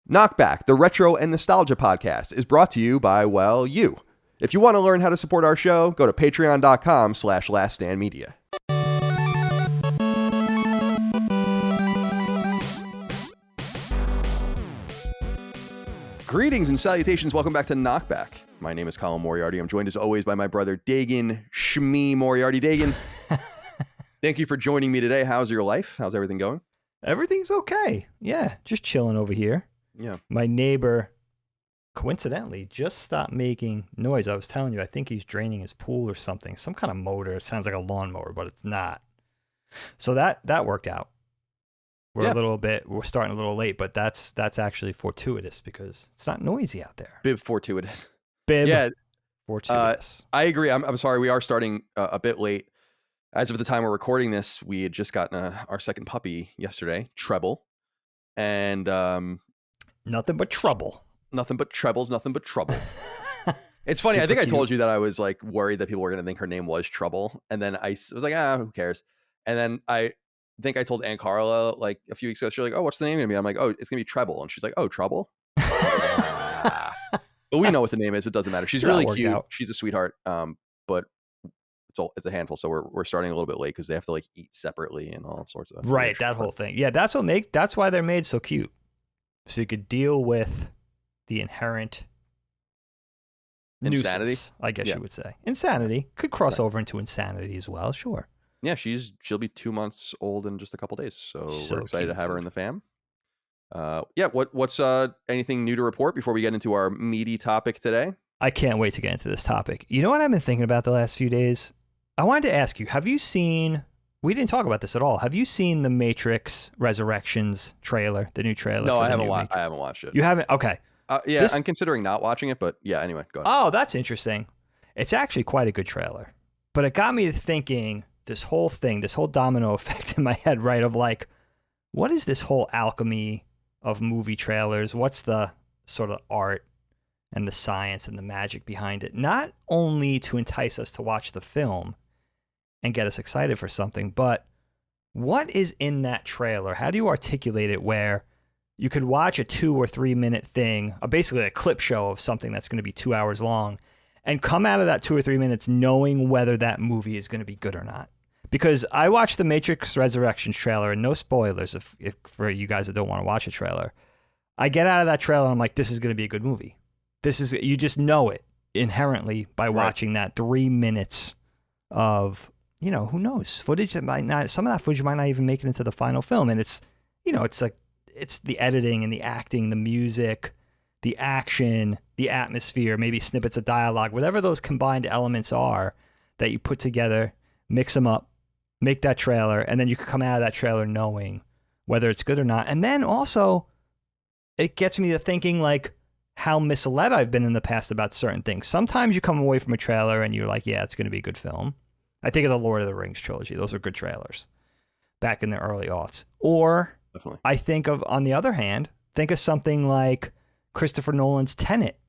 KnockBack, the retro and nostalgia podcast, is brought to you by, well, you. If you want to learn how to support our show, go to patreon.com/laststandmedia. Greetings and salutations. Welcome back to KnockBack. My name is Colin Moriarty. I'm joined as always by my brother Dagan Shmee Moriarty. Dagan, thank you for joining me today. How's your life? How's everything going? Everything's okay. Yeah, just chilling over here. Yeah. My neighbor, coincidentally, just stopped making noise. I was telling you, I think he's draining his pool or something. Some kind of motor. It sounds like a lawnmower, but it's not. So that worked out. We're starting a little late, but that's actually fortuitous because it's not noisy out there. Bib fortuitous. Fortuitous. I agree. I'm sorry. We are starting a bit late. As of the time we're recording this, we had just gotten our second puppy yesterday, Treble. And nothing but trouble. Nothing but trebles, nothing but trouble. It's funny. I think I told you that I was like worried that people were going to think her name was Trouble. And then I was like, who cares? And then I think I told Aunt Carla like a few weeks ago, she's like, oh, what's the name going to be? I'm like, oh, it's going to be Treble. And she's like, oh, Trouble? But we know what the name is. It doesn't matter. She's really cute. Out. She's a sweetheart. But it's a handful. So we're starting a little bit late because they have to like eat separately and all sorts of that whole thing. Yeah, that's why they're made so cute. So you could deal with the inherent insanity, nuisance, I guess you would say. Insanity could cross over into insanity as well. Sure. Yeah, she'll be 2 months old in just a couple days. So we're excited to have her in the fam. What's anything new to report before we get into our meaty topic today? I can't wait to get into this topic. You know what I've been thinking about the last few days? I wanted to ask you, have you seen, we didn't talk about this at all, have you seen the Matrix Resurrections trailer, the new trailer? No, I haven't watched it. You haven't? Okay. I'm considering not watching it, but yeah, anyway, go ahead. Oh, that's interesting. It's actually quite a good trailer. But it got me thinking this whole domino effect in my head, right, of like, what is this whole alchemy of movie trailers? What's the sort of art and the science and the magic behind it? Not only to entice us to watch the film and get us excited for something, but what is in that trailer? How do you articulate it where you could watch a 2 or 3 minute thing, basically a clip show of something that's going to be 2 hours long, and come out of that 2 or 3 minutes knowing whether that movie is going to be good or not? Because I watched the Matrix Resurrections trailer, and no spoilers if for you guys that don't want to watch a trailer. I get out of that trailer and I'm like, this is going to be a good movie. You just know it inherently by watching that 3 minutes of, who knows, footage that might not, some of that footage might not even make it into the final film. And it's the editing and the acting, the music, the action, the atmosphere, maybe snippets of dialogue, whatever those combined elements are that you put together, mix them up, make that trailer, and then you can come out of that trailer knowing whether it's good or not. And then also, it gets me to thinking like how misled I've been in the past about certain things. Sometimes you come away from a trailer and you're like, yeah, it's going to be a good film. I think of the Lord of the Rings trilogy. Those were good trailers back in the early aughts. Or definitely. I think of, on the other hand, think of something like Christopher Nolan's Tenet.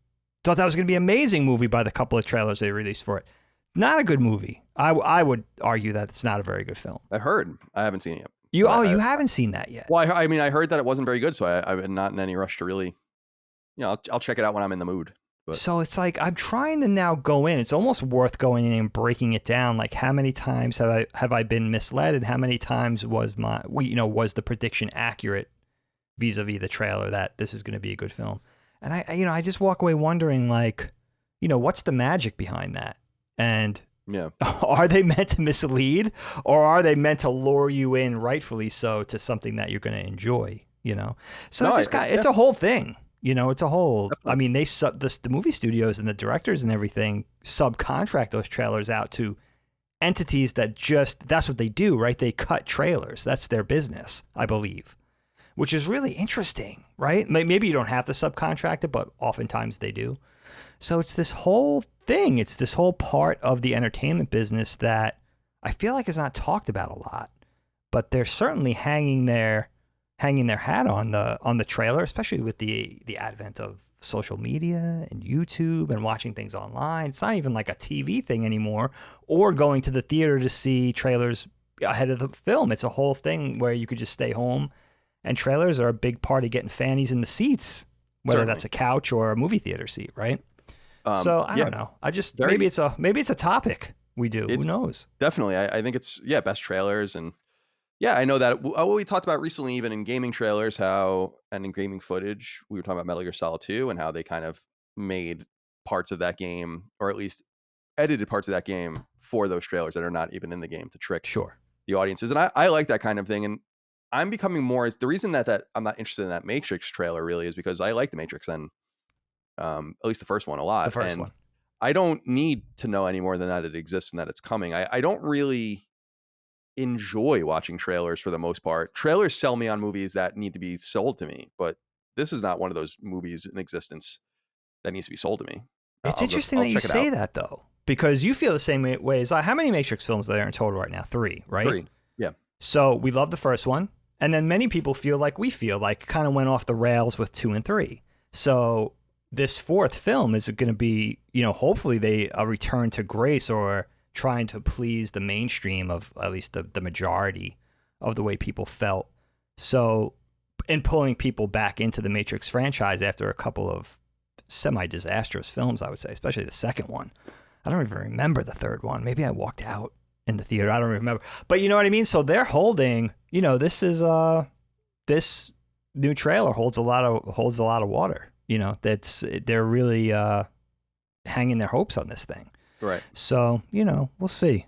Thought that was going to be an amazing movie by the couple of trailers they released for it. Not a good movie. I would argue that it's not a very good film. I heard. I haven't seen it yet. You haven't seen that yet? Well, I heard that it wasn't very good, so I'm not in any rush to really, I'll check it out when I'm in the mood. But. So it's like, I'm trying to now go in. It's almost worth going in and breaking it down. Like, how many times have I been misled, and how many times was the prediction accurate vis-a-vis the trailer that this is going to be a good film? And I just walk away wondering, like, what's the magic behind that? And are they meant to mislead, or are they meant to lure you in, rightfully so, to something that you're going to enjoy? So it's a whole thing. It's a whole. I mean, the movie studios and the directors and everything subcontract those trailers out to entities that that's what they do, right? They cut trailers. That's their business, I believe, which is really interesting, right? Maybe you don't have to subcontract it, but oftentimes they do. So it's this whole thing. It's this whole part of the entertainment business that I feel like is not talked about a lot, but they're certainly hanging their hat on the trailer, especially with the advent of social media and YouTube and watching things online. It's not even like a TV thing anymore, or going to the theater to see trailers ahead of the film. It's a whole thing where you could just stay home, and trailers are a big part of getting fannies in the seats whether that's a couch or a movie theater seat, right? So I don't know. I just maybe it's a topic we do. Who knows? Definitely. I think it's best trailers. And I know that what we talked about recently, even in gaming trailers, and in gaming footage, we were talking about Metal Gear Solid 2 and how they kind of made parts of that game, or at least edited parts of that game for those trailers that are not even in the game to trick the audiences. And I like that kind of thing. And I'm becoming more, the reason that I'm not interested in that Matrix trailer really is because I like the Matrix and at least the first one a lot. The first one. I don't need to know any more than that it exists and that it's coming. I don't really enjoy watching trailers for the most part. Trailers sell me on movies that need to be sold to me, but this is not one of those movies in existence that needs to be sold to me. It's interesting that you say that though, because you feel the same way as I. How many Matrix films are there in total right now? 3, right? 3, yeah. So we love the first one, and then many people feel like we feel like kind of went off the rails with 2 and 3. So this 4th film is going to be, hopefully a return to grace or trying to please the mainstream of at least the majority of the way people felt. So, and pulling people back into the Matrix franchise after a couple of semi-disastrous films, I would say, especially the second one. I don't even remember the third one. Maybe I walked out in the theater. I don't remember. But you know what I mean? So they're holding, this new trailer holds a lot of water. They're really hanging their hopes on this thing. Right. So, we'll see.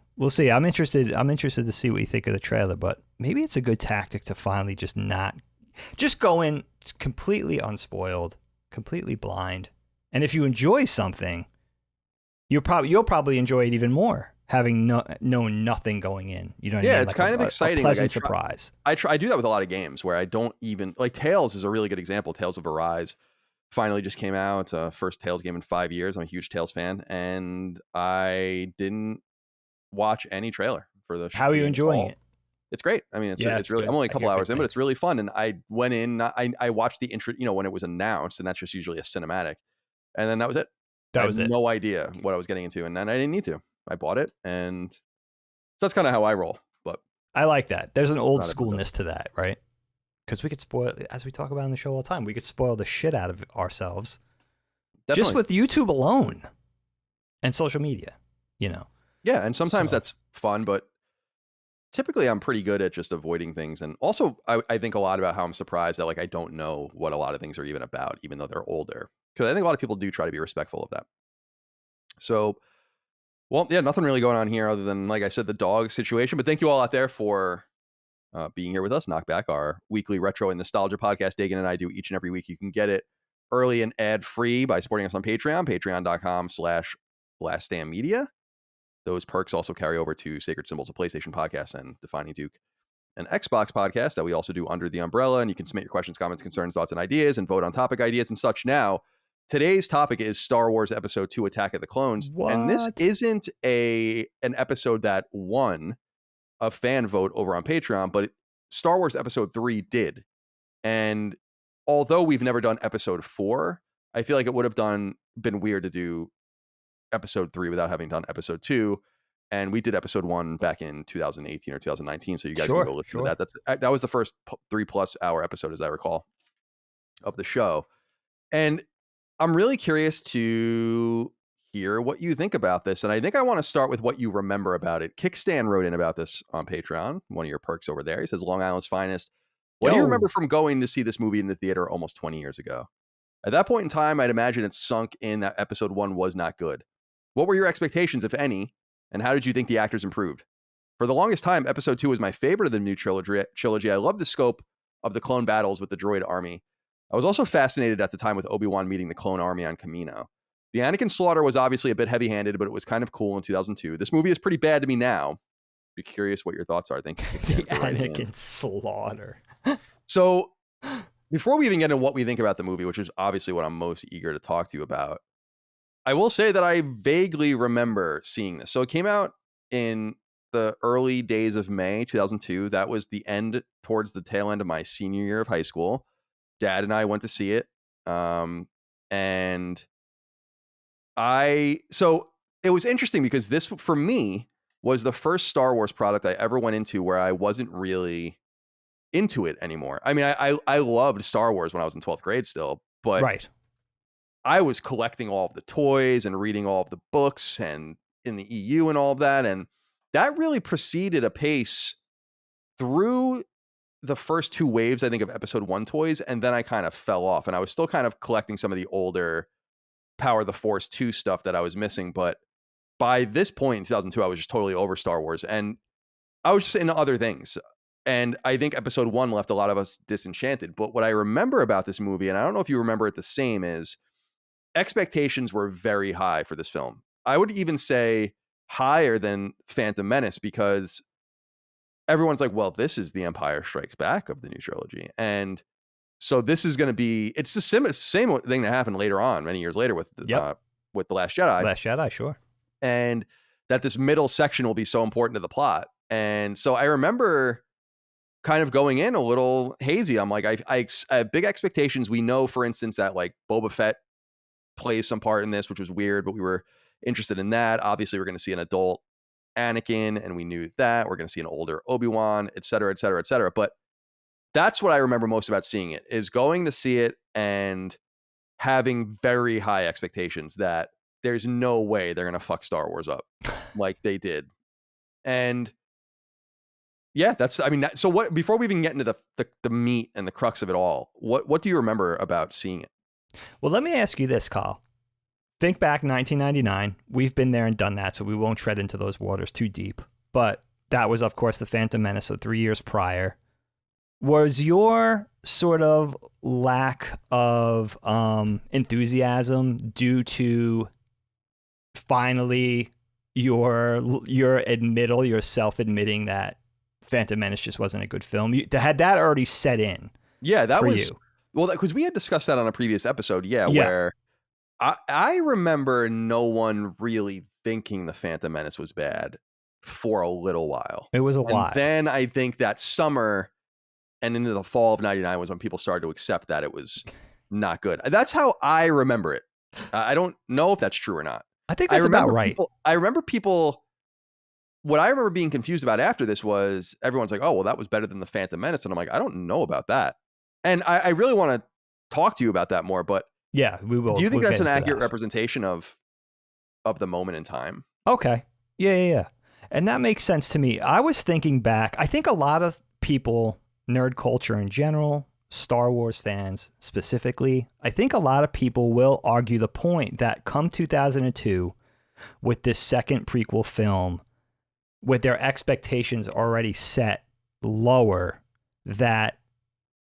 I'm interested to see what you think of the trailer, but maybe it's a good tactic to finally just go in completely unspoiled, completely blind. And if you enjoy something, you'll probably enjoy it even more, having known nothing going in. You know what I mean? It's kind of exciting. A pleasant surprise. I do that with a lot of games where I don't even, like Tales is a really good example. Tales of Arise finally just came out, first Tales game in 5 years. I'm a huge Tales fan, and I didn't watch any trailer for the show. How are you enjoying it? It's great. I mean, it's really, I'm only a couple hours in, but it's really fun. And I went in, I watched the intro, when it was announced, and that's just usually a cinematic. And then that was it. I had no idea what I was getting into, and then I didn't need to. I bought it, and so that's kind of how I roll. But I like that. There's an old schoolness to that, right? Because we could spoil, as we talk about in the show all the time, we could spoil the shit out of ourselves. Definitely. Just with YouTube alone and social media, Yeah, and sometimes that's fun, but typically I'm pretty good at just avoiding things. And also, I think a lot about how I'm surprised that I don't know what a lot of things are even about, even though they're older. Because I think a lot of people do try to be respectful of that. So, nothing really going on here other than, like I said, the dog situation. But thank you all out there for being here with us. KnockBack, our weekly retro and nostalgia podcast Dagan and I do each and every week. You can get it early and ad-free by supporting us on Patreon, patreon.com/LastStandMedia. Those perks also carry over to Sacred Symbols, a PlayStation podcast, and Defining Duke, an Xbox podcast that we also do under the umbrella. And you can submit your questions, comments, concerns, thoughts, and ideas, and vote on topic ideas and such. Now, today's topic is Star Wars Episode 2, Attack of the Clones. What? And this isn't an episode that won a fan vote over on Patreon, but Star Wars Episode 3 did. And although we've never done Episode 4, I feel like it would have been weird to do Episode 3 without having done Episode 2. And we did Episode 1 back in 2018 or 2019, so you guys can go listen to that. That was the first 3+ hour episode, as I recall, of the show. And I'm really curious to hear what you think about this. And I think I want to start with what you remember about it. Kickstand wrote in about this on Patreon, one of your perks over there. He says, Long Island's finest. What do you remember from going to see this movie in the theater almost 20 years ago? At that point in time, I'd imagine it sunk in that Episode 1 was not good. What were your expectations, if any? And how did you think the actors improved? For the longest time, Episode 2 was my favorite of the new trilogy. I loved the scope of the clone battles with the droid army. I was also fascinated at the time with Obi-Wan meeting the clone army on Kamino. The Anakin slaughter was obviously a bit heavy-handed, but it was kind of cool in 2002. This movie is pretty bad to me now. Be curious what your thoughts are. Thank you. The Anakin slaughter. So, before we even get into what we think about the movie, which is obviously what I'm most eager to talk to you about, I will say that I vaguely remember seeing this. So it came out in the early days of May 2002. That was the end, towards the tail end of my senior year of high school. Dad and I went to see it. So it was interesting because this, for me, was the first Star Wars product I ever went into where I wasn't really into it anymore. I mean, I loved Star Wars when I was in 12th grade still, but right. I was collecting all of the toys and reading all of the books and in the EU and all of that. And that really proceeded apace through the first 2 waves, I think, of episode 1 toys. And then I kind of fell off, and I was still kind of collecting some of the older Power of the Force 2 stuff that I was missing. But by this point in 2002, I was just totally over Star Wars, and I was just into other things. And I think episode 1 left a lot of us disenchanted. But what I remember about this movie, and I don't know if you remember it the same, is expectations were very high for this film. I would even say higher than Phantom Menace, because everyone's like, well, this is the Empire Strikes Back of the new trilogy. And so this is going to be, it's the same thing that happened later on, many years later with The Last Jedi. Last Jedi, sure. And that this middle section will be so important to the plot. And so I remember kind of going in a little hazy. I'm like, I have big expectations. We know, for instance, that like Boba Fett plays some part in this, which was weird, but we were interested in that. Obviously, we're going to see an adult Anakin, and we knew that. We're going to see an older Obi-Wan, et cetera, et cetera, et cetera. But that's what I remember most about seeing it, is going to see it and having very high expectations that there's no way they're going to fuck Star Wars up like they did. And yeah, so what, before we even get into the meat and the crux of it all, what do you remember about seeing it? Well, let me ask you this, Carl. Think back 1999. We've been there and done that, so we won't tread into those waters too deep. But that was, of course, the Phantom Menace, so 3 years prior. Was your sort of lack of enthusiasm due to finally your self-admitting that Phantom Menace just wasn't a good film? Had that already set in? Yeah, that was you? Well, because we had discussed that on a previous episode. Yeah. Where I remember no one really thinking the Phantom Menace was bad for a little while. It was a while. Then I think that summer and into the fall of 99 was when people started to accept that it was not good. That's how I remember it. I don't know if that's true or not. I think that's about right. I remember people, what I remember being confused about after this was everyone's like, oh, well, that was better than the Phantom Menace. And I'm like, I don't know about that. And I really want to talk to you about that more, but yeah, we will. Do you think that's an accurate representation of the moment in time? Okay. Yeah. And that makes sense to me. I was thinking back. I think a lot of people, nerd culture in general, Star Wars fans specifically, I think a lot of people will argue the point that come 2002, with this second prequel film, with their expectations already set lower, that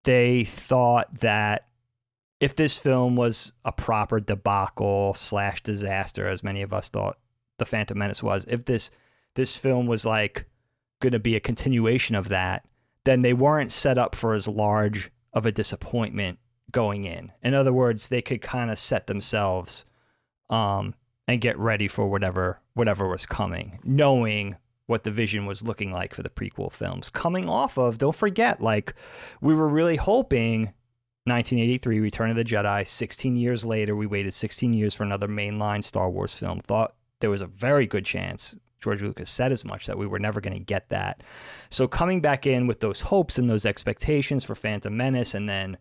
they thought that if this film was a proper debacle / disaster, as many of us thought the Phantom Menace was, if this film was like going to be a continuation of that, then they weren't set up for as large of a disappointment going in. In other words, they could kind of set themselves and get ready for whatever was coming, knowing what the vision was looking like for the prequel films. Coming off of, don't forget, like, we were really hoping 1983, Return of the Jedi. 16 years later, we waited 16 years for another mainline Star Wars film. Thought there was a very good chance, George Lucas said as much, that we were never going to get that. So coming back in with those hopes and those expectations for Phantom Menace, and then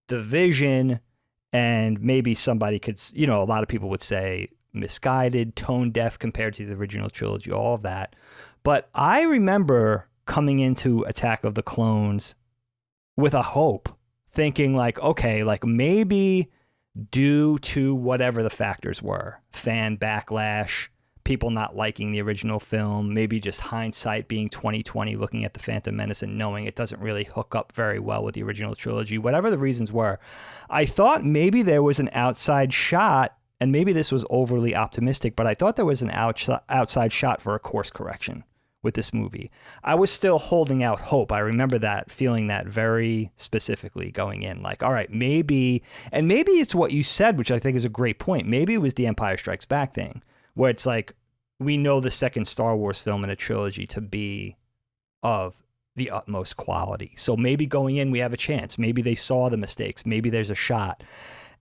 the vision, and maybe somebody could, a lot of people would say misguided, tone deaf compared to the original trilogy, all of that. But I remember coming into Attack of the Clones with a hope, thinking like, okay, like maybe due to whatever the factors were, fan backlash, people not liking the original film, maybe just hindsight being 2020, looking at the Phantom Menace and knowing it doesn't really hook up very well with the original trilogy, whatever the reasons were, I thought maybe there was an outside shot, and maybe this was overly optimistic, but I thought there was an outside shot for a course correction with this movie. I was still holding out hope. I remember that, feeling that very specifically going in, like, all right, maybe it's what you said, which I think is a great point. Maybe it was the Empire Strikes Back thing, where it's like, we know the second Star Wars film in a trilogy to be of the utmost quality. So maybe going in, we have a chance. Maybe they saw the mistakes. Maybe there's a shot.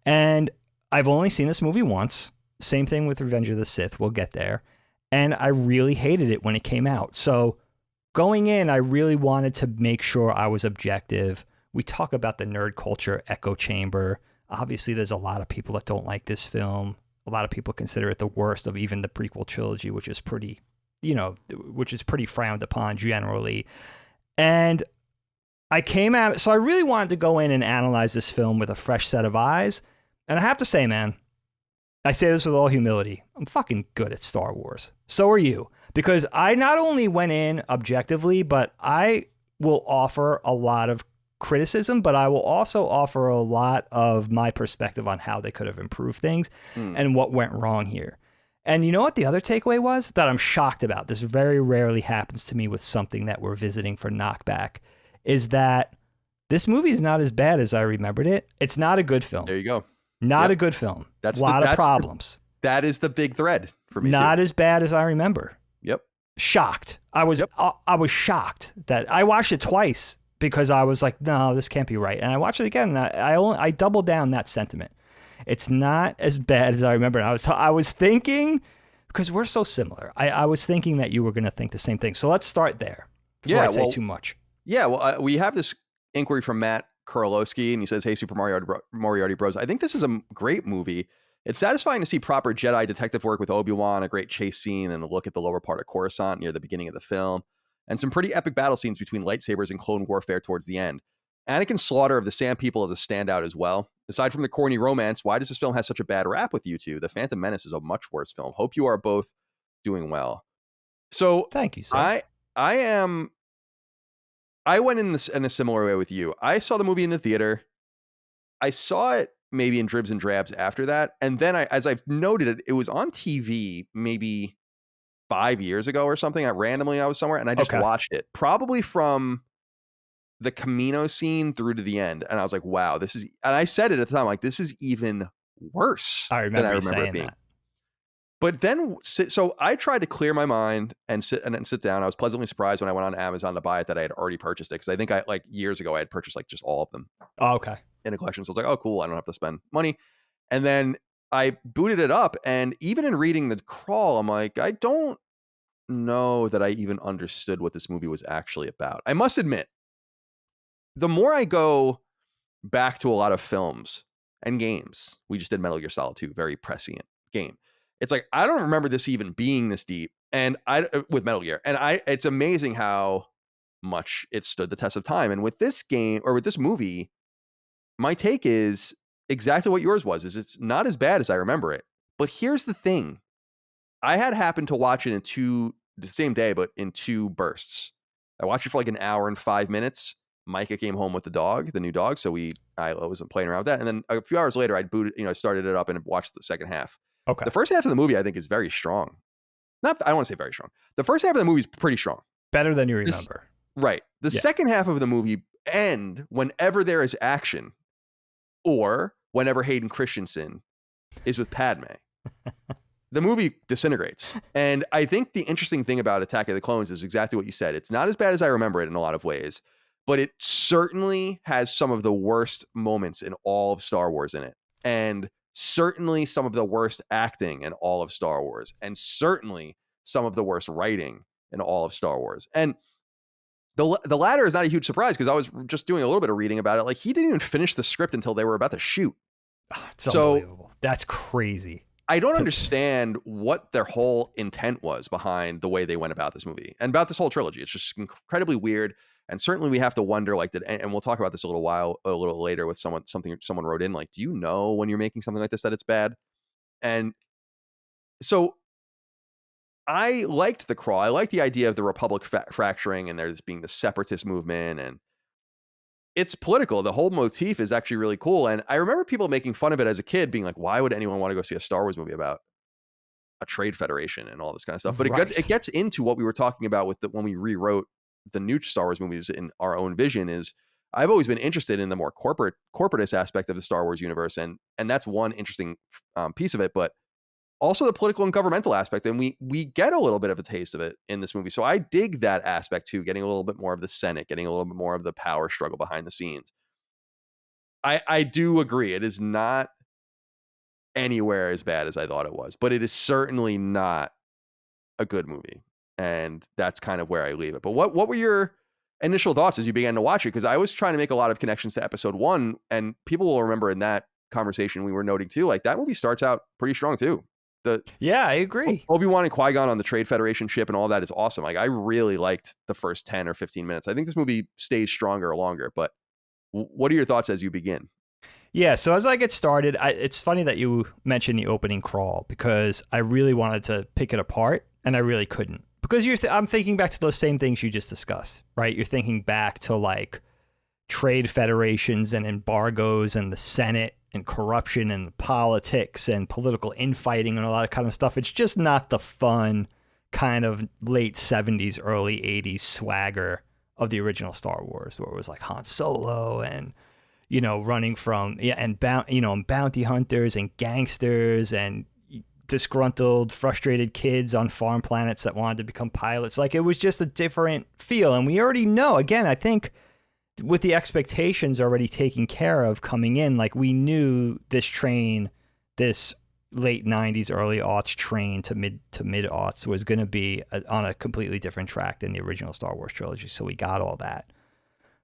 And I've only seen this movie once. Same thing with Revenge of the Sith. We'll get there. And I really hated it when it came out. So going in, I really wanted to make sure I was objective. We talk about the nerd culture echo chamber. Obviously, there's a lot of people that don't like this film. A lot of people consider it the worst of even the prequel trilogy, which is pretty, which is pretty frowned upon generally. And I came out, so I really wanted to go in and analyze this film with a fresh set of eyes. And I have to say, man, I say this with all humility, I'm fucking good at Star Wars. So are you. Because I not only went in objectively, but I will offer a lot of criticism, but I will also offer a lot of my perspective on how they could have improved things and what went wrong here. And you know what the other takeaway was that I'm shocked about? This very rarely happens to me with something that we're visiting for KnockBack, is that this movie is not as bad as I remembered it. It's not a good film. There you go. Not a good film. That's a lot of problems. That is the big thread for me. Not too. as bad as I remember. Yep. Shocked. I was shocked that I watched it twice because I was like, no, this can't be right. And I watched it again, and I doubled down that sentiment. It's not as bad as I remember. I was thinking, because we're so similar, I was thinking that you were going to think the same thing. So let's start there before I say too much. Yeah, well, we have this inquiry from Matt Kurlowski, and he says, hey, Super Moriarty Bros. I think this is a great movie. It's satisfying to see proper Jedi detective work with Obi-Wan, a great chase scene, and a look at the lower part of Coruscant near the beginning of the film, and some pretty epic battle scenes between lightsabers and clone warfare towards the end. Anakin's slaughter of the Sand People is a standout as well. Aside from the corny romance, why does this film have such a bad rap with you two? The Phantom Menace is a much worse film. Hope you are both doing well. So thank you, sir. I went in a similar way with you. I saw the movie in the theater. I saw it maybe in dribs and drabs after that. And then as I've noted, it was on TV maybe 5 years ago or something. I was somewhere and I just watched it, probably from the Kamino scene through to the end. And I was like, wow, and I said it at the time, like, this is even worse than I remember it being. That. But then, so I tried to clear my mind and sit down. I was pleasantly surprised when I went on Amazon to buy it that I had already purchased it. Because I think years ago I had purchased just all of them. Oh, okay. In a collection. So I was like, oh, cool. I don't have to spend money. And then I booted it up. And even in reading the crawl, I'm like, I don't know that I even understood what this movie was actually about. I must admit, the more I go back to a lot of films and games, we just did Metal Gear Solid 2, very prescient game. It's like, I don't remember this even being this deep with Metal Gear. And it's amazing how much it stood the test of time. And with this game or with this movie, my take is exactly what yours was, is it's not as bad as I remember it. But here's the thing. I had happened to watch it the same day, but in two bursts. I watched it for an hour and 5 minutes. Micah came home with the new dog. So I wasn't playing around with that. And then a few hours later, I started it up and watched the second half. Okay. The first half of the movie, I think, is very strong. I don't want to say very strong. The first half of the movie is pretty strong. Better than you remember. Right. The second half of the movie end whenever there is action or whenever Hayden Christensen is with Padme. The movie disintegrates. And I think the interesting thing about Attack of the Clones is exactly what you said. It's not as bad as I remember it in a lot of ways, but it certainly has some of the worst moments in all of Star Wars in it. And certainly some of the worst acting in all of Star Wars, and certainly some of the worst writing in all of Star Wars. And the latter is not a huge surprise because I was just doing a little bit of reading about it. He didn't even finish the script until they were about to shoot. It's unbelievable. That's crazy. I don't understand what their whole intent was behind the way they went about this movie and about this whole trilogy. It's just incredibly weird. And certainly we have to wonder, and we'll talk about this a little later with something someone wrote in, do you know when you're making something like this that it's bad? And so I liked the crawl. I liked the idea of the Republic fracturing and there's being the separatist movement, and it's political. The whole motif is actually really cool. And I remember people making fun of it as a kid, being like, why would anyone want to go see a Star Wars movie about a trade federation and all this kind of stuff? But it gets into what we were talking about when we rewrote the new Star Wars movies in our own vision. Is I've always been interested in the more corporatist aspect of the Star Wars universe. And that's one interesting piece of it, but also the political and governmental aspect. And we get a little bit of a taste of it in this movie. So I dig that aspect too, getting a little bit more of the Senate, getting a little bit more of the power struggle behind the scenes. I do agree. It is not anywhere as bad as I thought it was, but it is certainly not a good movie. And that's kind of where I leave it. But what were your initial thoughts as you began to watch it? Because I was trying to make a lot of connections to episode 1, and people will remember in that conversation we were noting too, like that movie starts out pretty strong too. Yeah, I agree. Obi-Wan and Qui-Gon on the Trade Federation ship and all that is awesome. Like I really liked the first 10 or 15 minutes. I think this movie stays stronger or longer, but what are your thoughts as you begin? Yeah, so as I get started, it's funny that you mentioned the opening crawl because I really wanted to pick it apart and I really couldn't. Because I'm thinking back to those same things you just discussed, right? You're thinking back to like trade federations and embargoes and the Senate and corruption and politics and political infighting and a lot of kind of stuff. It's just not the fun kind of late 70s, early 80s swagger of the original Star Wars, where it was like Han Solo and, you know, running from, bounty hunters and gangsters and disgruntled, frustrated kids on farm planets that wanted to become pilots. Like, it was just a different feel. And we already know, again, I think with the expectations already taken care of coming in, like we knew this train, this late 90s, early aughts train to mid aughts was going to be on a completely different track than the original Star Wars trilogy. So we got all that.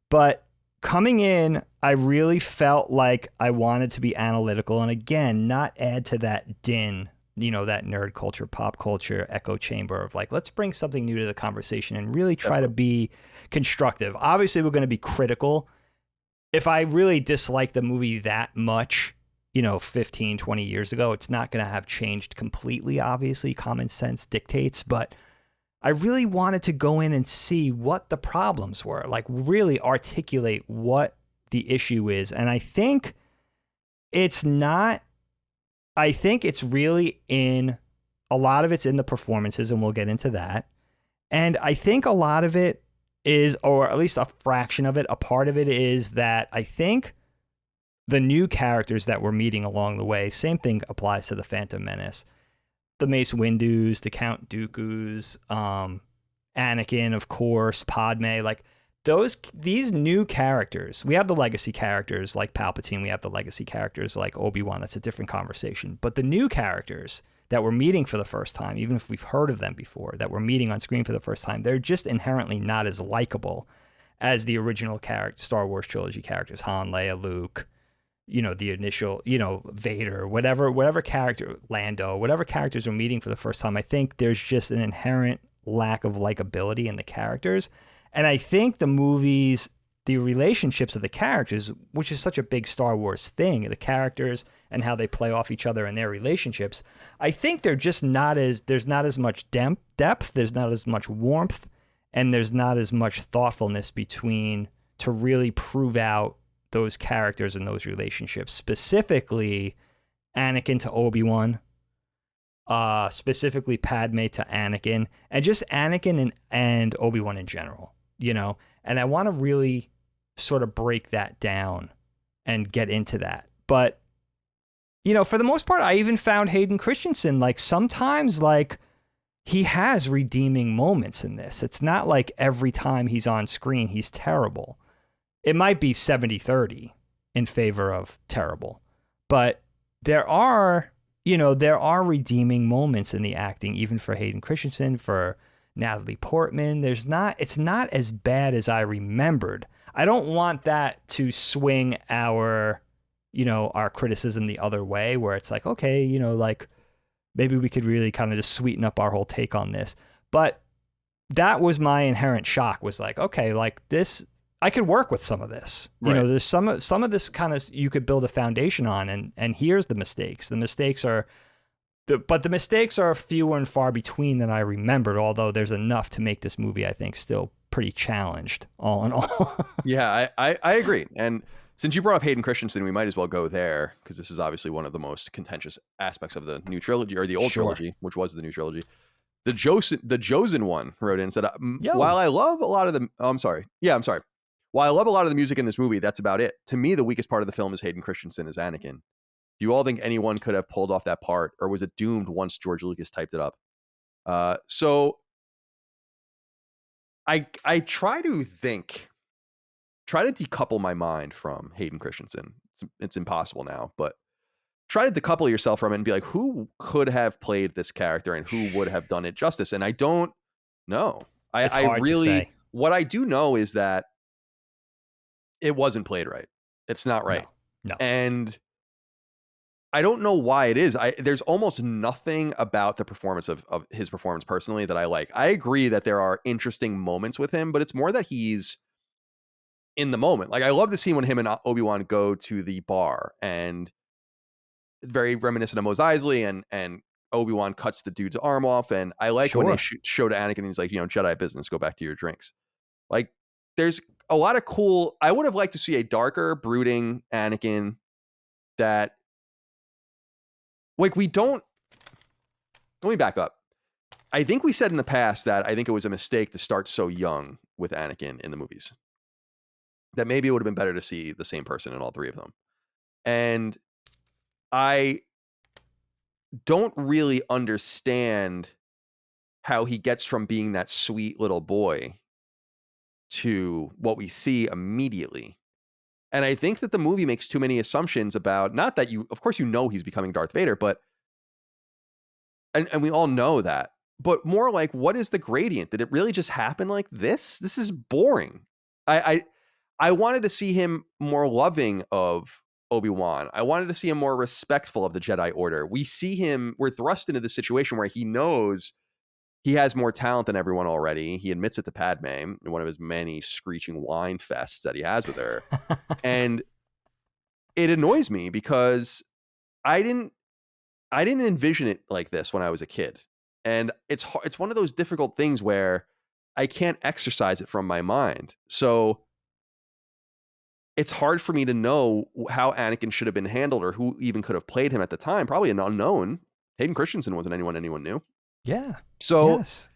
But coming in, I really felt like I wanted to be analytical and, again, not add to that din, you know, that nerd culture, pop culture echo chamber of like, let's bring something new to the conversation and really try to be constructive. Obviously, we're going to be critical. If I really dislike the movie that much, you know, 15, 20 years ago, it's not going to have changed completely, obviously. Common sense dictates, but I really wanted to go in and see what the problems were, like really articulate what the issue is. And I think it's really in, a lot of it's in the performances, and we'll get into that. And I think a lot of it is, or at least a fraction of it, a part of it is that I think the new characters that we're meeting along the way, same thing applies to the Phantom Menace. The Mace Windu's, the Count Dooku's, Anakin, of course, Padme, like these new characters. We have the legacy characters like Palpatine. We have the legacy characters like Obi-Wan. That's a different conversation. But the new characters that we're meeting for the first time, even if we've heard of them before, that we're meeting on screen for the first time, they're just inherently not as likable as the original Star Wars trilogy characters, Han, Leia, Luke, you know, the initial, you know, Vader, whatever character, Lando, whatever characters we're meeting for the first time. I think there's just an inherent lack of likability in the characters. And I think the movies, the relationships of the characters, which is such a big Star Wars thing, the characters and how they play off each other and their relationships, I think they're just there's not as much depth, there's not as much warmth, and there's not as much thoughtfulness between to really prove out those characters and those relationships, specifically Anakin to Obi-Wan, specifically Padme to Anakin, and just Anakin and Obi-Wan in general, you know? And I want to really sort of break that down and get into that. But, you know, for the most part, I even found Hayden Christensen, like sometimes like he has redeeming moments in this. It's not like every time he's on screen, he's terrible. It might be 70-30 in favor of terrible, but there are redeeming moments in the acting, even for Hayden Christensen, for Natalie Portman. It's not as bad as I remembered. I don't want that to swing our criticism the other way, where it's like, okay, you know, like maybe we could really kind of just sweeten up our whole take on this. But that was my inherent shock, was like, okay, like this, I could work with some of this. Right. You know, there's some of this kind of you could build a foundation on, and here's the mistakes. The mistakes are fewer and far between than I remembered, although there's enough to make this movie, I think, still pretty challenged, all in all. Yeah, I agree. And since you brought up Hayden Christensen, we might as well go there, because this is obviously one of the most contentious aspects of the new trilogy, or the old trilogy, which was the new trilogy. The Josen one wrote in and said, while I love a lot of the... Oh, I'm sorry. While I love a lot of the music in this movie, that's about it. To me, the weakest part of the film is Hayden Christensen as Anakin. Do you all think anyone could have pulled off that part, or was it doomed once George Lucas typed it up? So I try to decouple my mind from Hayden Christensen. It's impossible now, but try to decouple yourself from it and be like, who could have played this character and who would have done it justice? And I don't know. What I do know is that it wasn't played right. It's not right. No. And I don't know why it is. There's almost nothing about the performance of his performance personally that I like. I agree that there are interesting moments with him, but it's more that he's in the moment. Like, I love the scene when him and Obi-Wan go to the bar, and it's very reminiscent of Mos Eisley, and Obi-Wan cuts the dude's arm off. And I like when they show to Anakin, and he's like, Jedi business, go back to your drinks. Like, there's a lot of cool. I would have liked to see a darker, brooding Anakin that, like, we don't. Let me back up. I think we said in the past that I think it was a mistake to start so young with Anakin in the movies. That maybe it would have been better to see the same person in all three of them. And I don't really understand how he gets from being that sweet little boy to what we see immediately. And I think that the movie makes too many assumptions about, not that of course he's becoming Darth Vader, but, and we all know that, but more like, what is the gradient? Did it really just happen like this? This is boring. I wanted to see him more loving of Obi-Wan. I wanted to see him more respectful of the Jedi Order. We're thrust into this situation where he knows he has more talent than everyone already. He admits it to Padme in one of his many screeching whine fests that he has with her. And it annoys me because I didn't envision it like this when I was a kid. And it's one of those difficult things where I can't exercise it from my mind. So it's hard for me to know how Anakin should have been handled or who even could have played him at the time. Probably an unknown. Hayden Christensen wasn't anyone knew. Yeah. So yes.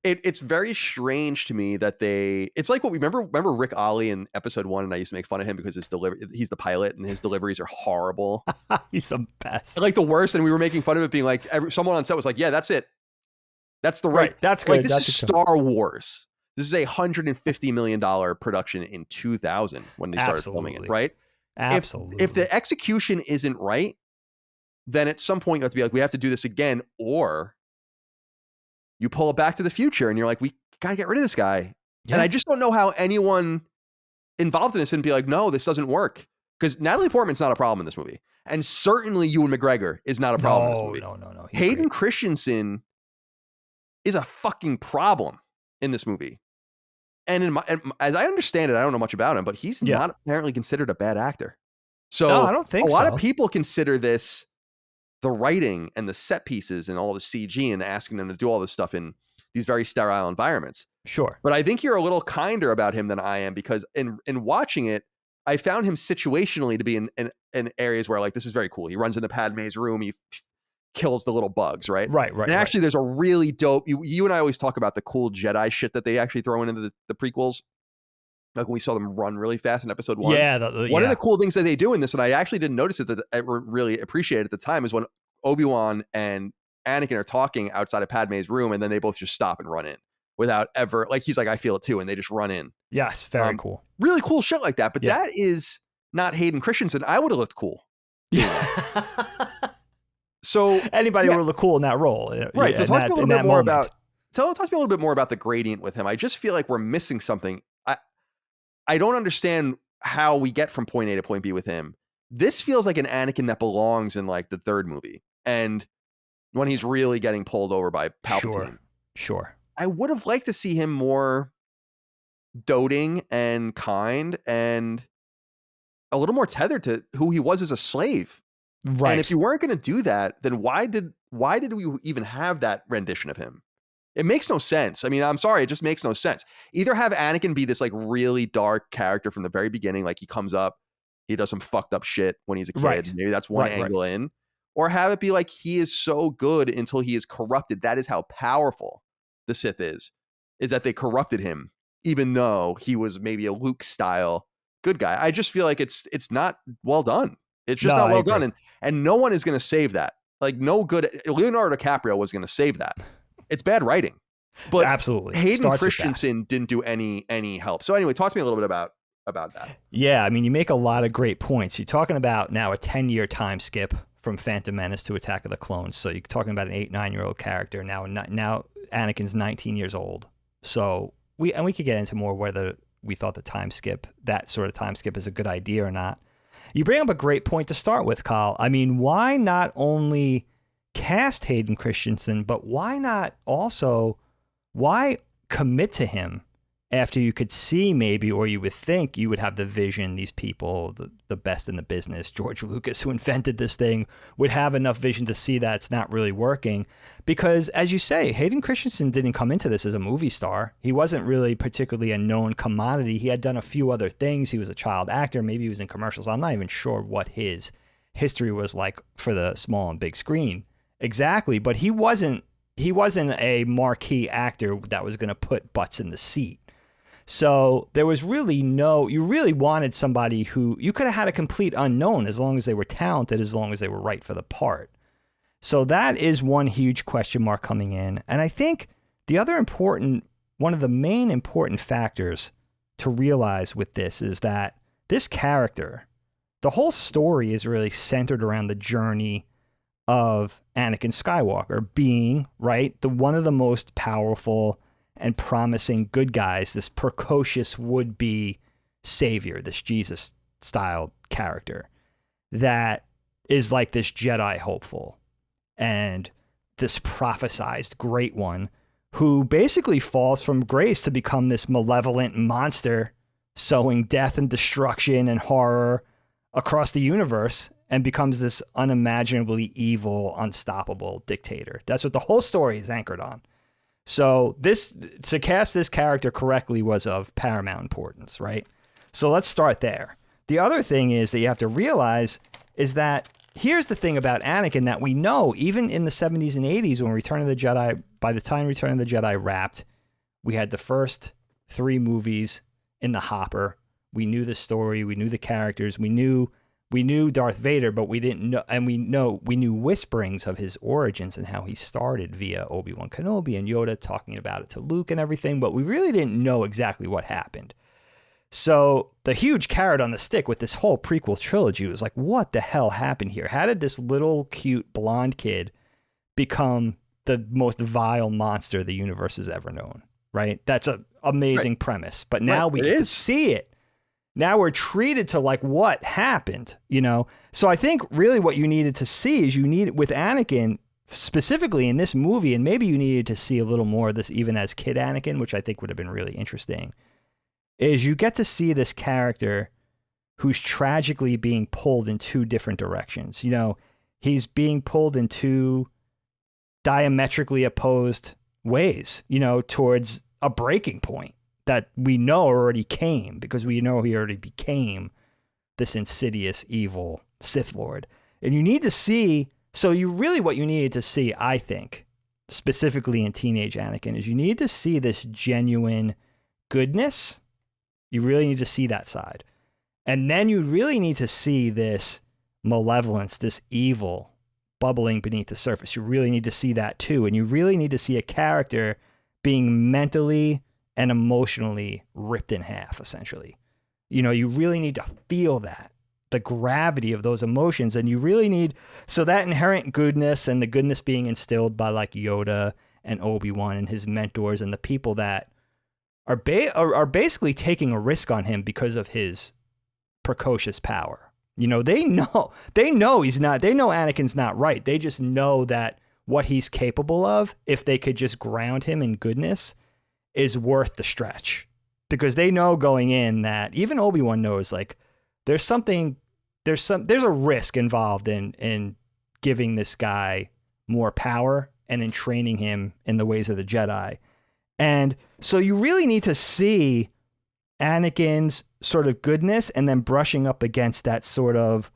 It's very strange to me that it's like what we remember Rick Ollie in episode 1, and I used to make fun of him because he's the pilot and his deliveries are horrible. He's the best. Like the worst. And we were making fun of it being like, someone on set was like, yeah, that's it. That's the right. That's good. Like, this is Star Wars. This is a $150 million production in 2000 when they started filming it, right? Absolutely. If the execution isn't right, then at some point you have to be like, we have to do this again, or you pull it Back to the Future and you're like, we got to get rid of this guy. Yeah. And I just don't know how anyone involved in this and be like, no, this doesn't work. Because Natalie Portman's not a problem in this movie. And certainly Ewan McGregor is not a problem in this movie. No. Hayden Christensen is a fucking problem in this movie. And as I understand it, I don't know much about him, but he's not apparently considered a bad actor. So no, I don't think a lot of people consider this the writing and the set pieces and all the CG and asking them to do all this stuff in these very sterile environments. Sure. But I think you're a little kinder about him than I am, because in watching it, I found him situationally to be in areas where, like, this is very cool. He runs into Padme's room. He kills the little bugs, right? Right. And actually, there's a really dope, you and I always talk about the cool Jedi shit that they actually throw into the prequels. Like when we saw them run really fast in episode 1. Yeah. One of the cool things that they do in this, and I actually didn't notice it, that I really appreciated at the time, is when Obi-Wan and Anakin are talking outside of Padme's room, and then they both just stop and run in without ever, like, he's like, I feel it too, and they just run in. Yes, very cool. Really cool shit like that. But that is not Hayden Christensen. I would have looked cool. Yeah. So anybody would look cool in that role. Right. So talk to me a little bit more about the gradient with him. I just feel like we're missing something. I don't understand how we get from point A to point B with him. This feels like an Anakin that belongs in, like, the third movie, and when he's really getting pulled over by Palpatine. Sure. I would have liked to see him more doting and kind and a little more tethered to who he was as a slave. Right. And if you weren't going to do that, then why did we even have that rendition of him? It makes no sense. I mean, I'm sorry, it just makes no sense. Either have Anakin be this, like, really dark character from the very beginning, like he comes up, he does some fucked up shit when he's a kid. Right. Maybe that's one angle in. Or have it be like he is so good until he is corrupted. That is how powerful the Sith is that they corrupted him, even though he was maybe a Luke style good guy. I just feel like it's not well done. It's just not well done. And no one is going to save that. Like, no good. Leonardo DiCaprio was going to save that. It's bad writing. But absolutely, Hayden Christensen didn't do any help. So anyway, talk to me a little bit about that. Yeah, I mean, you make a lot of great points. You're talking about now a 10-year time skip from Phantom Menace to Attack of the Clones. So you're talking about an 8-9-year-old character. Now Anakin's 19 years old. So we could get into more whether we thought that sort of time skip is a good idea or not. you bring up a great point to start with, Kyle. I mean, why not only cast Hayden Christensen, but why commit to him after you could see maybe, or you would think you would have the vision, these people, the best in the business, George Lucas, who invented this thing, would have enough vision to see that it's not really working. Because as you say, Hayden Christensen didn't come into this as a movie star. He wasn't really particularly a known commodity. He had done a few other things. He was a child actor. Maybe he was in commercials. I'm not even sure what his history was like for the small and big screen exactly, but he wasn't a marquee actor that was going to put butts in the seat. So there was really you really wanted somebody who, you could have had a complete unknown as long as they were talented, as long as they were right for the part. So that is one huge question mark coming in. And I think the other one of the main important factors to realize with this is that this character, the whole story is really centered around the journey of Anakin Skywalker being, right, one of the most powerful and promising good guys, this precocious would-be savior, this Jesus-style character that is like this Jedi hopeful and this prophesized great one who basically falls from grace to become this malevolent monster sowing death and destruction and horror across the universe and becomes this unimaginably evil, unstoppable dictator. That's what the whole story is anchored on. So to cast this character correctly was of paramount importance, right? So let's start there. The other thing is that you have to realize is that here's the thing about Anakin that we know, even in the 70s and 80s when Return of the Jedi, by the time Return of the Jedi wrapped, we had the first 3 movies in the hopper. We knew the story, we knew the characters, we knew Darth Vader, but we didn't know, and we knew whisperings of his origins and how he started via Obi-Wan Kenobi and Yoda talking about it to Luke and everything, but we really didn't know exactly what happened. So the huge carrot on the stick with this whole prequel trilogy was like, what the hell happened here? How did this little cute blonde kid become the most vile monster the universe has ever known, right? That's an amazing premise, but now we get to see it. Now we're treated to like what happened, you know? So I think really what you needed to see is with Anakin, specifically in this movie, and maybe you needed to see a little more of this even as kid Anakin, which I think would have been really interesting, is you get to see this character who's tragically being pulled in 2 different directions. You know, he's being pulled in 2 diametrically opposed ways, you know, towards a breaking point that we know already came, because we know he already became this insidious, evil Sith Lord. And you need to see, what you needed to see, I think, specifically in teenage Anakin, is you need to see this genuine goodness. You really need to see that side. And then you really need to see this malevolence, this evil bubbling beneath the surface. You really need to see that too. And you really need to see a character being mentally and emotionally ripped in half, essentially. You know, you really need to feel that, the gravity of those emotions. And you really need, so that inherent goodness and the goodness being instilled by like Yoda and Obi-Wan and his mentors and the people that are basically taking a risk on him because of his precocious power. You know, they know Anakin's not right. They just know that what he's capable of, if they could just ground him in goodness, is worth the stretch, because they know going in that even Obi-Wan knows like there's a risk involved in giving this guy more power and in training him in the ways of the Jedi. And so you really need to see Anakin's sort of goodness and then brushing up against that sort of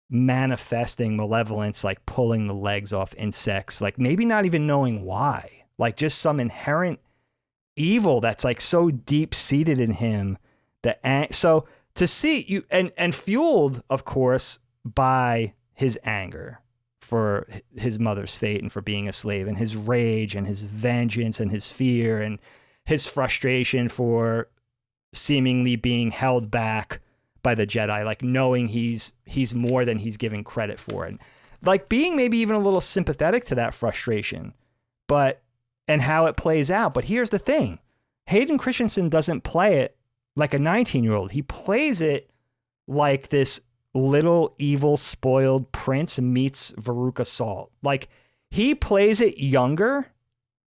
manifesting malevolence, like pulling the legs off insects, like maybe not even knowing why, like just some inherent evil that's like so deep seated in him that so to see you and fueled, of course, by his anger for his mother's fate and for being a slave, and his rage and his vengeance and his fear and his frustration for seemingly being held back by the Jedi, like knowing he's more than he's giving credit for, and like being maybe even a little sympathetic to that frustration, and how it plays out. But here's the thing. Hayden Christensen doesn't play it like a 19-year-old. He plays it like this little evil spoiled prince meets Veruca Salt. Like, he plays it younger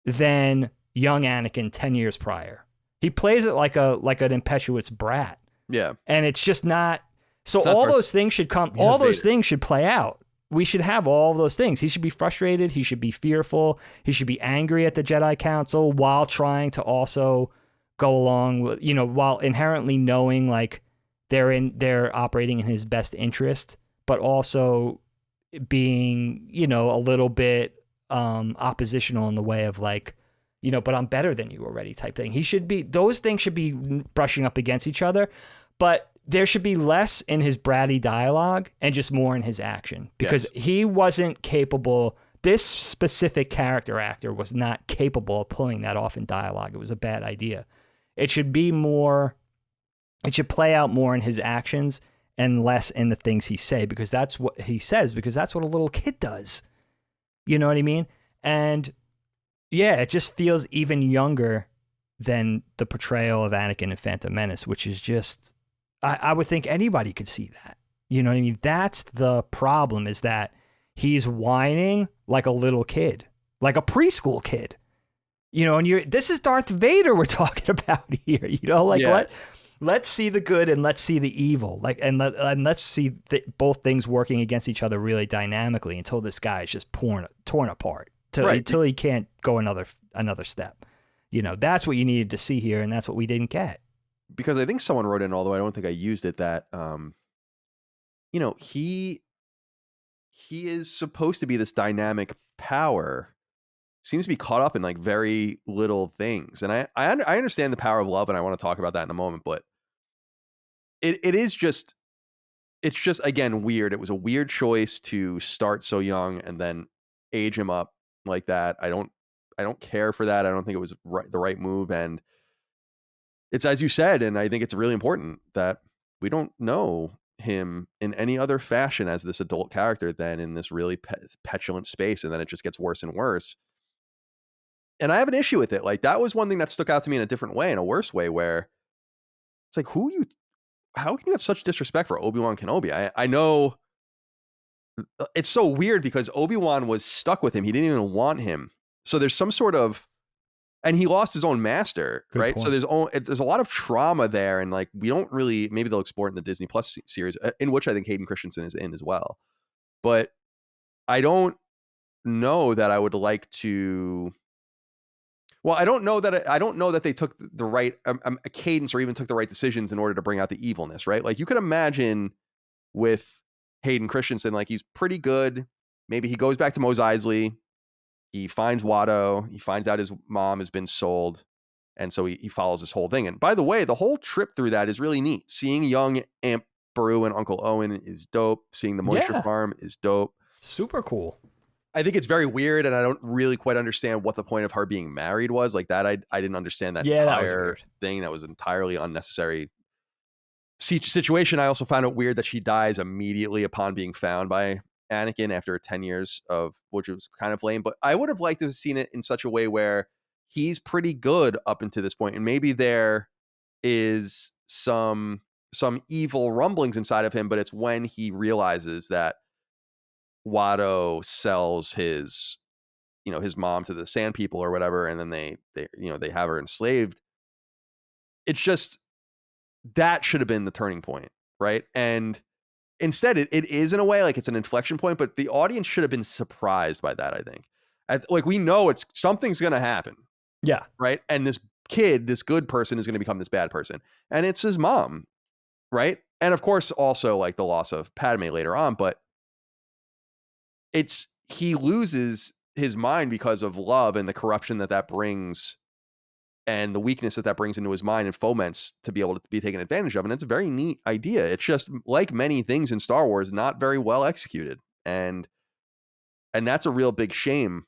than young Anakin 10 years prior. He plays it like an impetuous brat. Yeah. And it's just not. So It's not all Darth- those things should come. Yeah, All those Vader. things should play out. We should have all of those things. He should be frustrated. He should be fearful. He should be angry at the Jedi Council while trying to also go along with, while inherently knowing like they're operating in his best interest, but also being, a little bit oppositional in the way of like, but I'm better than you already type thing. Those things should be brushing up against each other, but there should be less in his bratty dialogue and just more in his action, because he wasn't capable. This specific character actor was not capable of pulling that off in dialogue. It was a bad idea. It should play out more in his actions and less in the things he says, because that's what a little kid does. You know what I mean? And yeah, it just feels even younger than the portrayal of Anakin in Phantom Menace, which is just, I would think anybody could see that. You know what I mean? That's the problem, is that he's whining like a little kid, like a preschool kid. And this is Darth Vader we're talking about here. Let's see the good and let's see the evil. Let's see both things working against each other really dynamically until this guy is just torn apart. Until he can't go another step. That's what you needed to see here, and that's what we didn't get. Because I think someone wrote in, although I don't think I used it, that he is supposed to be this dynamic power, seems to be caught up in like very little things. And I understand the power of love, and I want to talk about that in a moment, but it's just again weird. It was a weird choice to start so young and then age him up like that. I don't care for that. I don't think it was the right move. And it's, as you said, and I think it's really important, that we don't know him in any other fashion as this adult character than in this really petulant space. And then it just gets worse and worse. And I have an issue with it. Like, that was one thing that stuck out to me in a different way, in a worse way, where it's like, how can you have such disrespect for Obi-Wan Kenobi? I know it's so weird because Obi-Wan was stuck with him. He didn't even want him. So there's some sort of, and he lost his own master, Good right? point. So there's a lot of trauma there. And like, we don't really, maybe they'll explore it in the Disney Plus series, in which I think Hayden Christensen is in as well. But I don't know that I would like to, well, I don't know that they took the right a cadence or even took the right decisions in order to bring out the evilness, right? Like, you could imagine with Hayden Christensen, like, he's pretty good. Maybe he goes back to Mos Eisley. He finds Watto. He finds out his mom has been sold. And so he follows this whole thing. And by the way, the whole trip through that is really neat. Seeing young Aunt Beru and Uncle Owen is dope. Seeing the moisture farm is dope. Super cool. I think it's very weird, and I don't really quite understand what the point of her being married was. Like, that, I didn't understand that entire thing. That was entirely unnecessary situation. I also found it weird that she dies immediately upon being found by Anakin after 10 years of, which was kind of lame. But I would have liked to have seen it in such a way where he's pretty good up until this point, and maybe there is some evil rumblings inside of him, but it's when he realizes that Watto sells his mom to the Sand People or whatever, and then they have her enslaved. It's just, that should have been the turning point, right? And instead it is, in a way, like, it's an inflection point, but the audience should have been surprised by that. I think, like, we know something's gonna happen, right? And this kid, this good person, is gonna become this bad person, and it's his mom, right? And of course also like the loss of Padme later on, but he loses his mind because of love and the corruption that brings, and the weakness that brings into his mind and foments to be able to be taken advantage of. And it's a very neat idea. It's just, like many things in Star Wars, not very well executed. And that's a real big shame.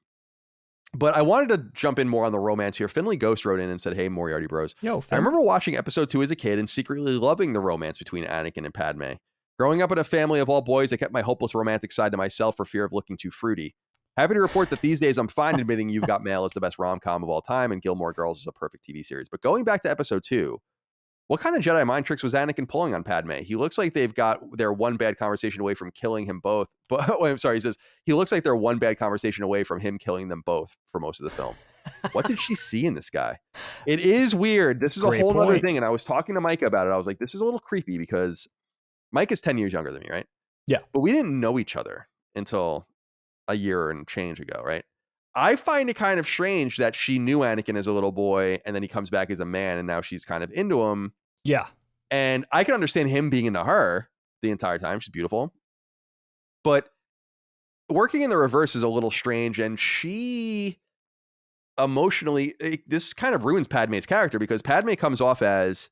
But I wanted to jump in more on the romance here. Finley Ghost wrote in and said, "Hey, Moriarty Bros. Yo, I remember watching episode 2 as a kid and secretly loving the romance between Anakin and Padme. Growing up in a family of all boys, I kept my hopeless romantic side to myself for fear of looking too fruity. Happy to report that these days I'm fine admitting You've Got Mail is the best rom-com of all time and Gilmore Girls is a perfect TV series. But going back to episode 2, what kind of Jedi mind tricks was Anakin pulling on Padme? He looks like they've got their one bad conversation away from killing him both. But wait, I'm sorry. He says he looks like they're one bad conversation away from him killing them both for most of the film. What did she see in this guy? It is weird. This is a whole other thing. And I was talking to Micah about it. I was like, this is a little creepy because Mike is 10 years younger than me, right? Yeah. But we didn't know each other until a year and change ago, right? I find it kind of strange that she knew Anakin as a little boy and then he comes back as a man and now she's kind of into him. Yeah. And I can understand him being into her the entire time. She's beautiful. But working in the reverse is a little strange. And she emotionally, this kind of ruins Padme's character because Padme comes off as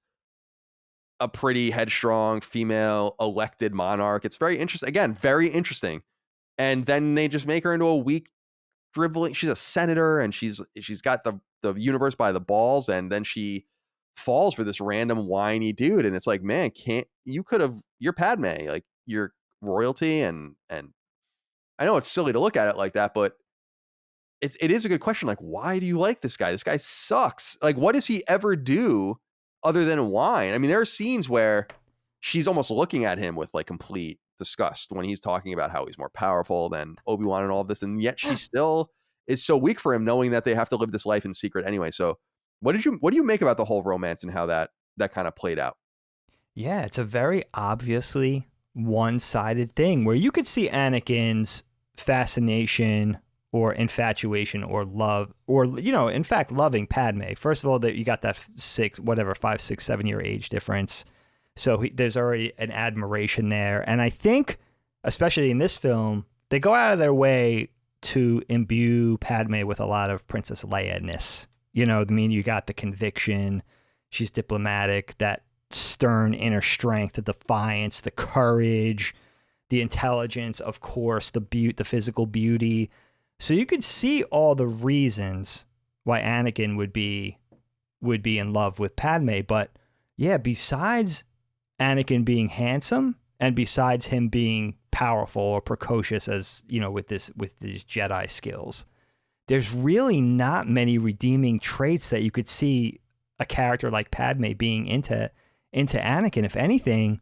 a pretty headstrong female elected monarch. It's very interesting. Again, very interesting. And then they just make her into a weak, dribbling. She's a senator and she's got the universe by the balls. And then she falls for this random whiny dude. And it's like, man, you're Padme, like you're royalty. And I know it's silly to look at it like that, but it is a good question. Like, why do you like this guy? This guy sucks. Like, what does he ever do other than whine? I mean, there are scenes where she's almost looking at him with like complete disgust when he's talking about how he's more powerful than Obi-Wan and all of this. And yet she still is so weak for him, knowing that they have to live this life in secret anyway. So what do you make about the whole romance and how that kind of played out? Yeah, it's a very obviously one-sided thing where you could see Anakin's fascination or infatuation or love or, in fact, loving Padme. First of all, that you got that 5, 6, 7 year age difference. So there's already an admiration there. And I think, especially in this film, they go out of their way to imbue Padme with a lot of Princess Leia-ness. I mean, you got the conviction, she's diplomatic, that stern inner strength, the defiance, the courage, the intelligence, of course, the physical beauty. So you could see all the reasons why Anakin would be in love with Padme. But yeah, besides Anakin being handsome and besides him being powerful or precocious as, with these Jedi skills, there's really not many redeeming traits that you could see a character like Padme being into Anakin. If anything,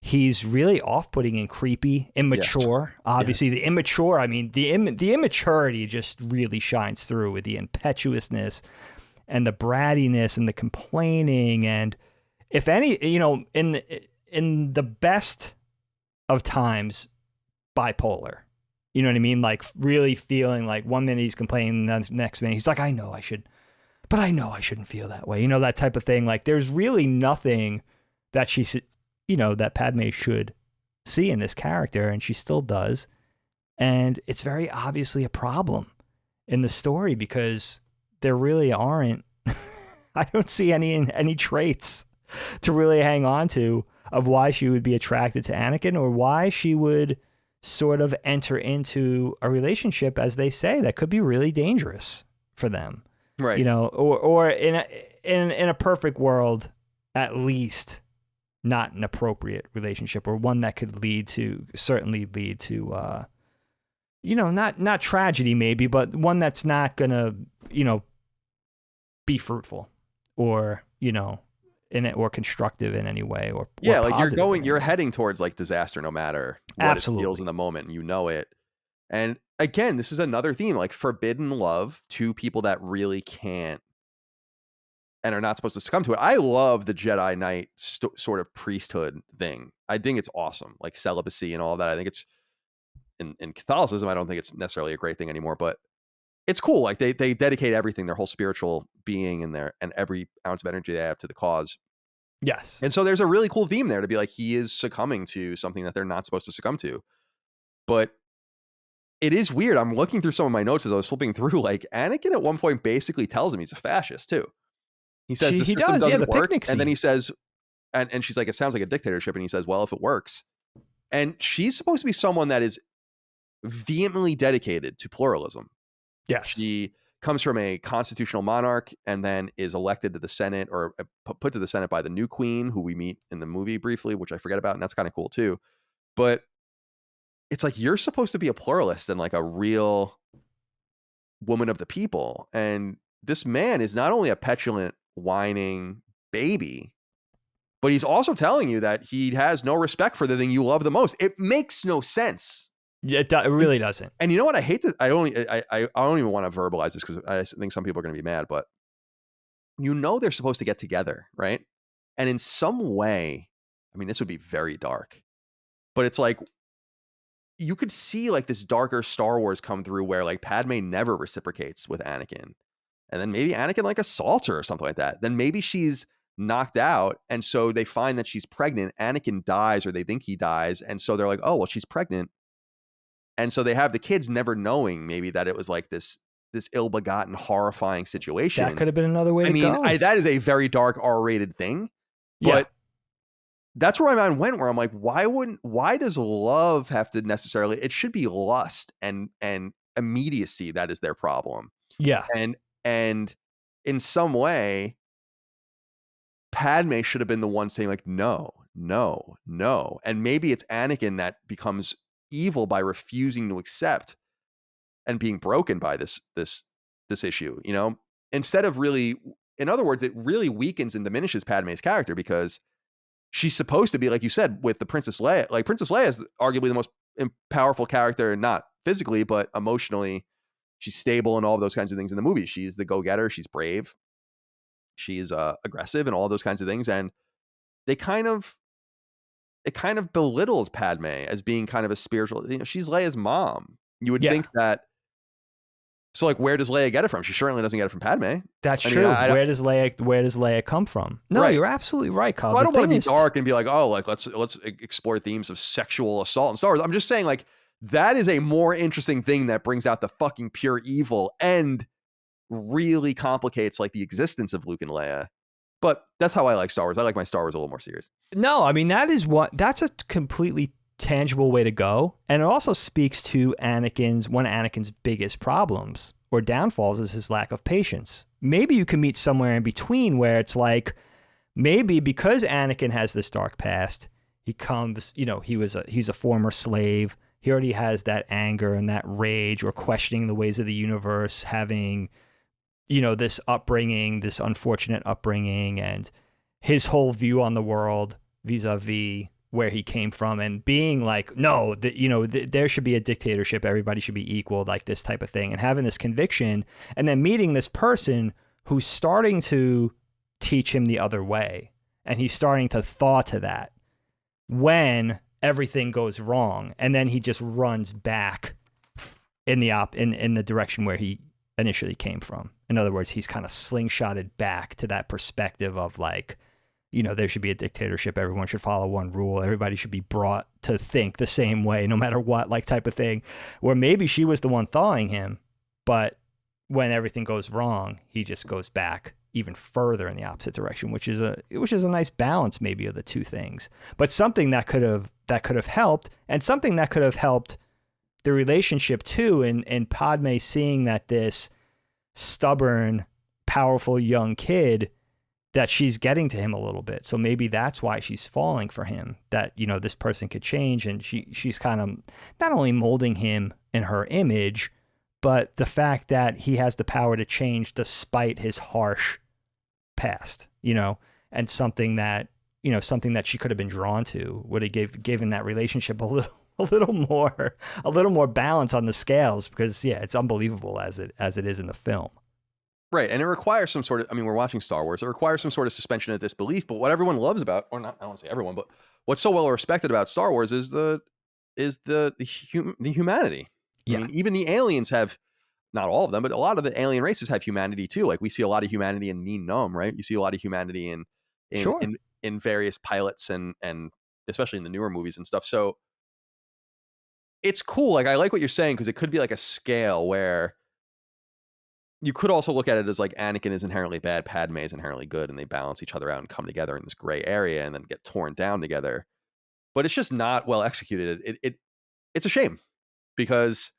he's really off-putting and creepy, immature. Yes. Obviously, yes. The immature, I mean, the immaturity just really shines through with the impetuousness and the brattiness and the complaining. And if any, in the best of times, bipolar. You know what I mean? Like really feeling like one minute he's complaining, the next minute he's like, I know I shouldn't feel that way. That type of thing. Like there's really nothing that that Padme should see in this character, and she still does. And it's very obviously a problem in the story because there really aren't, I don't see any traits to really hang on to of why she would be attracted to Anakin or why she would sort of enter into a relationship, as they say, that could be really dangerous for them. Right. Or in a perfect world, at least not an appropriate relationship, or one that could certainly lead to not tragedy maybe, but one that's not gonna, be fruitful or, in it or constructive in any way or like you're heading towards like disaster no matter what Absolutely. It feels in the moment, and it. And again, this is another theme, like forbidden love to people that really can't and are not supposed to succumb to it. I love the Jedi Knight sort of priesthood thing. I think it's awesome, like celibacy and all that. I think it's in Catholicism, I don't think it's necessarily a great thing anymore, but it's cool. Like they dedicate everything, their whole spiritual being and every ounce of energy they have to the cause. Yes. And so there's a really cool theme there to be like, he is succumbing to something that they're not supposed to succumb to. But it is weird. I'm looking through some of my notes as I was flipping through, like Anakin at one point basically tells him he's a fascist too. He says the system doesn't work. And then he says, and she's like, it sounds like a dictatorship. And he says, well, if it works. And she's supposed to be someone that is vehemently dedicated to pluralism. Yes. She comes from a constitutional monarch and then is elected to the Senate or put to the Senate by the new queen, who we meet in the movie briefly, which I forget about. And that's kind of cool too. But it's like, you're supposed to be a pluralist and like a real woman of the people. And this man is not only a petulant, whining baby, but he's also telling you that he has no respect for the thing you love the most. It makes no sense. Yeah, it really doesn't. And you know what? I hate this. I don't even want to verbalize this because I think some people are going to be mad, but they're supposed to get together, right? And in some way, I mean, this would be very dark, but it's like, you could see like this darker Star Wars come through where like Padme never reciprocates with Anakin. And then maybe Anakin like assaults her or something like that. Then maybe she's knocked out. And so they find that she's pregnant. Anakin dies, or they think he dies. And so they're like, oh, well, she's pregnant. And so they have the kids never knowing maybe that it was like this ill-begotten, horrifying situation. That could have been another way to go. That is a very dark R-rated thing. But that's where my mind went, where I'm like, why does love have to necessarily, it should be lust and immediacy that is their problem. Yeah. And in some way, Padme should have been the one saying like, no. And maybe it's Anakin that becomes evil by refusing to accept and being broken by this issue, instead of really, in other words, it really weakens and diminishes Padme's character, because she's supposed to be, like you said, with the Princess Leia. Like, Princess Leia is arguably the most powerful character, not physically, but emotionally. She's stable and all of those kinds of things in the movie. She's the go-getter. She's brave. She's aggressive and all those kinds of things. And it kind of belittles Padme as being kind of a spiritual, she's Leia's mom. You would think that. So like, where does Leia get it from? She certainly doesn't get it from Padme. That's true. Where does Leia come from? No, You're absolutely right, Carl. Well, I don't want to be dark and be like, oh, like let's explore themes of sexual assault in Star Wars. I'm just saying, like, that is a more interesting thing that brings out the fucking pure evil and really complicates like the existence of Luke and Leia. But that's how I like Star Wars. I like my Star Wars a little more serious. No, I mean, that's a completely tangible way to go. And it also speaks to one of Anakin's biggest problems or downfalls is his lack of patience. Maybe you can meet somewhere in between where it's like, maybe because Anakin has this dark past, he comes, he's a former slave. He already has that anger and that rage or questioning the ways of the universe, having, this upbringing, this unfortunate upbringing, and his whole view on the world vis-a-vis where he came from, and being like, no, there should be a dictatorship. Everybody should be equal, like this type of thing, and having this conviction, and then meeting this person who's starting to teach him the other way. And he's starting to thaw to that when everything goes wrong. And then he just runs back in the direction where he initially came from. In other words, he's kind of slingshotted back to that perspective of like, there should be a dictatorship. Everyone should follow one rule. Everybody should be brought to think the same way, no matter what, like type of thing, where maybe she was the one thawing him, but when everything goes wrong, he just goes back even further in the opposite direction, which is a nice balance maybe of the two things, but something that could have helped, and something that could have helped the relationship too. And Padme seeing that this stubborn, powerful young kid, that she's getting to him a little bit. So maybe that's why she's falling for him, that, this person could change. And she's kind of not only molding him in her image, but the fact that he has the power to change despite his harsh past, and something that she could have been drawn to would have given that relationship a little more balance on the scales, because it's unbelievable as it is in the film. Right. And it requires some sort of, we're watching Star Wars. It requires some sort of suspension of disbelief. But what everyone loves about, or not, I don't want to say everyone, but what's so well respected about Star Wars is the humanity. Yeah. Even the aliens have, not all of them, but a lot of the alien races have humanity too. Like, we see a lot of humanity in Nien Nunb, right? You see a lot of humanity in various pilots and especially in the newer movies and stuff. So it's cool. Like, I like what you're saying, because it could be like a scale where you could also look at it as like Anakin is inherently bad, Padme is inherently good, and they balance each other out and come together in this gray area and then get torn down together. But it's just not well executed. It's a shame, because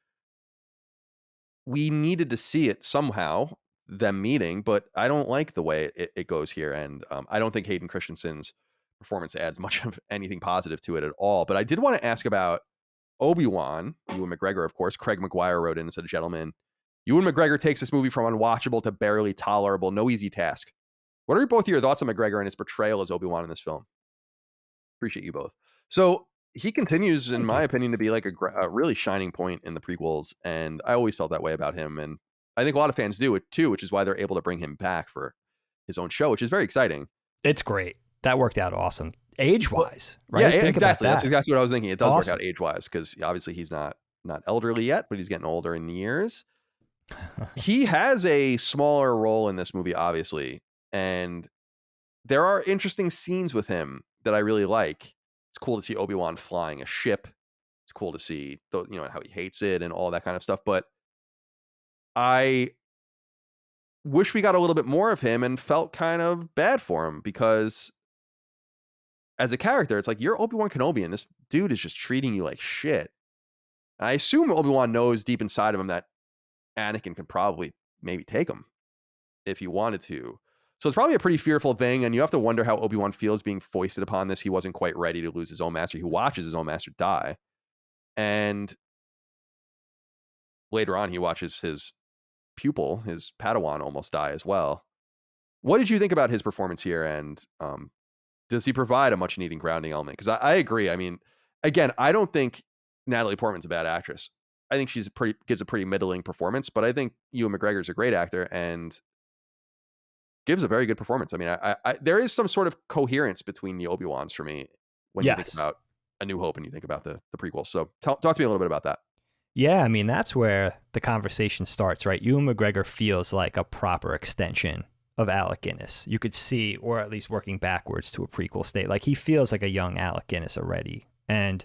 we needed to see it somehow, them meeting, but I don't like the way it goes here. And I don't think Hayden Christensen's performance adds much of anything positive to it at all. But I did want to ask about Obi-Wan, Ewan McGregor, of course. Craig McGuire wrote in and said, gentlemen, Ewan McGregor takes this movie from unwatchable to barely tolerable. No easy task. What are both your thoughts on McGregor and his portrayal as Obi-Wan in this film? Appreciate you both. So he continues, in my opinion, to be like a really shining point in the prequels, and I always felt that way about him, and I think a lot of fans do it too, which is why they're able to bring him back for his own show, which is very exciting. It's great. That worked out awesome, age-wise, right? Yeah, exactly. That's exactly what I was thinking. It does awesome. work out age-wise because obviously he's not elderly yet, but he's getting older in years. He has a smaller role in this movie, obviously, and there are interesting scenes with him that I really like. It's cool to see Obi-Wan flying a ship. It's cool to see how he hates it and all that kind of stuff. But I wish we got a little bit more of him and felt kind of bad for him because as a character, it's like you're Obi-Wan Kenobi and this dude is just treating you like shit. And I assume Obi-Wan knows deep inside of him that Anakin could probably maybe take him if he wanted to. So it's probably a pretty fearful thing, and you have to wonder how Obi-Wan feels being foisted upon this. He wasn't quite ready to lose his own master. He watches his own master die. And later on, he watches his pupil, his Padawan, almost die as well. What did you think about his performance here, and does he provide a much-needed grounding element? Because I agree. I mean, again, I don't think Natalie Portman's a bad actress. I think she's gives a pretty middling performance, but I think Ewan McGregor's a great actor, and gives a very good performance. I mean, I there is some sort of coherence between the Obi-Wans for me when you think about A New Hope and you think about the prequels. So talk to me a little bit about that. Yeah, I mean, that's where the conversation starts, right? Ewan McGregor feels like a proper extension of Alec Guinness. You could see, or at least working backwards to a prequel state, like he feels like a young Alec Guinness already. And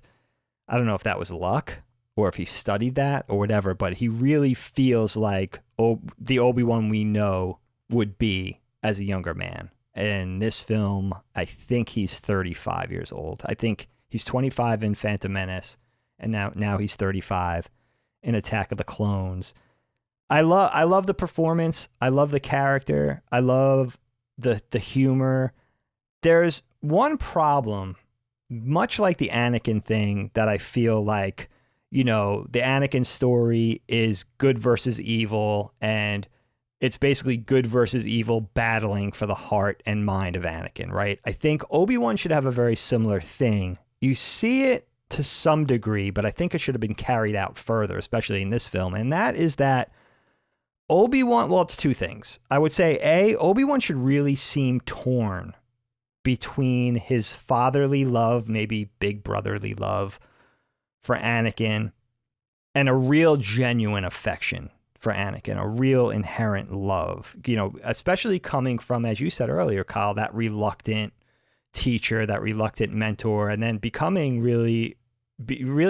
I don't know if that was luck or if he studied that or whatever, but he really feels like the Obi-Wan we know would be as a younger man. In this film, I think he's 35 years old. I think he's 25 in Phantom Menace, and now he's 35 in Attack of the Clones. I love the performance. I love the character. I love the humor. There's one problem, much like the Anakin thing, that I feel like, the Anakin story is good versus evil, and it's basically good versus evil battling for the heart and mind of Anakin, right? I think Obi-Wan should have a very similar thing. You see it to some degree, but I think it should have been carried out further, especially in this film. And that is that Obi-Wan, well, it's two things. I would say, Obi-Wan should really seem torn between his fatherly love, maybe big brotherly love for Anakin, and a real genuine affection for Anakin, a real inherent love, especially coming from, as you said earlier, Kyle, that reluctant teacher, that reluctant mentor, and then becoming really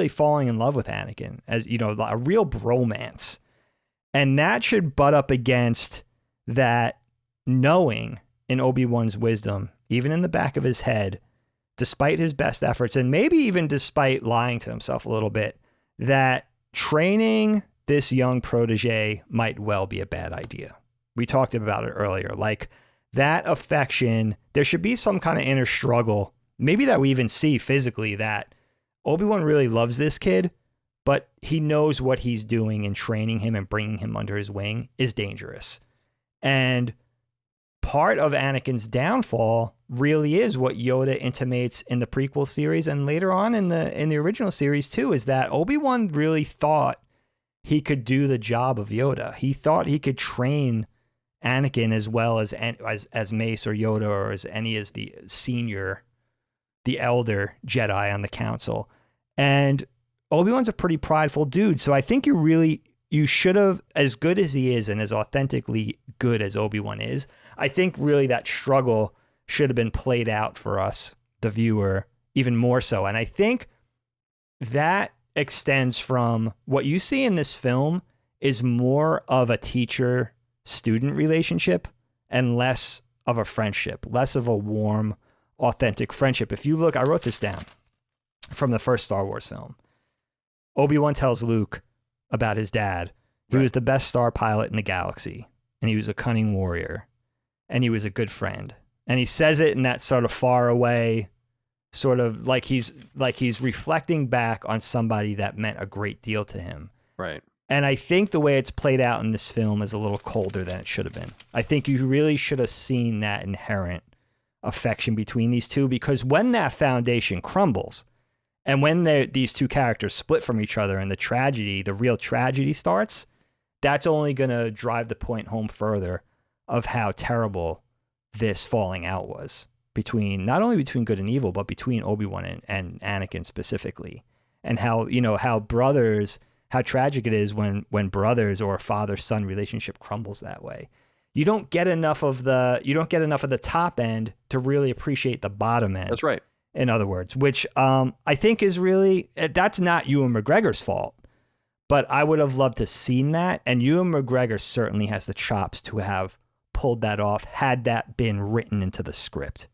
falling in love with Anakin as, a real bromance. And that should butt up against that knowing in Obi-Wan's wisdom, even in the back of his head, despite his best efforts, and maybe even despite lying to himself a little bit, that training this young protege might well be a bad idea. We talked about it earlier. Like that affection, there should be some kind of inner struggle, maybe that we even see physically, that Obi-Wan really loves this kid, but he knows what he's doing and training him and bringing him under his wing is dangerous. And part of Anakin's downfall really is what Yoda intimates in the prequel series and later on in the original series too, is that Obi-Wan really thought he could do the job of Yoda. He thought he could train Anakin as well as Mace or Yoda or as the senior, the elder Jedi on the council. And Obi-Wan's a pretty prideful dude. So I think you should have, as good as he is and as authentically good as Obi-Wan is, I think really that struggle should have been played out for us, the viewer, even more so. And I think that extends from what you see in this film is more of a teacher-student relationship and less of a friendship, less of a warm, authentic friendship. If you look, I wrote this down from the first Star Wars film. Obi-Wan tells Luke about his dad. He was the best star pilot in the galaxy, and he was a cunning warrior, and he was a good friend. And he says it in that sort of far away, sort of like he's reflecting back on somebody that meant a great deal to him. Right. And I think the way it's played out in this film is a little colder than it should have been. I think you really should have seen that inherent affection between these two, because when that foundation crumbles and when these two characters split from each other and the real tragedy starts, that's only going to drive the point home further of how terrible this falling out was not only between good and evil, but between Obi-Wan and Anakin specifically. And how, how tragic it is when brothers or a father-son relationship crumbles that way. You don't get enough of the top end to really appreciate the bottom end. That's right. In other words, which I think is really, that's not Ewan McGregor's fault, but I would have loved to seen that. And Ewan McGregor certainly has the chops to have pulled that off had that been written into the script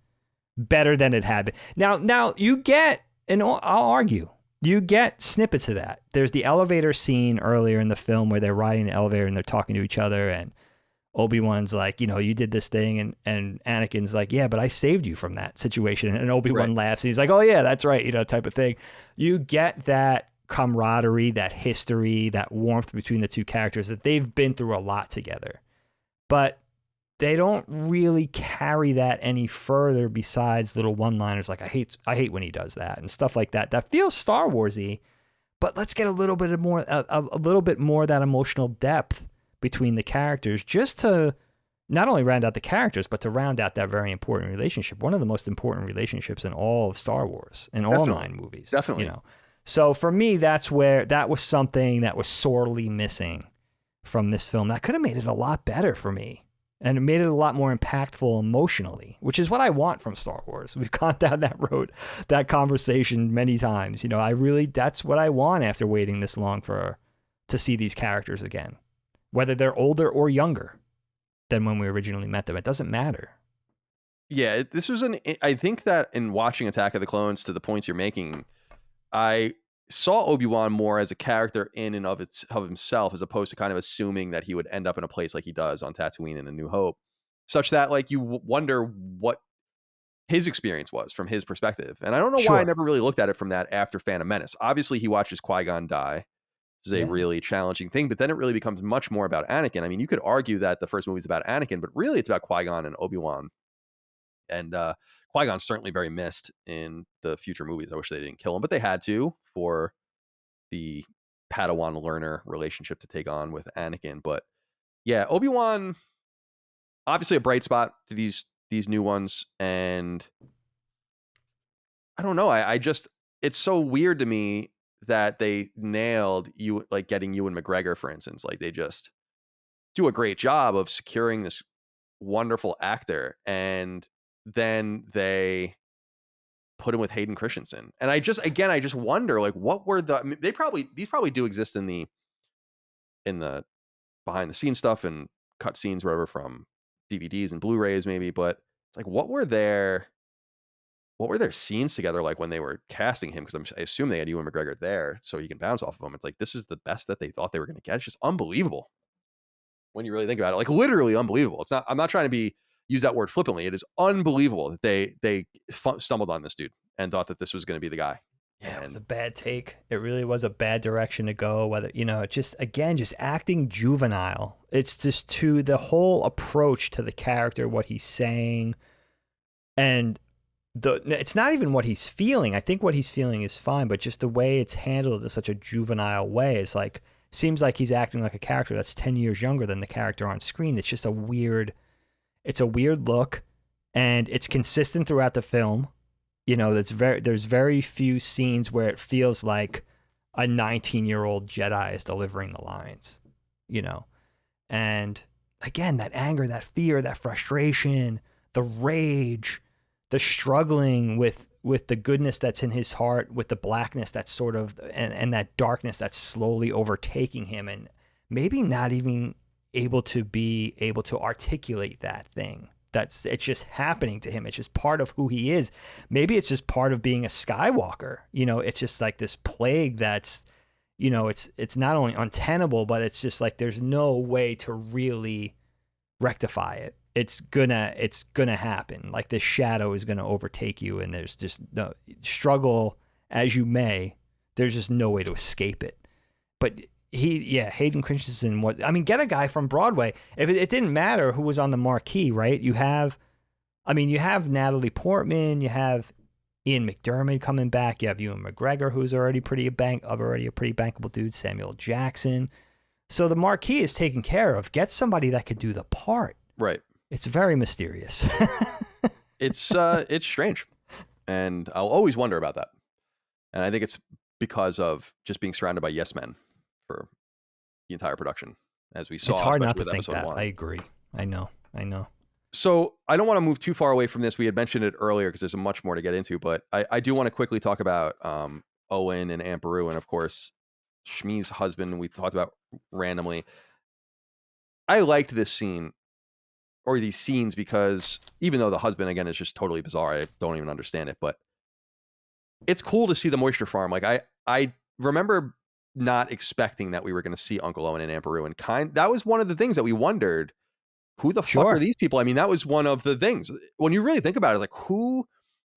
better than it had been. Now you get, and I'll argue, you get snippets of that. There's the elevator scene earlier in the film where they're riding the elevator and they're talking to each other, and Obi-Wan's like, you did this thing, and Anakin's like, yeah, but I saved you from that situation. And Obi-Wan laughs and he's like, oh yeah, that's right, type of thing. You get that camaraderie, that history, that warmth between the two characters, that they've been through a lot together. But they don't really carry that any further besides little one-liners like, I hate when he does that and stuff like that. That feels Star Wars-y, but let's get a little bit more of that emotional depth between the characters, just to not only round out the characters, but to round out that very important relationship. One of the most important relationships in all of Star Wars, in all 9 movies. Definitely. So for me, that was something that was sorely missing from this film. That could have made it a lot better for me. And it made it a lot more impactful emotionally, which is what I want from Star Wars. We've gone down that road, that conversation many times. That's what I want after waiting this long to see these characters again. Whether they're older or younger than when we originally met them, it doesn't matter. Yeah, this was I think that in watching Attack of the Clones, to the points you're making, I saw Obi-Wan more as a character in and of himself, as opposed to kind of assuming that he would end up in a place like he does on Tatooine in A New Hope, such that you wonder what his experience was from his perspective. And I don't know why I never really looked at it from that after Phantom Menace. Obviously, he watches Qui-Gon die. This is a really challenging thing, but then it really becomes much more about Anakin. I mean, you could argue that the first movie is about Anakin, but really it's about Qui-Gon and Obi-Wan. And Qui-Gon's certainly very missed in the future movies. I wish they didn't kill him, but they had to for the Padawan-learner relationship to take on with Anakin. But yeah, Obi-Wan, obviously a bright spot to these new ones. And I don't know. I just, it's so weird to me that they nailed getting Ewan McGregor, for instance. They just do a great job of securing this wonderful actor, and then they put him with Hayden Christensen. And I just wonder, what were these probably do exist in the behind the scenes stuff and cut scenes, whatever, from DVDs and Blu-rays maybe, but it's what were their scenes together when they were casting him? Because I assume they had Ewan McGregor there so he can bounce off of him. It's this is the best that they thought they were going to get. It's just unbelievable when you really think about it. Literally unbelievable. I'm not trying to use that word flippantly. It is unbelievable that they stumbled on this dude and thought that this was going to be the guy. Yeah, it was a bad take. It really was a bad direction to go. Whether, just acting juvenile. It's just the whole approach to the character, what he's saying, and it's not even what he's feeling. I think what he's feeling is fine, but just the way it's handled in such a juvenile way is seems like he's acting like a character that's 10 years younger than the character on screen. It's just a weird look, and it's consistent throughout the film. There's very few scenes where it feels like a 19-year-old Jedi is delivering the lines, and again, that anger, that fear, that frustration, the rage, the struggling with the goodness that's in his heart, with the blackness that's sort of, and that darkness that's slowly overtaking him, and maybe not even able to articulate that thing. It's just happening to him. It's just part of who he is. Maybe it's just part of being a Skywalker. It's just this plague that's, it's not only untenable, but it's just there's no way to really rectify it. It's gonna happen. This shadow is gonna overtake you, and there's just no struggle as you may. There's just no way to escape it. But Hayden Christensen was. I mean, get a guy from Broadway. If it didn't matter who was on the marquee, right? You have Natalie Portman, you have Ian McDermott coming back, you have Ewan McGregor, who's already a pretty bankable dude, Samuel Jackson. So the marquee is taken care of. Get somebody that could do the part. Right. It's very mysterious. It's strange, and I'll always wonder about that. And I think it's because of just being surrounded by yes men for the entire production, as we saw. It's hard not to with think that. 1. I agree. I know. So I don't want to move too far away from this. We had mentioned it earlier because there's much more to get into, but I do want to quickly talk about Owen and Aunt Beru, and of course Shmi's husband. We talked about randomly. I liked this scene, or these scenes, because even though the husband again is just totally bizarre, I don't even understand it, but it's cool to see the moisture farm. Like I remember not expecting that we were going to see Uncle Owen and Aunt Beru, and that was one of the things that we wondered. Who the fuck are these people? I mean, that was one of the things when you really think about it. Like, who?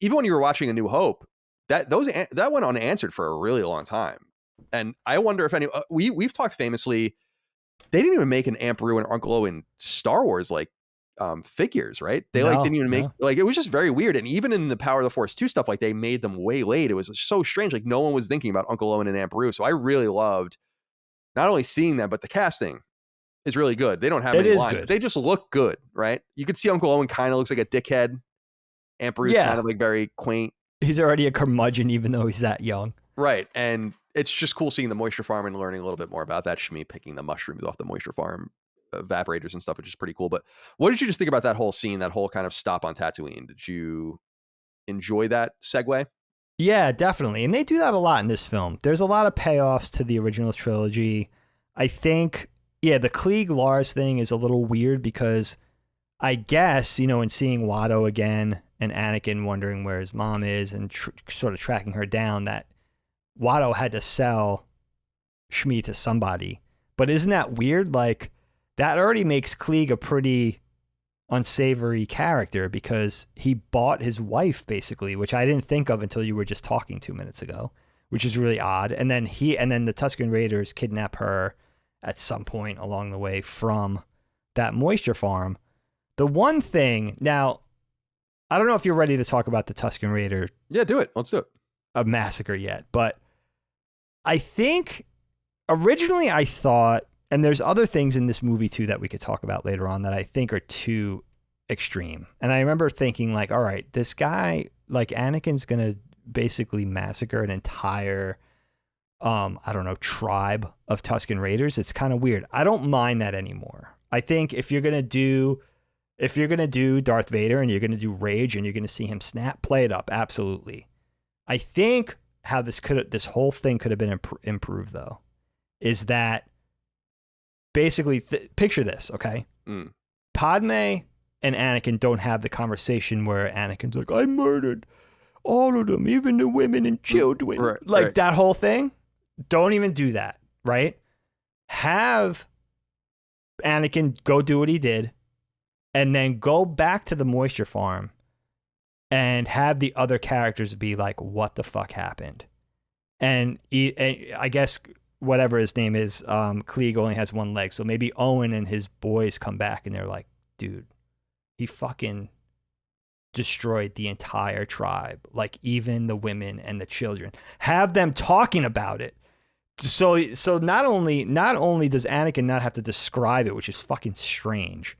Even when you were watching A New Hope, that went unanswered for a really long time. And I wonder if we've talked famously. They didn't even make an Aunt Beru and Uncle Owen Star Wars figures, right? They didn't even make it was just very weird. And even in the Power of the Force 2 stuff, they made them way late. It was so strange. Like no one was thinking about Uncle Owen and Aunt Beru. So I really loved not only seeing them, but the casting is really good. They don't have any lines. Good. They just look good, right? You could see Uncle Owen kind of looks like a dickhead. Aunt Beru's kind of very quaint. He's already a curmudgeon, even though he's that young. Right. And it's just cool seeing the moisture farm and learning a little bit more about that. Shmi picking the mushrooms off the moisture farm, evaporators and stuff, which is pretty cool. But what did you just think about that whole scene, that whole kind of stop on Tatooine? Did you enjoy that segue? Yeah, definitely. And they do that a lot in this film. There's a lot of payoffs to the original trilogy. I think, the Klieg Lars thing is a little weird because I guess, in seeing Watto again and Anakin wondering where his mom is and sort of tracking her down, that Watto had to sell Shmi to somebody. But isn't that weird? Like, that already makes Klieg a pretty unsavory character because he bought his wife, basically, which I didn't think of until you were just talking 2 minutes ago, which is really odd. And then the Tusken Raiders kidnap her at some point along the way from that moisture farm. The one thing, now, I don't know if you're ready to talk about the Tusken Raider. Yeah, do it. Let's do it. A massacre yet, but I think originally I thought, and there's other things in this movie too that we could talk about later on that I think are too extreme. And I remember thinking all right, this guy, Anakin's going to basically massacre an entire tribe of Tusken Raiders. It's kind of weird. I don't mind that anymore. I think if you're going to do Darth Vader and you're going to do Rage and you're going to see him snap, play it up. Absolutely. I think how this whole thing could have been improved though, is that basically picture this. Okay. Padme and Anakin don't have the conversation where Anakin's like, I murdered all of them, even the women and children. Right. That whole thing. Don't even do that, right? Have Anakin go do what he did and then go back to the moisture farm and have the other characters be like, what the fuck happened? And I guess whatever his name is, Klieg only has one leg. So maybe Owen and his boys come back and they're like, dude, he fucking destroyed the entire tribe, even the women and the children. Have them talking about it. So not only does Anakin not have to describe it, which is fucking strange,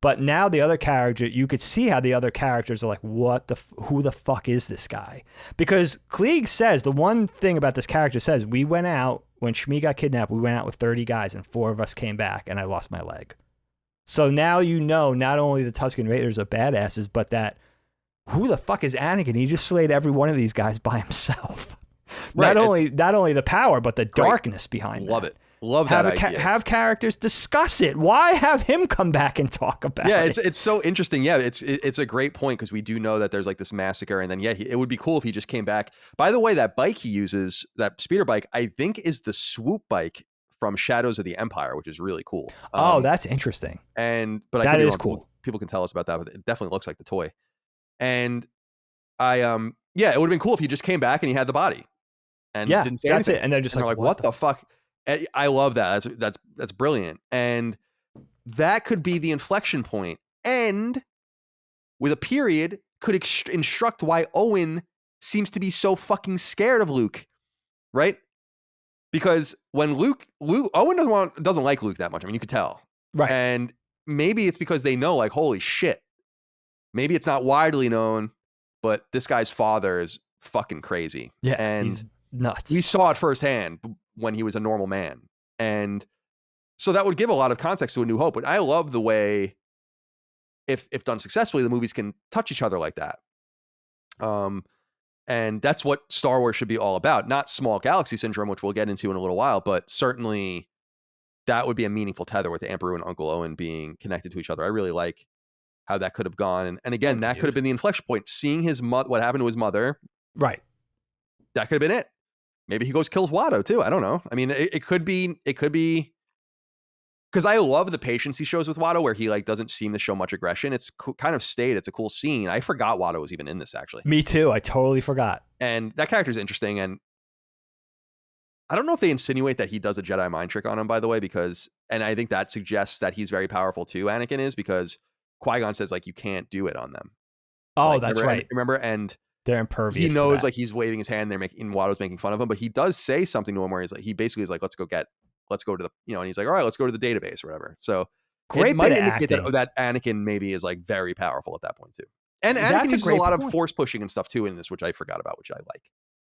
but now the other character, you could see how the other characters are like, who the fuck is this guy? Because Klieg says, the one thing about this character says, we went out, when Shmi got kidnapped, we went out with 30 guys and 4 of us came back and I lost my leg. So now not only the Tusken Raiders are badasses, but that who the fuck is Anakin? He just slayed every one of these guys by himself. Right. Not only the power, but the darkness behind it. Love it. Love that idea. Have characters discuss it. Why have him come back and talk about it? Yeah, it's so interesting. Yeah, it's a great point because we do know that there's this massacre, and then it would be cool if he just came back. By the way, that bike he uses, that speeder bike, I think is the swoop bike from Shadows of the Empire, which is really cool. That's interesting. But that is cool. People can tell us about that, but it definitely looks like the toy. And it would have been cool if he just came back and he had the body. And didn't say anything. It. And they're just like, what the fuck? I love that. That's brilliant. And that could be the inflection point. And with a period, could instruct why Owen seems to be so fucking scared of Luke, right? Because when Owen doesn't like Luke that much. I mean, you could tell. Right. And maybe it's because they know, like, holy shit. Maybe it's not widely known, but this guy's father is fucking crazy. Yeah, and he's nuts. We saw it firsthand when he was a normal man. And so that would give a lot of context to A New Hope. But I love the way, if done successfully, the movies can touch each other like that. And that's what Star Wars should be all about. Not small galaxy syndrome, which we'll get into in a little while, but certainly that would be a meaningful tether with Aunt Beru and Uncle Owen being connected to each other. I really like how that could have gone. And again, that could have been the inflection point. Seeing what happened to his mother. Right. That could have been it. Maybe he goes kills Watto too. I don't know. I mean, it could be because I love the patience he shows with Watto, where he like doesn't seem to show much aggression. It's kind of stayed. It's a cool scene. I forgot Watto was even in this, actually. Me too. I totally forgot. And that character is interesting. And I don't know if they insinuate that he does a Jedi mind trick on him, by the way, and I think that suggests that he's very powerful too. Anakin is, because Qui-Gon says like you can't do it on them. Oh, like, that's right. Remember? And they're impervious. He knows like he's waving his hand. And Watto's making fun of him, but he does say something to him where he basically is like, let's go to the, and he's like, all right, let's go to the database or whatever. So great, it might indicate that Anakin maybe is like very powerful at that point too. And Anakin uses a lot of force pushing and stuff too in this, which I forgot about, which I like.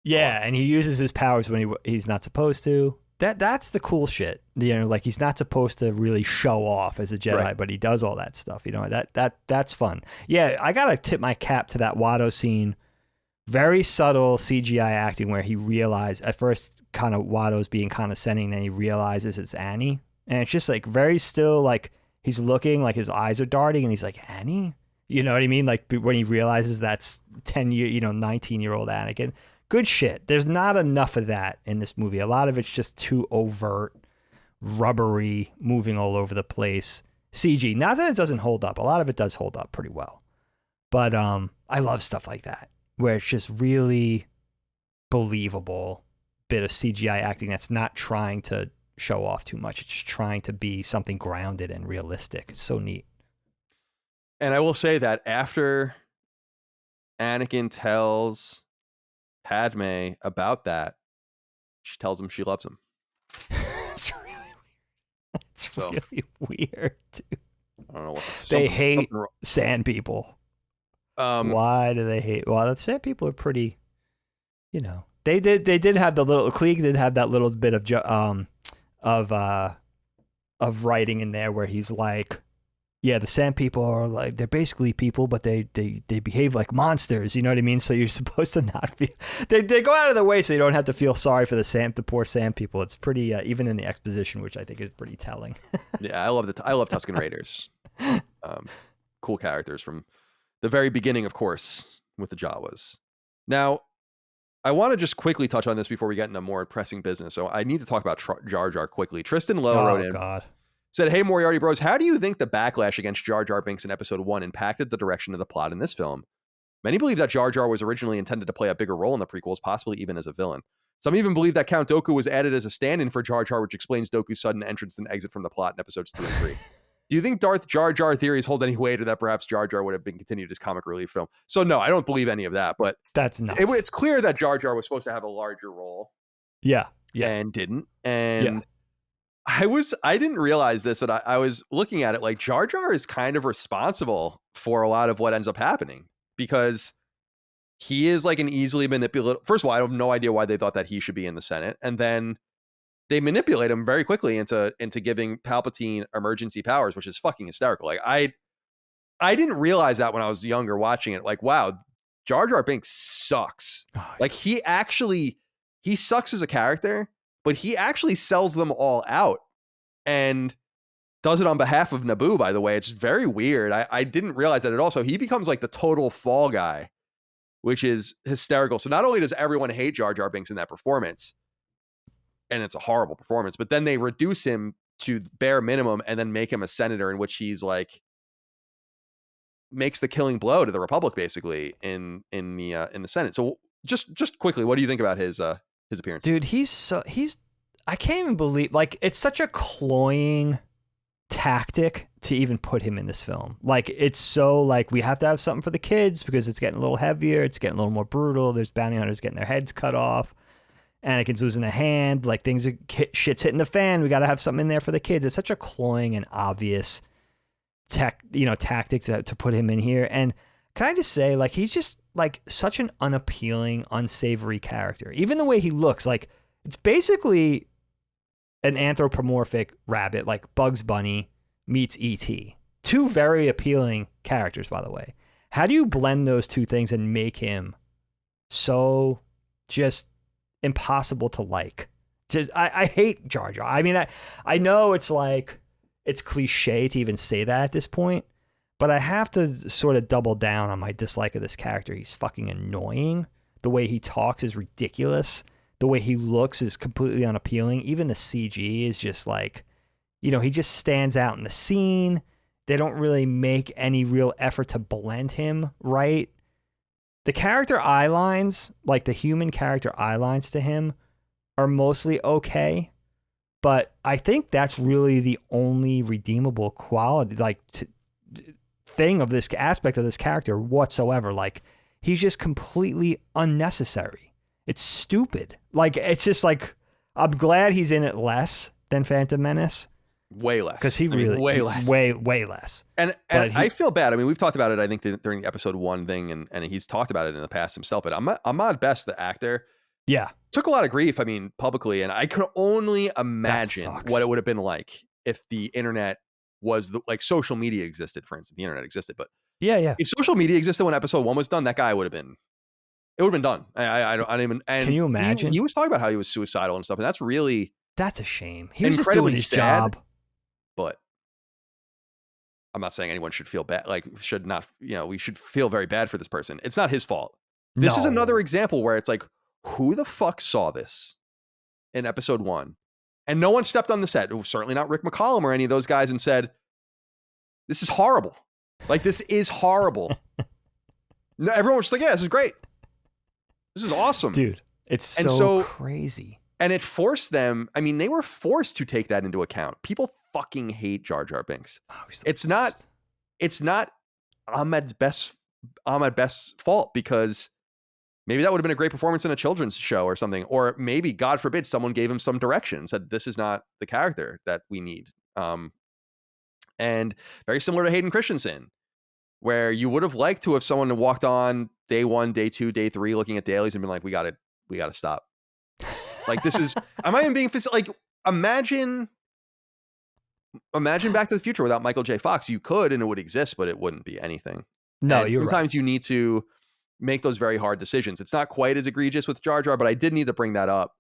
Yeah, and he uses his powers when he's not supposed to. That's the cool shit. Like he's not supposed to really show off as a Jedi, right, but he does all that stuff. That's fun. Yeah, I gotta tip my cap to that Watto scene. Very subtle CGI acting where he realized at first kind of Watto's being condescending, then he realizes it's Annie. And it's just like very still, like he's looking, like his eyes are darting and he's like, Annie? You know what I mean? Like when he realizes that's 19-year-old Anakin. Good shit. There's not enough of that in this movie. A lot of it's just too overt, rubbery, moving all over the place. CG. Not that it doesn't hold up. A lot of it does hold up pretty well. But I love stuff like that, where it's just really believable bit of CGI acting that's not trying to show off too much. It's just trying to be something grounded and realistic. It's so neat. And I will say that after Anakin tells Padme about that, she tells him she loves him. It's really weird. It's really weird, dude. I don't know what they hate sand people. Why do they hate? Well, the sand people are pretty. They did have the little Klieg did have that little bit of writing in there where he's like, yeah, the sand people are like, they're basically people, but they behave like monsters. You know what I mean? So you're supposed to not feel. They go out of their way so you don't have to feel sorry for the poor sand people. It's pretty even in the exposition, which I think is pretty telling. Yeah, I love Tusken Raiders. Cool characters from the very beginning, of course, with the Jawas. Now, I want to just quickly touch on this before we get into more pressing business. So I need to talk about Jar Jar quickly. Tristan Lowe wrote in. God. Said, hey, Moriarty Bros, how do you think the backlash against Jar Jar Binks in episode 1 impacted the direction of the plot in this film? Many believe that Jar Jar was originally intended to play a bigger role in the prequels, possibly even as a villain. Some even believe that Count Dooku was added as a stand-in for Jar Jar, which explains Dooku's sudden entrance and exit from the plot in episodes 2 and 3. Do you think Darth Jar Jar theories hold any weight, or that perhaps Jar Jar would have been continued as comic relief film? So no, I don't believe any of that, but that's nuts. It's clear that Jar Jar was supposed to have a larger role. Yeah. And didn't. And I didn't realize this, but I was looking at it like Jar Jar is kind of responsible for a lot of what ends up happening, because he is like an easily manipulated. First of all, I have no idea why they thought that he should be in the Senate. And then they manipulate him very quickly into giving Palpatine emergency powers, which is fucking hysterical. Like I didn't realize that when I was younger watching it. Like, wow, Jar Jar Binks sucks. Like he sucks as a character, but he actually sells them all out and does it on behalf of Naboo, by the way. It's very weird. I didn't realize that at all. So he becomes like the total fall guy, which is hysterical. So not only does everyone hate Jar Jar Binks in that performance, and it's a horrible performance, but then they reduce him to bare minimum and then make him a senator, in which he's like makes the killing blow to the Republic basically in the Senate. So just quickly, what do you think about his appearance? Dude, I can't even believe, like, it's such a cloying tactic to even put him in this film. Like, it's so, like, we have to have something for the kids because it's getting a little heavier, it's getting a little more brutal, there's bounty hunters getting their heads cut off, Anakin's losing a hand, like, shit's hitting the fan, we gotta have something in there for the kids. It's such a cloying and obvious tactic to put him in here. And can I just say, like, he's just, like, such an unappealing, unsavory character. Even the way he looks, like, it's basically an anthropomorphic rabbit, like Bugs Bunny meets E.T. Two very appealing characters, by the way. How do you blend those two things and make him so just impossible to like? Just I hate Jar Jar. I mean, I know it's like, it's cliche to even say that at this point, but I have to sort of double down on my dislike of this character. He's fucking annoying. The way he talks is ridiculous. The way he looks is completely unappealing. Even the CG is just like, he just stands out in the scene. They don't really make any real effort to blend him right. The character eye lines, like the human character eye lines to him, are mostly okay. But I think that's really the only redeemable quality, like, thing of this aspect of this character whatsoever. Like, he's just completely unnecessary. It's stupid. Like, it's just like, I'm glad he's in it less than Phantom Menace. Way less. Because way less. Way less. And I feel bad. I mean, we've talked about it, I think, during the episode 1 thing, and he's talked about it in the past himself. But Ahmad Best, the actor, took a lot of grief, I mean, publicly. And I could only imagine what it would have been like if the internet was, like, social media existed, for instance. The internet existed. But if social media existed when episode 1 was done, that guy would have been... It would have been done. I don't even. And can you imagine? He was talking about how he was suicidal and stuff, and that's a shame. He was just doing his job. But I'm not saying anyone should feel bad. Like, should not. We should feel very bad for this person. It's not his fault. This is another example where it's like, who the fuck saw this in episode 1, and no one stepped on the set. Certainly not Rick McCallum or any of those guys, and said, "This is horrible. Like, this is horrible." No, everyone was just like, "Yeah, this is great. This is awesome." Dude, it's so crazy. And it forced them, I mean, they were forced to take that into account. People fucking hate Jar Jar Binks. It's not Ahmed Best's fault, because maybe that would have been a great performance in a children's show or something. Or maybe, God forbid, someone gave him some direction and said, this is not the character that we need. And very similar to Hayden Christensen, where you would have liked to have someone walked on day 1, day 2, day 3, looking at dailies and been like, we got to stop. Like, this is, am I even being like, imagine Back to the Future without Michael J. Fox. You could, and it would exist, but it wouldn't be anything. No, and sometimes you need to make those very hard decisions. It's not quite as egregious with Jar Jar, but I did need to bring that up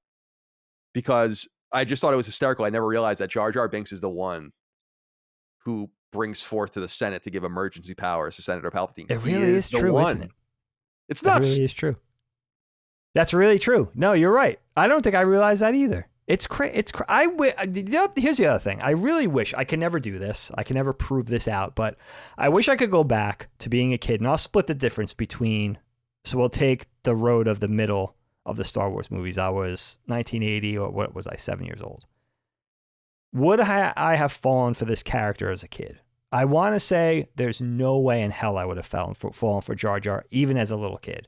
because I just thought it was hysterical. I never realized that Jar Jar Binks is the one who brings forth to the Senate to give emergency powers to Senator Palpatine. It really is true, isn't it? It's nuts. It really is true. That's really true. No, you're right. I don't think I realized that either. It's crazy. Here's the other thing. I really wish I could never do this. I can never prove this out, but I wish I could go back to being a kid, and I'll split the difference between. So we'll take the road of the middle of the Star Wars movies. I was 1980, or what was I, 7 years old. Would I have fallen for this character as a kid? I want to say there's no way in hell I would have fallen for Jar Jar, even as a little kid.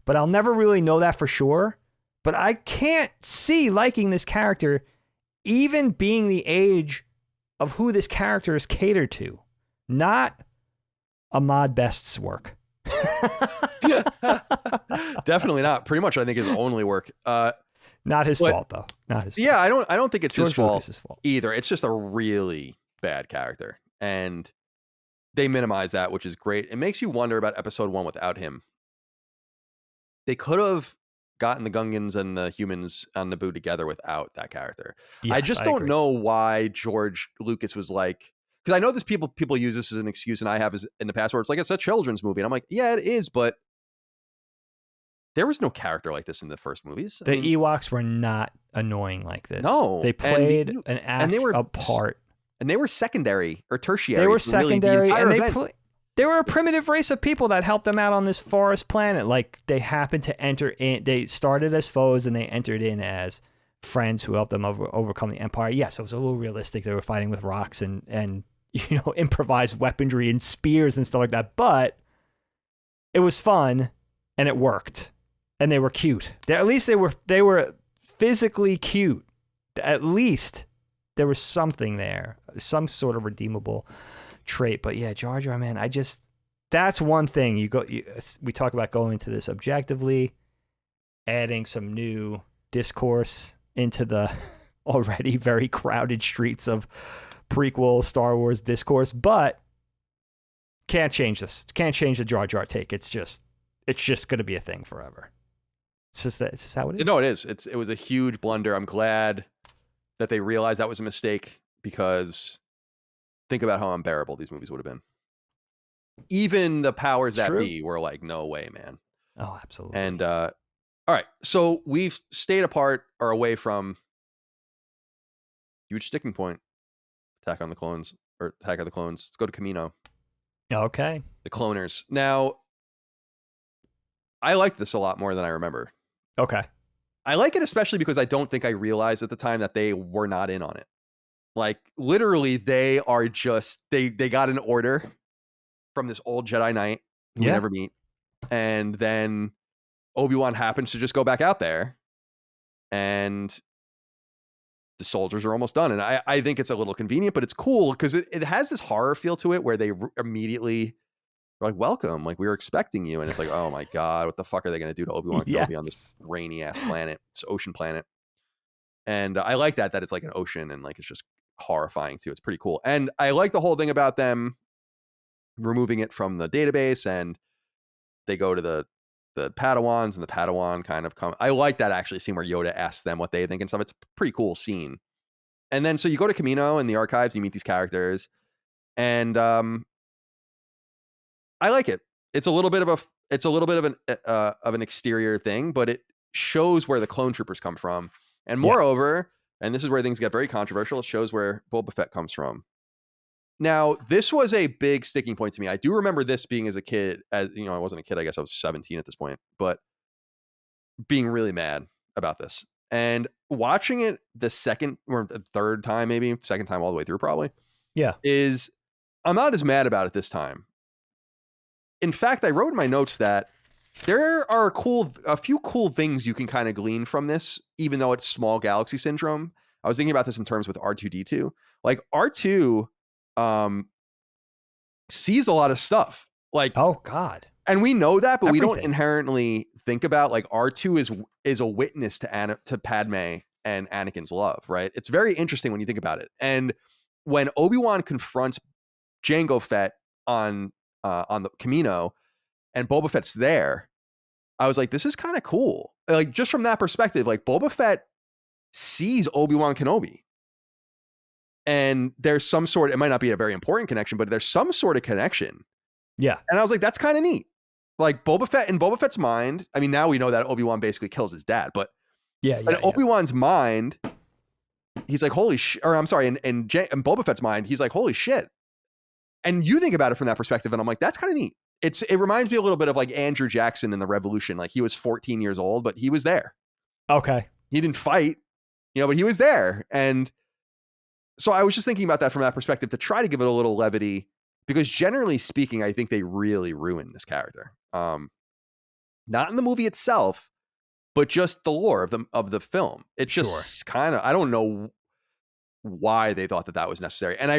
But I'll never really know that for sure. But I can't see liking this character, even being the age of who this character is catered to. Not Ahmad Best's work. Definitely not. Pretty much, I think, his only work. Not his fault, though. Not his fault. Yeah, I don't think it's his fault fault either. It's just a really bad character. And they minimize that, which is great. It makes you wonder about episode 1 without him. They could have gotten the Gungans and the humans on Naboo together without that character. Yes, I just don't know why George Lucas was like, because I know this people use this as an excuse, and I have in the past where it's like, it's a children's movie. And I'm like, yeah, it is, but there was no character like this in the first movies. The Ewoks were not annoying like this. No. They played a part. And they were secondary or tertiary. They were secondary, really and they were a primitive race of people that helped them out on this forest planet. Like, they happened to enter in. They started as foes, and they entered in as friends who helped them overcome the Empire. Yes, it was a little realistic. They were fighting with rocks and improvised weaponry and spears and stuff like that. But it was fun and it worked. And they were cute. At least they were physically cute. At least there was something there, some sort of redeemable trait. But yeah, Jar Jar, man, that's one thing we talk about going into this objectively, adding some new discourse into the already very crowded streets of prequel Star Wars discourse, but can't change this. Can't change the Jar Jar take. It's just going to be a thing forever. It's just how it is. No, it is. It was a huge blunder. I'm glad that they realized that was a mistake, because think about how unbearable these movies would have been. Even the powers that be were like, no way, man. Oh, absolutely. And all right, so we've stayed apart or away from huge sticking point. Attack of the Clones. Let's go to Kamino. Okay. The Cloners. Now, I liked this a lot more than I remember. Okay. I like it especially because I don't think I realized at the time that they were not in on it. Like, literally, they are just, they got an order from this old Jedi Knight who we never meet. And then Obi-Wan happens to just go back out there. And the soldiers are almost done. And I think it's a little convenient, but it's cool because it has this horror feel to it where they immediately are like, welcome, like we were expecting you. And it's like, oh my God, what the fuck are they going to do to Obi-Wan Kenobi on this rainy ass planet, this ocean planet? And I like that it's like an ocean and like it's just horrifying too. It's pretty cool. And I like the whole thing about them removing it from the database, and they go to the Padawans, and the Padawan kind of come. I like that actually scene where Yoda asks them what they think and stuff. It's a pretty cool scene. And then so you go to Kamino in the archives, you meet these characters, and I like it. It's a little bit of an exterior thing, but it shows where the clone troopers come from. And moreover, and this is where things get very controversial, it shows where Boba Fett comes from. Now, this was a big sticking point to me. I do remember this being as a kid, I wasn't a kid, I guess I was 17 at this point, but being really mad about this. And watching it the second or the third time, maybe second time all the way through probably. Yeah. I'm not as mad about it this time. In fact, I wrote in my notes that there are a few cool things you can kind of glean from this, even though it's small galaxy syndrome. I was thinking about this in terms with R2-D2. Like R2 sees a lot of stuff. Like, oh God. And we know that, but Everything. We don't inherently think about like R2 is a witness to Padme and Anakin's love, right? It's very interesting when you think about it. And when Obi-Wan confronts Jango Fett on the Kamino, and Boba Fett's there, I was like, this is kind of cool. Like, just from that perspective, like Boba Fett sees Obi-Wan Kenobi. And there's some sort, it might not be a very important connection, but there's some sort of connection. Yeah. And I was like, that's kind of neat. Like Boba Fett, in Boba Fett's mind, I mean, now we know that Obi-Wan basically kills his dad, but in Obi-Wan's mind, he's like, holy shit, or I'm sorry, in Boba Fett's mind, he's like, holy shit. And you think about it from that perspective, and I'm like, that's kind of neat. It reminds me a little bit of like Andrew Jackson in the Revolution. Like he was 14 years old, but he was there. Okay. He didn't fight, but he was there. And so I was just thinking about that from that perspective to try to give it a little levity, because generally speaking, I think they really ruined this character. Not in the movie itself, but just the lore of the film. It's just kind of, I don't know why they thought that was necessary. And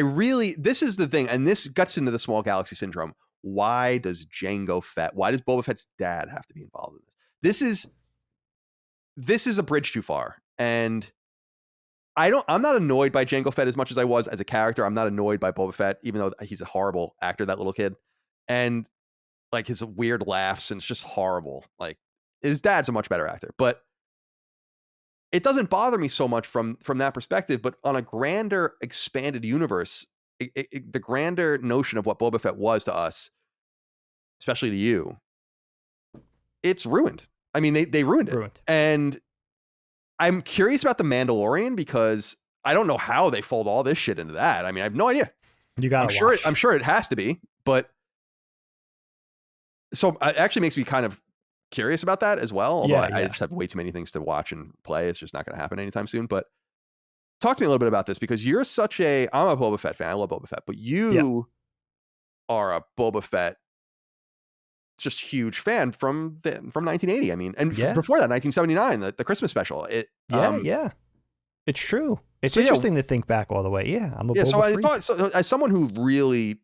this is the thing, and this guts into the small galaxy syndrome. Why does Boba Fett's dad have to be involved in this? This is a bridge too far. And I'm not annoyed by Jango Fett as much as I was as a character. I'm not annoyed by Boba Fett, even though he's a horrible actor, that little kid. And like his weird laughs, and it's just horrible. Like his dad's a much better actor, but it doesn't bother me so much from that perspective. But on a grander, expanded universe, the grander notion of what Boba Fett was to us, especially to you, it's ruined. I mean, they ruined it. And I'm curious about the Mandalorian, because I don't know how they fold all this shit into that. I mean, I have no idea. I'm sure it has to be, but so it actually makes me kind of curious about that as well. Although I Yeah. just have way too many things to watch and play. It's just not going to happen anytime soon. But talk to me a little bit about this, because you're I'm a Boba Fett fan. I love Boba Fett, but you are a Boba Fett just huge fan from 1980. I mean, and before that, 1979, the Christmas special. Yeah. It's true. It's interesting to think back all the way. Yeah, I'm a Boba so I freak. thought, so as someone who really,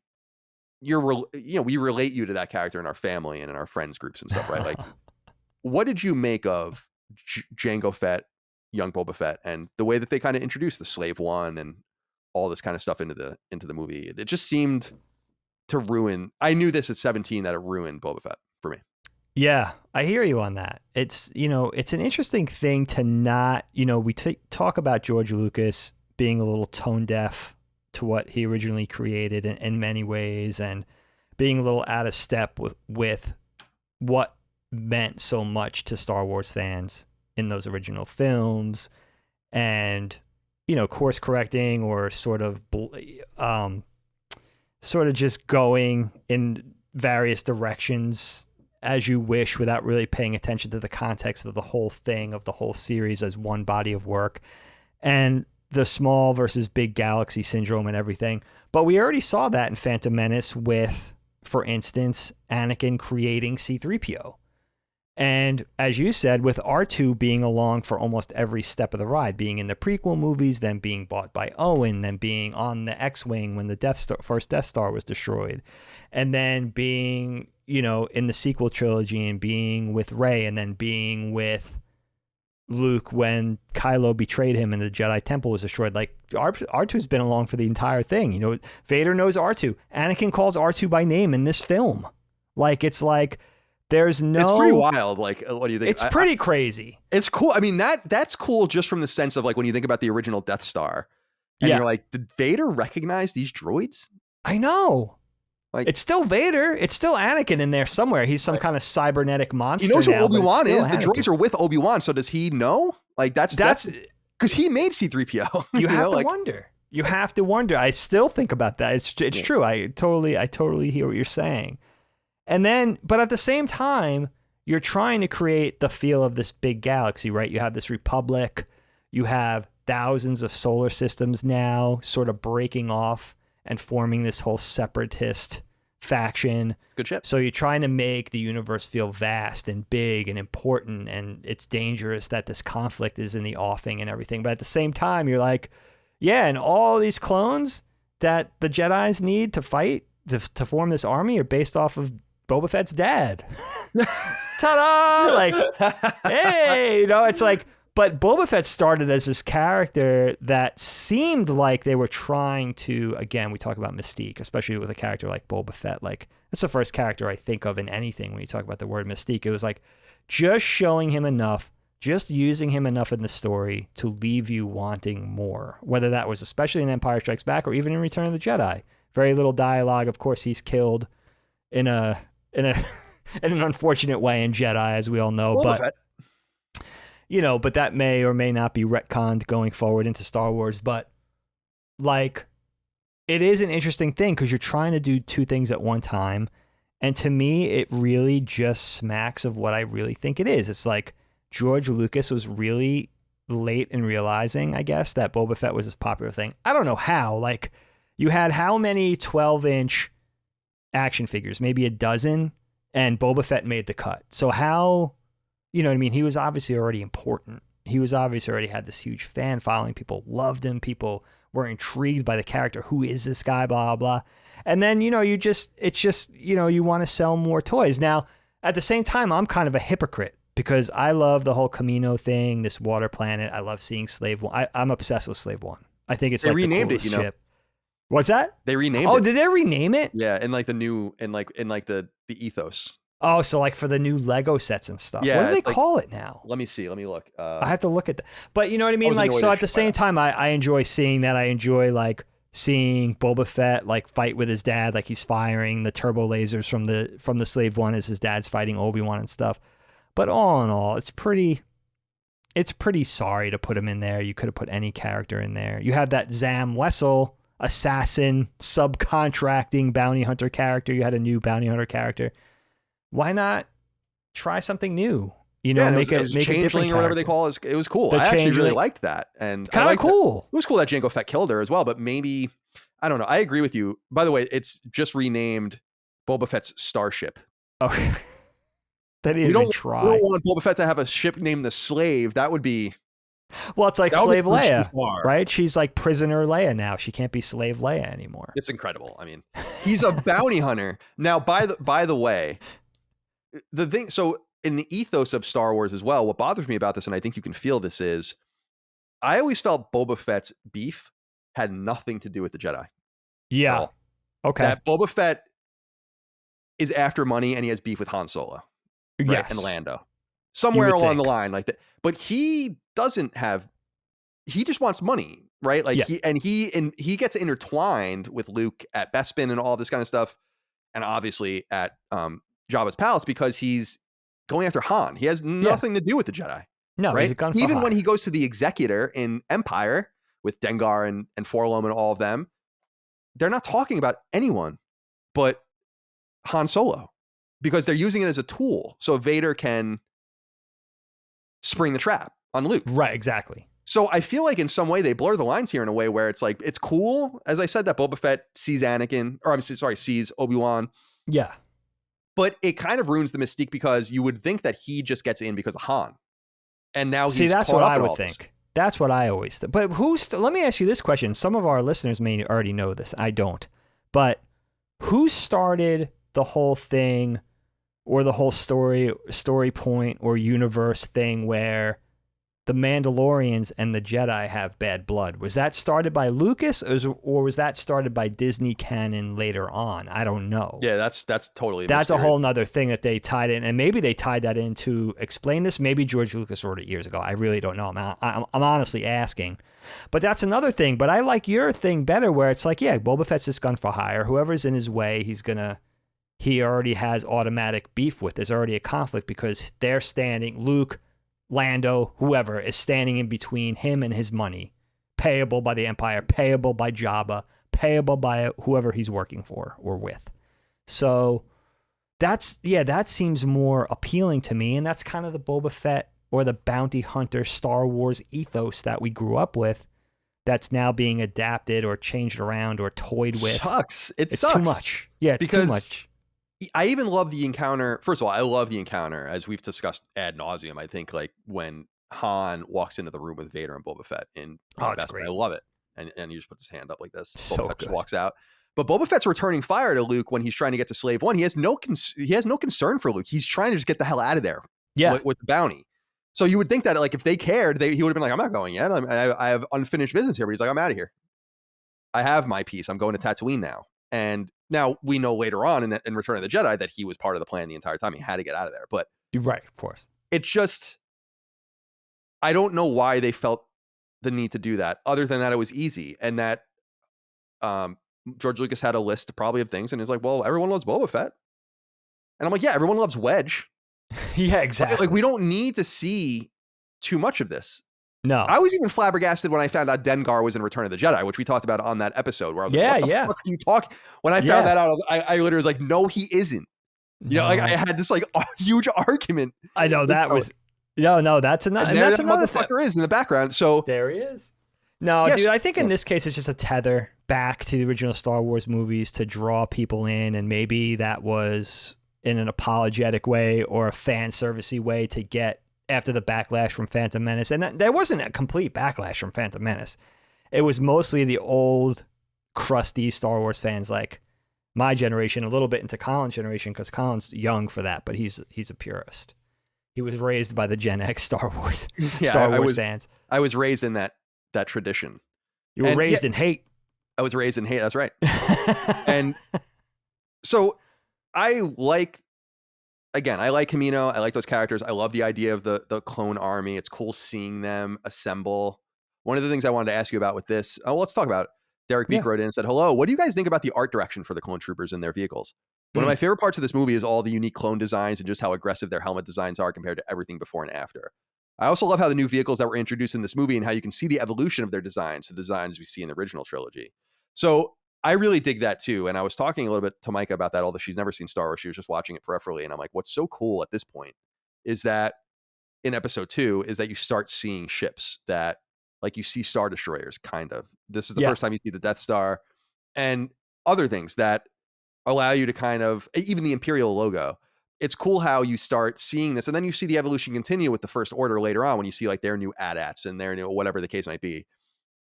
we relate you to that character in our family and in our friends groups and stuff, right? Like, what did you make of Jango Fett, young Boba Fett, and the way that they kind of introduced the Slave One and all this kind of stuff into the movie? It just seemed to ruin. I knew this at 17 that it ruined Boba Fett for me. Yeah, I hear you on that. It's, it's an interesting thing to not, we talk about George Lucas being a little tone deaf to what he originally created in many ways, and being a little out of step with what meant so much to Star Wars fans in those original films, and, course correcting or sort of just going in various directions as you wish without really paying attention to the context of the whole thing, of the whole series as one body of work, and the small versus big galaxy syndrome and everything. But we already saw that in Phantom Menace with, for instance, Anakin creating C-3PO. And as you said, with R2 being along for almost every step of the ride, being in the prequel movies, then being bought by Owen, then being on the X-Wing when the first Death Star was destroyed, and then being, in the sequel trilogy, and being with Rey, and then being with Luke when Kylo betrayed him and the Jedi Temple was destroyed. Like, R2's been along for the entire thing. Vader knows R2. Anakin calls R2 by name in this film. It's like, there's no... It's pretty wild. Like, what do you think? It's pretty crazy. It's cool. I mean, that's cool just from the sense of, like, when you think about the original Death Star, and you're like, did Vader recognize these droids? I know. Like, it's still Vader. It's still Anakin in there somewhere. He's some kind of cybernetic monster. He knows now, who Obi-Wan is. Anakin. The droids are with Obi-Wan, so does he know? Like, that's because he made C-3PO. You have to wonder. You have to wonder. I still think about that. It's true. I totally hear what you're saying. And then, but at the same time, you're trying to create the feel of this big galaxy, right? You have this republic. You have thousands of solar systems now sort of breaking off and forming this whole separatist faction. Good shit. So you're trying to make the universe feel vast and big and important, and it's dangerous that this conflict is in the offing and everything. But at the same time, you're like, yeah, and all these clones that the Jedis need to fight to form this army are based off of Boba Fett's dad. Ta-da! Like, hey, it's like, but Boba Fett started as this character that seemed like they were trying to, again, we talk about mystique, especially with a character like Boba Fett. Like, that's the first character I think of in anything when you talk about the word mystique. It was like just showing him enough, just using him enough in the story to leave you wanting more, whether that was especially in Empire Strikes Back or even in Return of the Jedi. Very little dialogue. Of course, he's killed in an unfortunate way in Jedi, as we all know. Boba Fett. But that may or may not be retconned going forward into Star Wars. But, like, it is an interesting thing because you're trying to do two things at one time. And to me, it really just smacks of what I really think it is. It's like George Lucas was really late in realizing, I guess, that Boba Fett was this popular thing. I don't know how. Like, you had how many 12-inch action figures? Maybe a dozen, and Boba Fett made the cut. So how... You know what I mean? He was obviously already important. He was obviously already had this huge fan following. People loved him. People were intrigued by the character. Who is this guy? Blah, blah. And then, you want to sell more toys. Now, at the same time, I'm kind of a hypocrite because I love the whole Kamino thing, this water planet. I love seeing Slave One. I'm obsessed with Slave One. I think it's like the coolest ship. What's that? They renamed it. Oh, did they rename it? Yeah, in like the new, in the ethos. Oh, so like for the new Lego sets and stuff. Yeah, what do they call it now? Let me see. Let me look. I have to look at that. But you know what I mean? Like, so at the same time, I enjoy seeing that. I enjoy like seeing Boba Fett like fight with his dad, like he's firing the turbo lasers from the Slave One as his dad's fighting Obi-Wan and stuff. But all in all, it's pretty sorry to put him in there. You could have put any character in there. You have that Zam Wessel assassin subcontracting bounty hunter character. You had a new bounty hunter character. Why not try something new. Yeah, Make it it was make a different changeling or whatever they character. call it. It was cool. The I actually really changeling. liked that, and Kind of cool. It was cool that Jango Fett killed her as well. But maybe I don't know. I agree with you. By the way, it's just renamed Boba Fett's Starship. Okay. They didn't even try. We don't want Boba Fett to have a ship named the Slave. That would be. Well, it's like Slave Leia, right? She's like prisoner Leia now. She can't be Slave Leia anymore. It's incredible. I mean, he's a bounty hunter. Now, by the way, the thing, so in the ethos of Star Wars as well, what bothers me about this, and I think you can feel this, is I always felt Boba Fett's beef had nothing to do with the Jedi. Yeah. Okay. That Boba Fett is after money and he has beef with Han Solo. Right? Yes. And Lando. Somewhere along the line like that. But he doesn't have, he just wants money, right? Like he gets intertwined with Luke at Bespin and all this kind of stuff. And obviously at Jabba's palace because he's going after Han. He has nothing to do with the Jedi. No, right? He's a gun for Even hire. when he goes to the Executor in Empire with Dengar and Forlom and all of them, they're not talking about anyone but Han Solo because they're using it as a tool so Vader can spring the trap on Luke. Right, exactly. So I feel like in some way they blur the lines here in a way where it's like, it's cool, as I said, that Boba Fett sees Anakin, or sees Obi-Wan. Yeah. But it kind of ruins the mystique because you would think that he just gets in because of Han. And now he's that's what I would think. This. That's what I always think. But let me ask you this question. Some of our listeners may already know this. I don't. But who started the whole thing or the whole story point or universe thing where the Mandalorians and the Jedi have bad blood? Was that started by Lucas or was that started by Disney canon later on? I don't know. Yeah, that's totally that's a whole nother thing that they tied in, and maybe they tied that in to explain this. Maybe George Lucas wrote it years ago. I really don't know. I'm honestly asking, but that's another thing. But I like your thing better, where it's like, yeah, Boba Fett's this gun for hire. Whoever's in his way, he already has automatic beef with. There's already a conflict because they're standing. Luke, Lando, whoever is standing in between him and his money, payable by the Empire, payable by Jabba, payable by whoever he's working for or with. So that seems more appealing to me, and that's kind of the Boba Fett or the bounty hunter Star Wars ethos that we grew up with that's now being adapted or changed around or toyed with. It's too much. Yeah, it's too much. I even love the encounter. First of all, I love the encounter, as we've discussed ad nauseum. I think like when Han walks into the room with Vader and Boba Fett in that's great. I love it. And he just puts his hand up like this. So Boba Fett just walks out. But Boba Fett's returning fire to Luke when he's trying to get to Slave One. He has no concern for Luke. He's trying to just get the hell out of there. Yeah. With the bounty. So you would think that like if they cared, he would have been like, I'm not going yet. I have unfinished business here. But he's like, I'm out of here. I have my piece. I'm going to Tatooine now. And now we know later on in Return of the Jedi that he was part of the plan the entire time. He had to get out of there. But you're right, of course. It's just, I don't know why they felt the need to do that, other than that it was easy. And that George Lucas had a list probably of things. And it's like, well, everyone loves Boba Fett. And I'm like, yeah, everyone loves Wedge. Yeah, exactly. Like we don't need to see too much of this. No. I was even flabbergasted when I found out Dengar was in Return of the Jedi, which we talked about on that episode where I was like, what the fuck are you talking? When I found that out, I literally was like, no, he isn't. You know, like I had this like huge argument. I know that was, that's another. And that's another motherfucker is in the background. So there he is. No, dude, I think in this case, it's just a tether back to the original Star Wars movies to draw people in. And maybe that was in an apologetic way or a fan servicey way to get after the backlash from Phantom Menace. And there wasn't a complete backlash from Phantom Menace. It was mostly the old, crusty Star Wars fans like my generation, a little bit into Colin's generation, because Colin's young for that, but he's a purist. He was raised by the Gen X Star Wars fans. I was raised in that tradition. You were raised in hate. I was raised in hate, that's right. And so I like Kamino. I like those characters. I love the idea of the clone army. It's cool seeing them assemble. One of the things I wanted to ask you about with this, let's talk about it. Derek Beek wrote in and said, hello, what do you guys think about the art direction for the clone troopers and their vehicles? One of my favorite parts of this movie is all the unique clone designs and just how aggressive their helmet designs are compared to everything before and after. I also love how the new vehicles that were introduced in this movie and how you can see the evolution of their designs, the designs we see in the original trilogy. So I really dig that too. And I was talking a little bit to Micah about that, although she's never seen Star Wars. She was just watching it peripherally. And I'm like, what's so cool at this point is that in episode 2 is that you start seeing ships that, like, you see Star Destroyers, kind of. This is the first time you see the Death Star and other things that allow you to kind of, even the Imperial logo. It's cool how you start seeing this, and then you see the evolution continue with the First Order later on when you see like their new AT-ATs and their new whatever the case might be.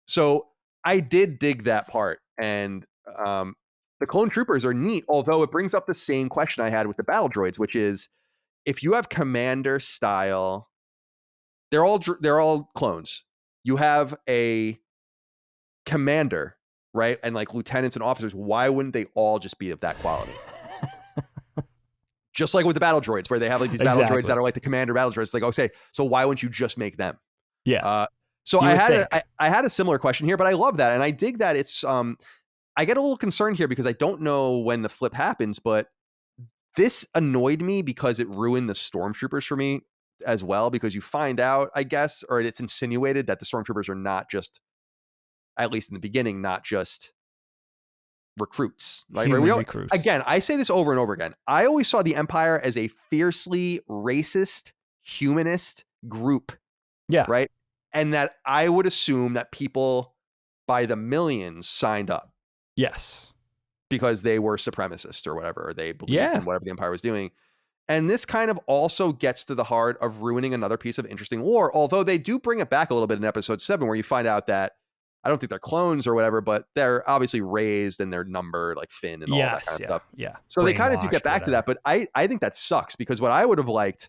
So I did dig that part, and the clone troopers are neat, although it brings up the same question I had with the battle droids, which is if you have commander style, they're all clones. You have a commander, right? And like lieutenants and officers, why wouldn't they all just be of that quality? Just like with the battle droids, where they have like these battle droids that are like the commander battle droids. It's like, okay, so why wouldn't you just make them? Yeah. So I had a similar question here, but I love that. And I dig that it's, I get a little concerned here because I don't know when the flip happens, but this annoyed me because it ruined the stormtroopers for me as well, because you find out, I guess, or it's insinuated that the stormtroopers are not just, at least in the beginning, not just recruits. Like, recruits. Again, I say this over and over again. I always saw the Empire as a fiercely racist, humanist group. Yeah. Right. And that I would assume that people by the millions signed up. Yes. Because they were supremacists or whatever, or they believed in whatever the Empire was doing. And this kind of also gets to the heart of ruining another piece of interesting lore, although they do bring it back a little bit in episode 7, where you find out that I don't think they're clones or whatever, but they're obviously raised and they're numbered like Finn and all that kind of stuff. Yeah. So they kind of do get back to that, but I think that sucks, because what I would have liked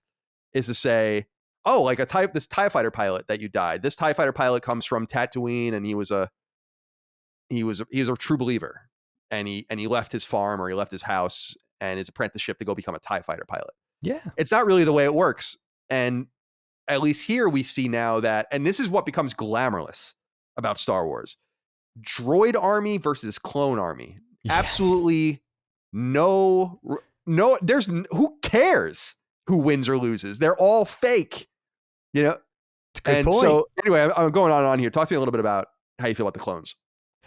is to say, oh, like this TIE fighter pilot that you died. This TIE fighter pilot comes from Tatooine, and he was a true believer. And he left his farm, or he left his house and his apprenticeship to go become a TIE fighter pilot. Yeah. It's not really the way it works. And at least here we see now that, and this is what becomes glamorous about Star Wars, droid army versus clone army. Yes. Absolutely no, there's, who cares who wins or loses? They're all fake, you know? And point. So anyway, I'm going on and on here. Talk to me a little bit about how you feel about the clones.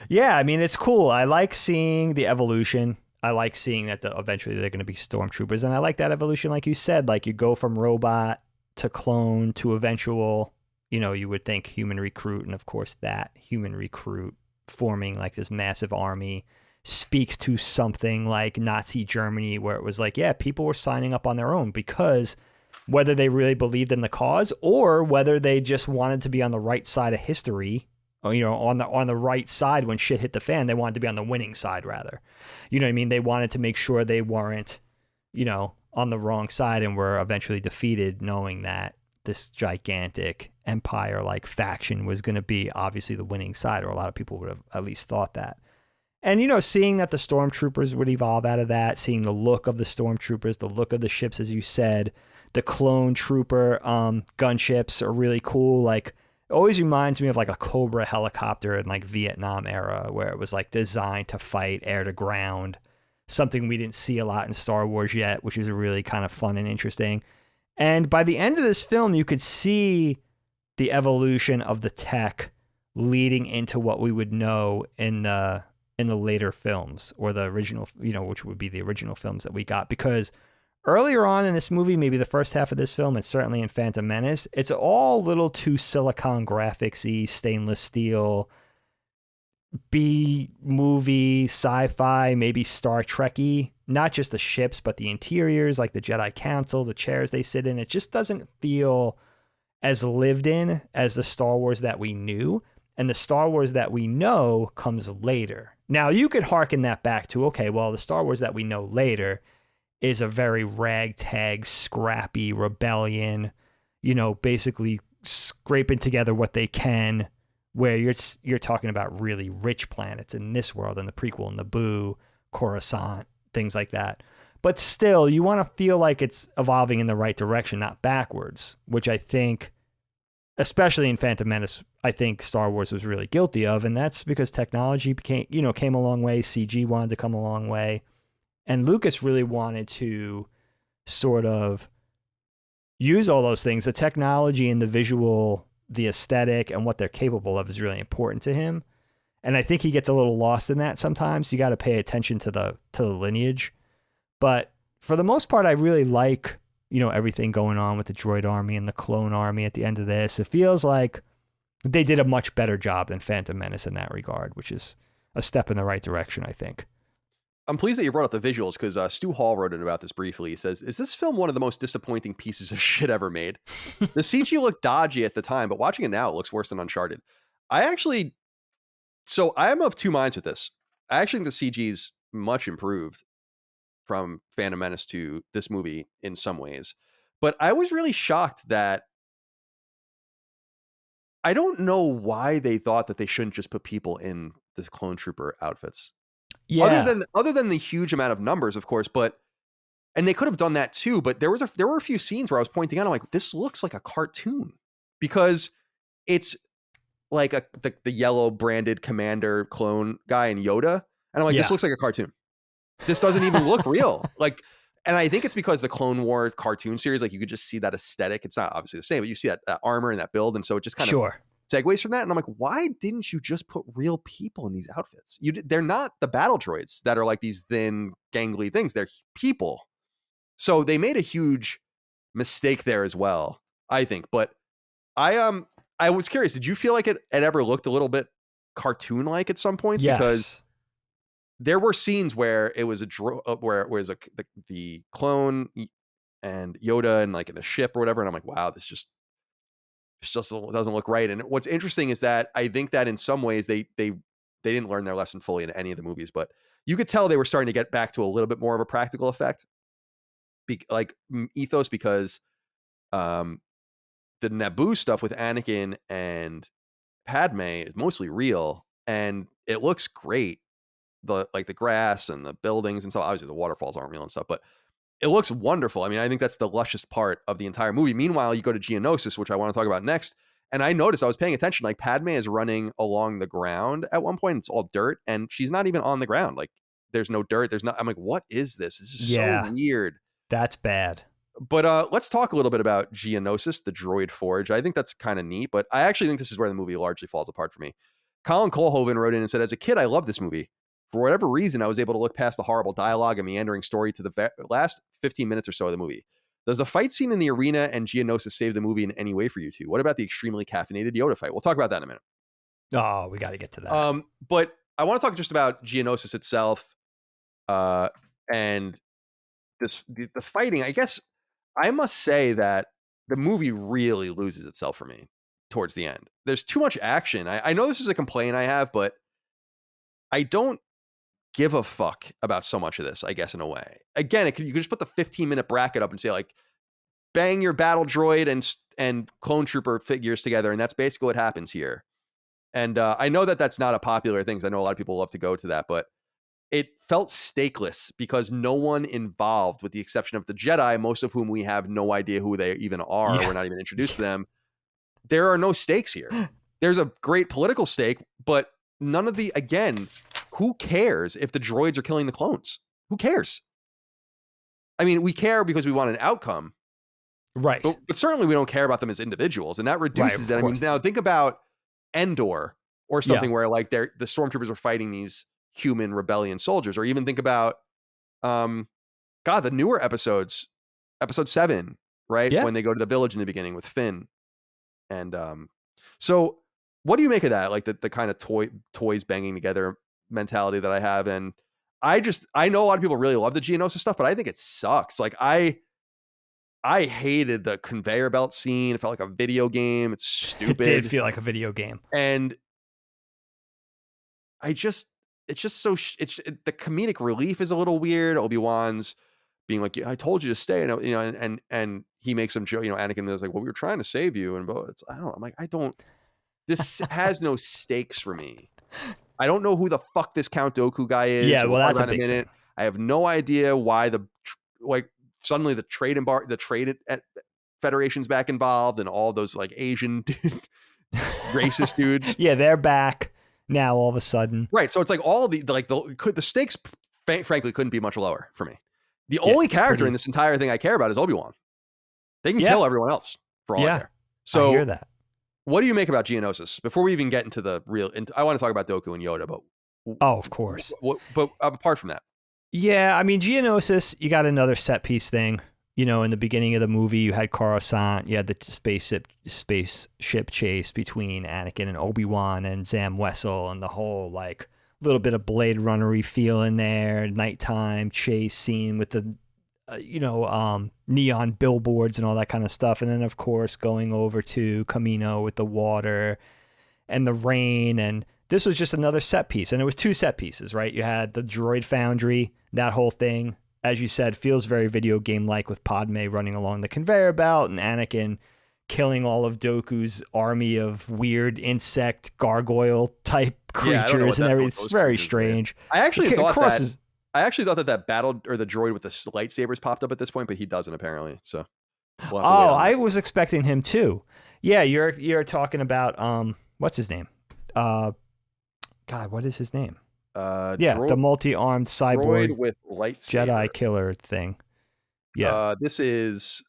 Yeah, I mean, it's cool. I like seeing the evolution. I like seeing that eventually they're going to be stormtroopers. And I like that evolution, like you said, like you go from robot to clone to eventual, you know, you would think human recruit. And of course, that human recruit forming like this massive army speaks to something like Nazi Germany, where it was like, yeah, people were signing up on their own, because whether they really believed in the cause or whether they just wanted to be on the right side of history, you know, on the right side when shit hit the fan, they wanted to be on the winning side rather. You know what I mean? They wanted to make sure they weren't, you know, on the wrong side and were eventually defeated, knowing that this gigantic empire-like faction was going to be obviously the winning side, or a lot of people would have at least thought that. And, you know, seeing that the stormtroopers would evolve out of that, seeing the look of the stormtroopers, the look of the ships, as you said, the clone trooper gunships are really cool. Like, it always reminds me of like a Cobra helicopter in like Vietnam era, where it was like designed to fight air to ground, something we didn't see a lot in Star Wars yet, which is really kind of fun and interesting. And by the end of this film, you could see the evolution of the tech leading into what we would know in the later films, or the original, you know, which would be the original films that we got, because earlier on in this movie, maybe the first half of this film, and certainly in Phantom Menace, it's all a little too Silicon graphics-y, stainless steel, B-movie, sci-fi, maybe Star Trek-y. Not just the ships, but the interiors, like the Jedi Council, the chairs they sit in. It just doesn't feel as lived in as the Star Wars that we knew. And the Star Wars that we know comes later. Now, you could hearken that back to, okay, well, the Star Wars that we know later is a very ragtag, scrappy rebellion, you know, basically scraping together what they can, where you're talking about really rich planets in this world, and the prequel and Naboo, Coruscant, things like that. But still, you want to feel like it's evolving in the right direction, not backwards, which I think, especially in Phantom Menace, I think Star Wars was really guilty of, and that's because technology came a long way, CG wanted to come a long way. And Lucas really wanted to sort of use all those things. The technology and the visual, the aesthetic, and what they're capable of is really important to him. And I think he gets a little lost in that sometimes. You got to pay attention to the lineage. But for the most part, I really like, everything going on with the droid army and the clone army at the end of this. It feels like they did a much better job than Phantom Menace in that regard, which is a step in the right direction, I think. I'm pleased that you brought up the visuals because Stu Hall wrote in about this briefly. He says, "Is this film one of the most disappointing pieces of shit ever made? The CG looked dodgy at the time, but watching it now, it looks worse than Uncharted." So I am of two minds with this. I actually think the CG's much improved from Phantom Menace to this movie in some ways, but I was really shocked that I don't know why they thought that they shouldn't just put people in the clone trooper outfits. Yeah. Other than the huge amount of numbers, of course, and they could have done that too, but there were a few scenes where I was pointing out, I'm like, this looks like a cartoon because it's like the yellow branded commander clone guy in Yoda. And I'm like, this looks like a cartoon. This doesn't even look real. And I think it's because the Clone Wars cartoon series, like you could just see that aesthetic. It's not obviously the same, but you see that armor and that build. And so it just kind of segues from that. And I'm like, why didn't you just put real people in these outfits? They're not the battle droids that are like these thin, gangly things. They're people. So they made a huge mistake there as well, I think. But I was curious. Did you feel like it ever looked a little bit cartoon-like at some points? Yes. Because there were scenes where it was where it was the clone and Yoda and like in a ship or whatever, and I'm like, wow, this just doesn't look right. And what's interesting is that I think that in some ways they didn't learn their lesson fully in any of the movies, but you could tell they were starting to get back to a little bit more of a practical effect, ethos, because the Naboo stuff with Anakin and Padme is mostly real, and it looks great. The grass and the buildings and stuff. Obviously, the waterfalls aren't real and stuff, but it looks wonderful. I mean, I think that's the luscious part of the entire movie. Meanwhile, you go to Geonosis, which I want to talk about next, and I noticed, I was paying attention, like Padme is running along the ground at one point. It's all dirt, and she's not even on the ground. Like, there's no dirt. I'm like, what is this? This is so weird. That's bad. But let's talk a little bit about Geonosis, the droid forge. I think that's kind of neat, but I actually think this is where the movie largely falls apart for me. Colin Colhoven wrote in and said, as a kid, I loved this movie. For whatever reason, I was able to look past the horrible dialogue and meandering story to the last 15 minutes or so of the movie. Does the fight scene in the arena and Geonosis save the movie in any way for you two? What about the extremely caffeinated Yoda fight? We'll talk about that in a minute. Oh, we got to get to that. But I want to talk just about Geonosis itself, and the fighting. I guess I must say that the movie really loses itself for me towards the end. There's too much action. I know this is a complaint I have, but I don't give a fuck about so much of this, I guess, in a way. Again, you could just put the 15-minute bracket up and say, like, bang your battle droid and clone trooper figures together, and that's basically what happens here. And I know that that's not a popular thing, because I know a lot of people love to go to that, but it felt stakeless because no one involved, with the exception of the Jedi, most of whom we have no idea who they even are. We're not even introduced to them. There are no stakes here. There's a great political stake, but none of again, who cares if the droids are killing the clones? Who cares? I mean, we care because we want an outcome. Right. But certainly we don't care about them as individuals. And that reduces it. I mean, now think about Endor or something where like the stormtroopers are fighting these human rebellion soldiers, or even think about the newer episodes, episode 7, right? When they go to the village in the beginning with Finn. And so what do you make of that? Like the kind of toys banging together mentality that I have. And I know a lot of people really love the Geonosis stuff, but I think it sucks. Like I hated the conveyor belt scene. It felt like a video game. It's stupid. It did feel like a video game. And it's just so the comedic relief is a little weird. Obi-Wan's being like, I told you to stay, and he makes some joke, Anakin is like, well, we were trying to save you, and this has no stakes for me. I don't know who the fuck this Count Dooku guy is. Yeah, well, that's a big minute. I have no idea why suddenly the trade Federation's back involved, and all those like Asian racist dudes. Yeah, they're back now all of a sudden. Right. So it's like all the stakes, frankly, couldn't be much lower for me. The only character in this entire thing I care about is Obi-Wan. They can kill everyone else for all I care. So I hear that. What do you make about Geonosis? Before we even get into the real, I want to talk about Dooku and Yoda, but of course. But apart from that, yeah, I mean, Geonosis, you got another set piece thing in the beginning of the movie, you had Coruscant, you had the spaceship chase between Anakin and Obi-Wan and Zam Wesell, and the whole like little bit of Blade Runner-y feel in there, nighttime chase scene with the neon billboards and all that kind of stuff. And then, of course, going over to Kamino with the water and the rain. And this was just another set piece. And it was 2 set pieces, right? You had the droid foundry, that whole thing, as you said, feels very video game-like with Padme running along the conveyor belt and Anakin killing all of Dooku's army of weird insect gargoyle type creatures and everything. It's very strange. I actually thought that battle or the droid with the lightsabers popped up at this point, but he doesn't apparently. So, I was expecting him too. Yeah, you're talking about what's his name? God, what is his name? Droid, the multi-armed cyborg droid with lightsaber Jedi killer thing. Yeah, this is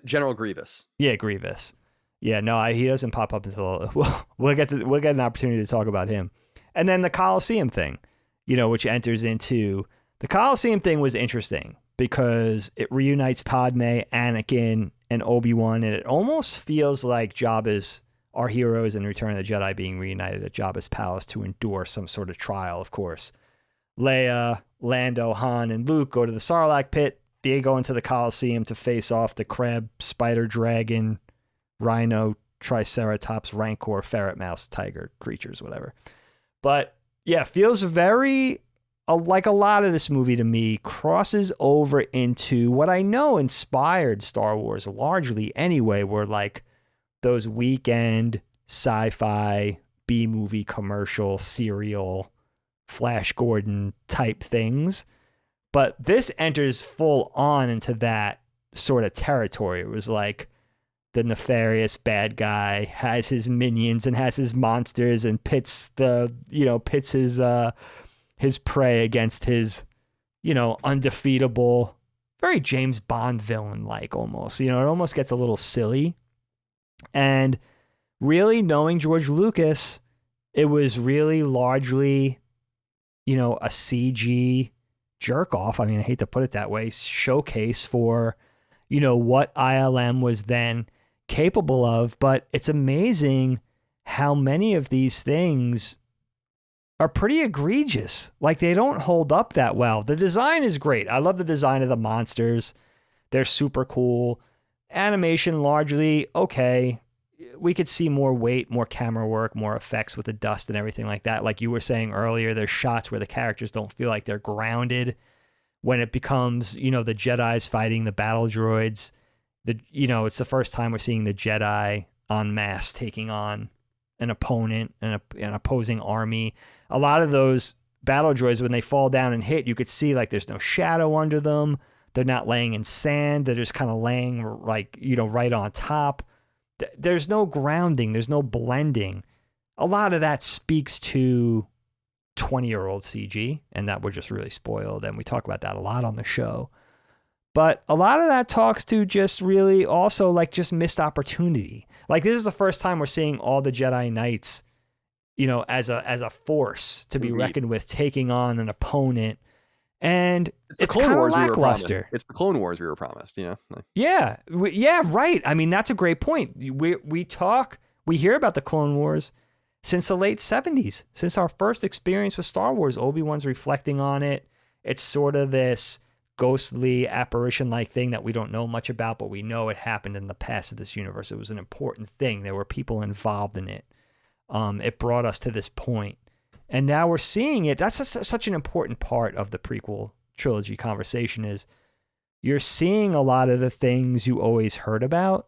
General Grievous. Yeah, Grievous. Yeah, no, he doesn't pop up until we'll get an opportunity to talk about him, and then the Coliseum thing. Which enters into the Coliseum thing was interesting because it reunites Padme, Anakin, and Obi-Wan, and it almost feels like Jabba's, our heroes in Return of the Jedi, being reunited at Jabba's palace to endure some sort of trial, of course. Leia, Lando, Han, and Luke go to the Sarlacc pit. They go into the Coliseum to face off the crab, spider, dragon, rhino, triceratops, rancor, ferret, mouse, tiger, creatures, whatever. But yeah, feels very like a lot of this movie to me crosses over into what I know inspired Star Wars largely anyway, were like those weekend sci-fi B-movie commercial serial Flash Gordon type things. But this enters full on into that sort of territory. It was like the nefarious bad guy has his minions and has his monsters and pits his prey against his, undefeatable, very James Bond villain like almost. It almost gets a little silly. And really knowing George Lucas, it was really largely, a CG jerk off. I mean, I hate to put it that way, showcase for, what ILM was then capable of. But it's amazing how many of these things are pretty egregious. Like, they don't hold up that well. The design is great. I love the design of the monsters. They're super cool. Animation largely okay. We could see more weight, more camera work, more effects with the dust and everything like that. Like you were saying earlier, there's shots where the characters don't feel like they're grounded. When it becomes, the Jedi's fighting the battle droids, it's the first time we're seeing the Jedi en masse taking on an opponent, an opposing army. A lot of those battle droids, when they fall down and hit, you could see like there's no shadow under them. They're not laying in sand. They're just kind of laying like, right on top. There's no grounding. There's no blending. A lot of that speaks to 20-year-old CG, and that we're just really spoiled. And we talk about that a lot on the show. But a lot of that talks to just really also like just missed opportunity. Like, this is the first time we're seeing all the Jedi Knights, as a force to be reckoned with, taking on an opponent. And it's kind of lackluster. It's the Clone Wars we were promised, Yeah, right. I mean, that's a great point. We hear about the Clone Wars since the late 70s, since our first experience with Star Wars. Obi-Wan's reflecting on it. It's sort of this ghostly apparition-like thing that we don't know much about, but we know it happened in the past of this universe. It was an important thing. There were people involved in it. It brought us to this point. And now we're seeing it. That's such an important part of the prequel trilogy conversation, is you're seeing a lot of the things you always heard about,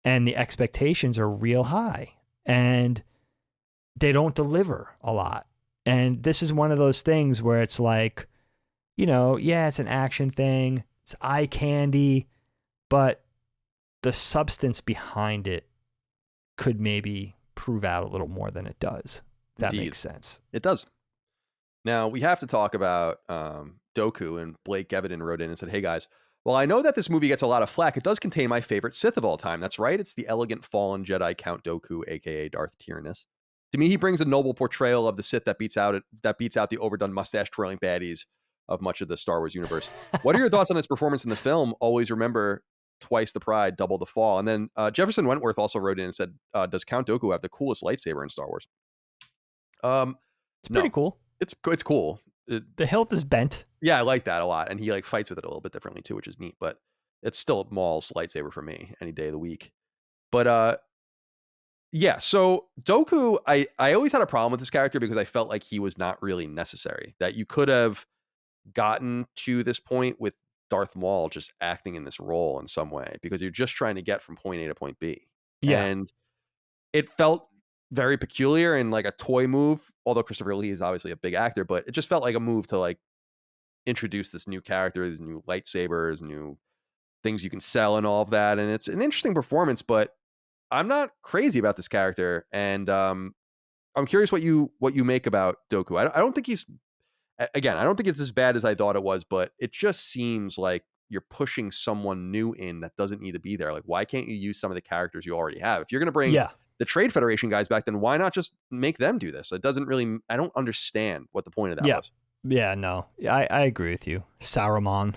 and the expectations are real high, and they don't deliver a lot. And this is one of those things where it's like, it's an action thing, it's eye candy, but the substance behind it could maybe prove out a little more than it does. That Indeed. Makes sense. It does. Now, we have to talk about Dooku, and Blake Gevedin wrote in and said, "Hey guys, while I know that this movie gets a lot of flack, it does contain my favorite Sith of all time. That's right, it's the elegant fallen Jedi Count Dooku, aka Darth Tyrannus. To me, he brings a noble portrayal of the Sith that beats out the overdone mustache twirling baddies of much of the Star Wars universe. What are your thoughts on his performance in the film? Always remember, twice the pride, double the fall. And then Jefferson Wentworth also wrote in and said, does Count Dooku have the coolest lightsaber in Star Wars? It's pretty cool. It's cool. The hilt is bent. Yeah, I like that a lot. And he like fights with it a little bit differently too, which is neat. But it's still Maul's lightsaber for me any day of the week. But yeah, so Dooku, I always had a problem with this character because I felt like he was not really necessary. That you could have gotten to this point with Darth Maul just acting in this role in some way, because you're just trying to get from point A to point B. Yeah. And it felt very peculiar and like a toy move, although Christopher Lee is obviously a big actor, but it just felt like a move to like introduce this new character, these new lightsabers, new things you can sell and all of that. And it's an interesting performance, but I'm not crazy about this character. And I'm curious what you make about Dooku. I don't think he's, again, I don't think it's as bad as I thought it was, but it just seems like you're pushing someone new in that doesn't need to be there. Like, why can't you use some of the characters you already have? If you're going to bring the Trade Federation guys back, then why not just make them do this? It doesn't really, I don't understand what the point of that was. Yeah, no, I agree with you. Saruman.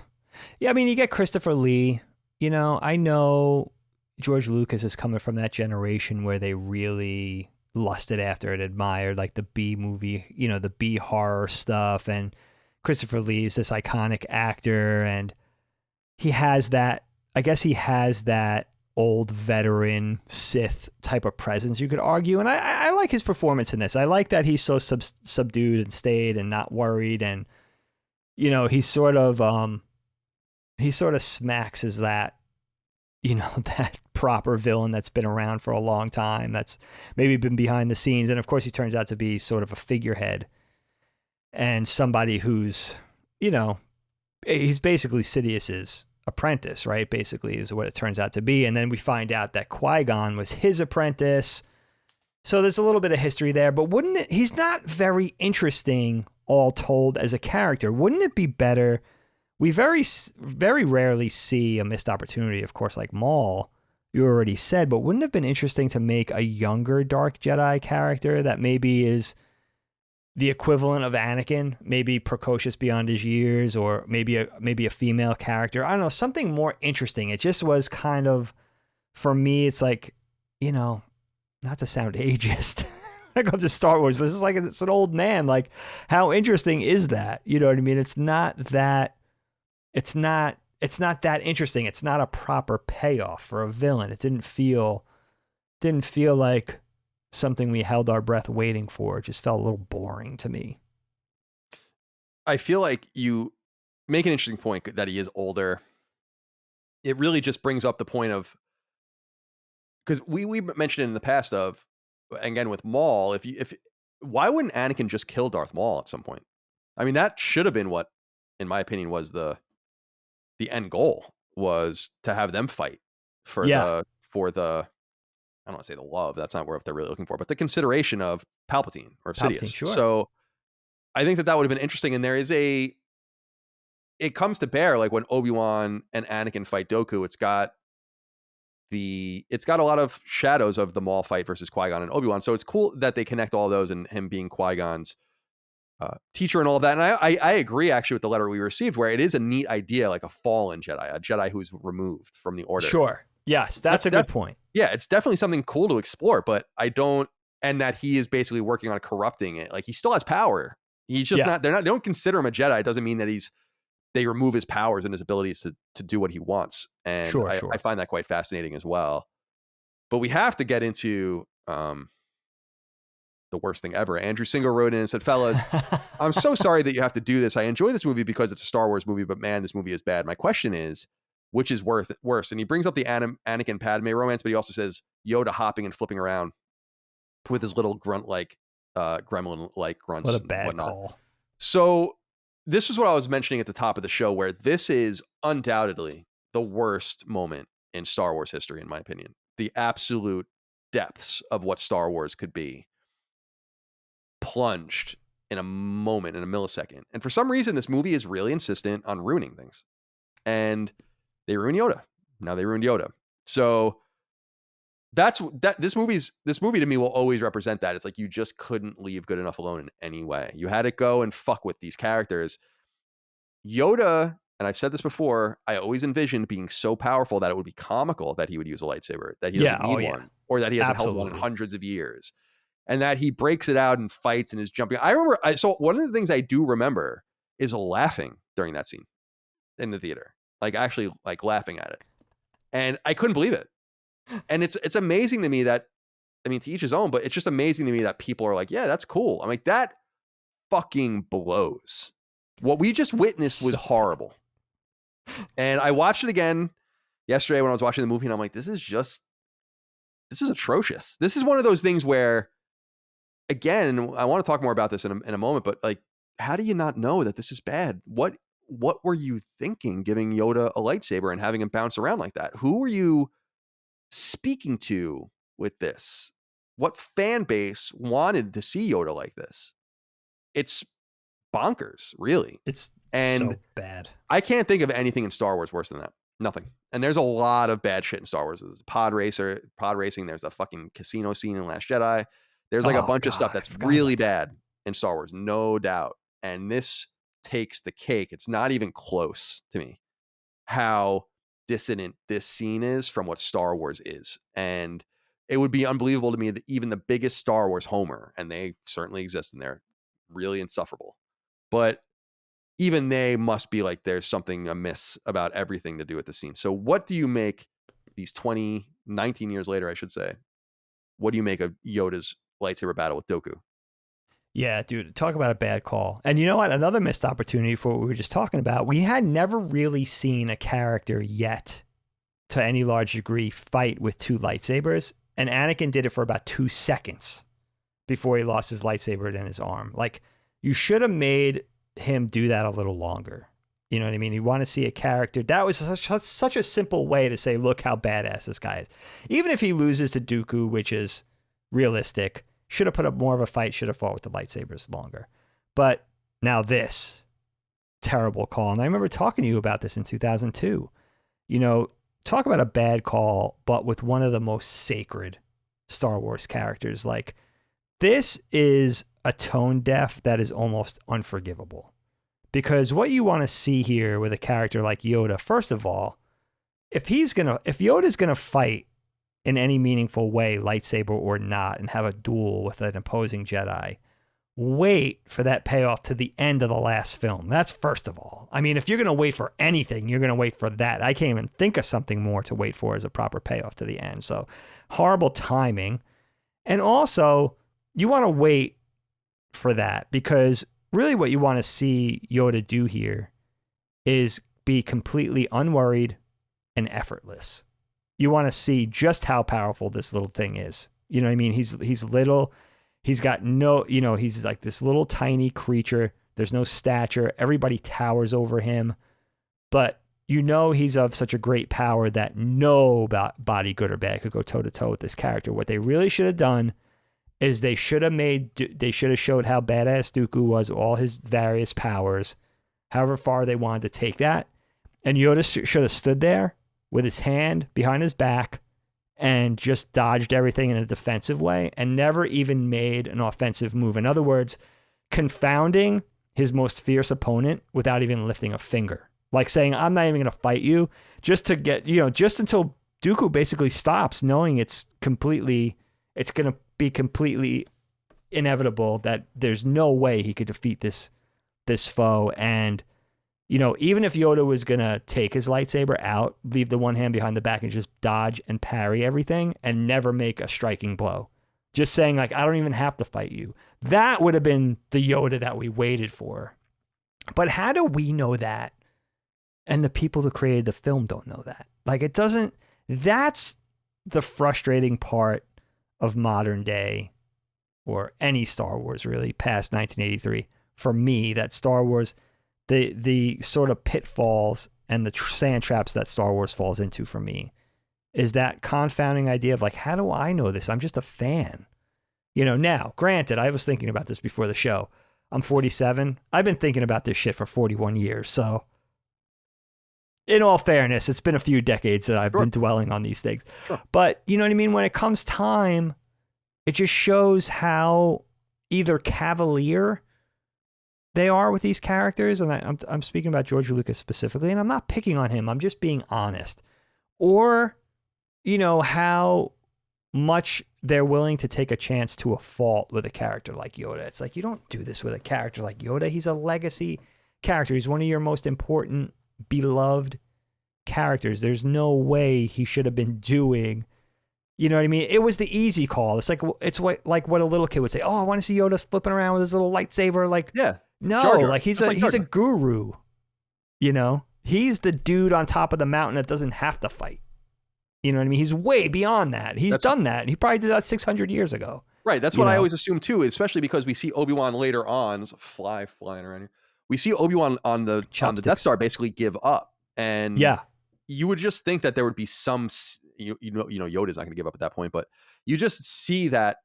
Yeah, I mean, you get Christopher Lee. You know, I know George Lucas is coming from that generation where they really lusted after and admired like the B movie, you know, the B horror stuff. And Christopher Lee is this iconic actor, and he has that, I guess he has that old veteran Sith type of presence, you could argue. And I like his performance in this. I like that he's so subdued and staid and not worried. And, you know, he sort of smacks as that, you know, that proper villain that's been around for a long time, that's maybe been behind the scenes. And of course, he turns out to be sort of a figurehead and somebody who's, you know, he's basically Sidious's apprentice, right? Basically is what it turns out to be. And then we find out that Qui-Gon was his apprentice. So there's a little bit of history there, but wouldn't it, he's not very interesting all told as a character. Wouldn't it be better? We very, very rarely see a missed opportunity, of course, like Maul, you already said, but wouldn't it have been interesting to make a younger Dark Jedi character that maybe is the equivalent of Anakin, maybe precocious beyond his years, or maybe a female character? I don't know, something more interesting. It just was kind of, for me, it's like, you know, not to sound ageist, when it comes to Star Wars, but it's just like, it's an old man. Like, how interesting is that? You know what I mean? It's not that interesting. It's not a proper payoff for a villain. It didn't feel like something we held our breath waiting for. It just felt a little boring to me. I feel like you make an interesting point that he is older. It really just brings up the point of, because we mentioned it in the past of, again with Maul, if why wouldn't Anakin just kill Darth Maul at some point? I mean, that should have been what, in my opinion, was the end goal, was to have them fight for the I don't want to say the love, that's not what they're really looking for, but the consideration of Palpatine or Sidious. Sure. So I think that would have been interesting. And it comes to bear, like when Obi-Wan and Anakin fight Dooku, it's got a lot of shadows of the Maul fight versus Qui-Gon and Obi-Wan. So it's cool that they connect all those, and him being Qui-Gon's teacher and all of that. And I agree actually with the letter we received, where it is a neat idea, like a fallen Jedi, a Jedi who's removed from the order. Sure. Yes, that's a good point. Yeah, it's definitely something cool to explore, but and that he is basically working on corrupting it. Like, he still has power. He's just they don't consider him a Jedi. It doesn't mean that they remove his powers and his abilities to do what he wants. And I find that quite fascinating as well. But we have to get into the worst thing ever. Andrew Singer wrote in and said, "Fellas, I'm so sorry that you have to do this. I enjoy this movie because it's a Star Wars movie, but man, this movie is bad. My question is, which is worse?" And he brings up the Anakin Padme romance, but he also says Yoda hopping and flipping around with his little grunt-like, gremlin-like grunts. What a bad and whatnot. call. So this was what I was mentioning at the top of the show, where this is undoubtedly the worst moment in Star Wars history, in my opinion. The absolute depths of what Star Wars could be plunged in a moment, in a millisecond. And for some reason, this movie is really insistent on ruining things. And they ruined Yoda. Now they ruined Yoda. So this movie to me will always represent that. It's like, you just couldn't leave good enough alone in any way. You had to go and fuck with these characters. Yoda, and I've said this before, I always envisioned being so powerful that it would be comical that he would use a lightsaber, that he doesn't need one, or that he hasn't held one in hundreds of years, and that he breaks it out and fights and is jumping. I remember, so one of the things I do remember is laughing during that scene in the theater, like actually like laughing at it, and I couldn't believe it. And it's amazing to me that, I mean, to each his own, but it's just amazing to me that people are like, yeah, that's cool. I'm like, that fucking blows. What we just witnessed was horrible. And I watched it again yesterday when I was watching the movie, and I'm like, this is atrocious. This is one of those things where, again, I want to talk more about this in a moment, but like, how do you not know that this is bad? What were you thinking giving Yoda a lightsaber and having him bounce around like that? Who were you speaking to with this? What fan base wanted to see Yoda like this? It's bonkers, really. It's so bad. I can't think of anything in Star Wars worse than that. Nothing. And there's a lot of bad shit in Star Wars. There's pod racing. There's the fucking casino scene in Last Jedi. There's like a bunch of stuff that's really bad in Star Wars, no doubt. And this takes the cake. It's not even close to me how dissonant this scene is from what Star Wars is. And it would be unbelievable to me that even the biggest Star Wars homer, and they certainly exist, and they're really insufferable, but even they must be like, there's something amiss about everything to do with the scene. So what do you make these 19 years later, I should say, what do you make of Yoda's lightsaber battle with Dooku? Yeah, dude, talk about a bad call. And you know what? Another missed opportunity for what we were just talking about. We had never really seen a character yet, to any large degree, fight with two lightsabers. And Anakin did it for about 2 seconds before he lost his lightsaber in his arm. Like, you should have made him do that a little longer. You know what I mean? You want to see a character. That was such a simple way to say, look how badass this guy is. Even if he loses to Dooku, which is realistic, should have put up more of a fight, should have fought with the lightsabers longer. But now this terrible call. And I remember talking to you about this in 2002. You know, talk about a bad call, but with one of the most sacred Star Wars characters. Like, this is a tone deaf that is almost unforgivable. Because what you want to see here with a character like Yoda, first of all, if Yoda's gonna fight in any meaningful way, lightsaber or not, and have a duel with an opposing Jedi, wait for that payoff to the end of the last film. That's first of all. I mean, if you're going to wait for anything, you're going to wait for that. I can't even think of something more to wait for as a proper payoff to the end. So horrible timing. And also, you want to wait for that, because really what you want to see Yoda do here is be completely unworried and effortless. You want to see just how powerful this little thing is. You know what I mean? He's little. He's got no, he's like this little tiny creature. There's no stature. Everybody towers over him. But he's of such a great power that no body, good or bad, could go toe to toe with this character. What they really should have done is they should have showed how badass Dooku was, all his various powers, however far they wanted to take that. And Yoda should have stood there with his hand behind his back and just dodged everything in a defensive way and never even made an offensive move. In other words, confounding his most fierce opponent without even lifting a finger. Like saying, I'm not even going to fight you, just to get, just until Dooku basically stops, knowing it's going to be completely inevitable, that there's no way he could defeat this foe. And even if Yoda was going to take his lightsaber out, leave the one hand behind the back and just dodge and parry everything and never make a striking blow, just saying, like, I don't even have to fight you, that would have been the Yoda that we waited for. But how do we know that? And the people that created the film don't know that. Like, it doesn't, that's the frustrating part of modern day, or any Star Wars really, past 1983. For me, that Star Wars, the sort of pitfalls and the sand traps that Star Wars falls into for me is that confounding idea of, like, how do I know this? I'm just a fan. Now, granted, I was thinking about this before the show. I'm 47. I've been thinking about this shit for 41 years. So in all fairness, it's been a few decades that I've been dwelling on these things. Sure. But you know what I mean? When it comes time, it just shows how either cavalier they are with these characters, and I'm speaking about George Lucas specifically, and I'm not picking on him. I'm just being honest. Or, how much they're willing to take a chance to a fault with a character like Yoda. It's like, you don't do this with a character like Yoda. He's a legacy character. He's one of your most important, beloved characters. There's no way he should have been doing, you know what I mean? It was the easy call. It's like what a little kid would say. Oh, I want to see Yoda flipping around with his little lightsaber. Like, yeah, no, Jar Jar. like he's a guru. He's the dude on top of the mountain that doesn't have to fight. You know what I mean? He's way beyond that. He's done that. He probably did that 600 years ago. Right. That's what I always assume too, especially because we see Obi-Wan later on. There's a fly flying around here. We see Obi-Wan on the Death Star basically give up, and you would just think that there would be some, Yoda's not going to give up at that point, but you just see that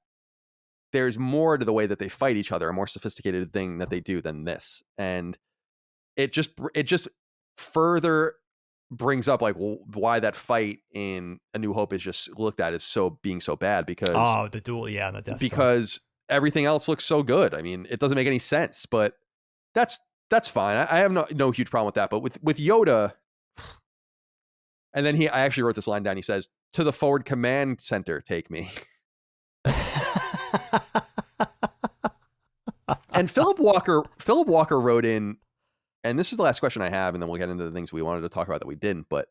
there's more to the way that they fight each other, a more sophisticated thing that they do than this, and it just further brings up like why that fight in A New Hope is just looked at as being so bad, because the duel, on the Death Star. Because everything else looks so good. I mean, it doesn't make any sense, but that's fine. I have no huge problem with that. But with Yoda, and then I actually wrote this line down. He says, "To the forward command center, take me." And Philip Walker wrote in, and this is the last question I have, and then we'll get into the things we wanted to talk about that we didn't. But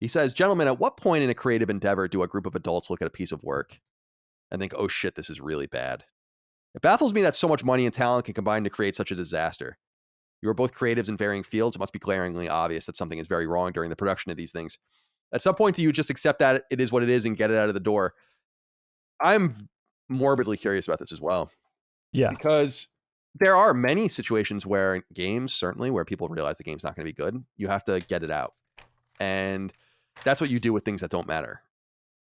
he says, "Gentlemen, at what point in a creative endeavor do a group of adults look at a piece of work and think, oh shit, this is really bad? It baffles me that so much money and talent can combine to create such a disaster. You are both creatives in varying fields. It must be glaringly obvious that something is very wrong during the production of these things. At some point, do you just accept that it is what it is and get it out of the door?" I'm morbidly curious about this as well. Yeah. Because there are many situations where games, certainly, where people realize the game's not going to be good. You have to get it out. And that's what you do with things that don't matter.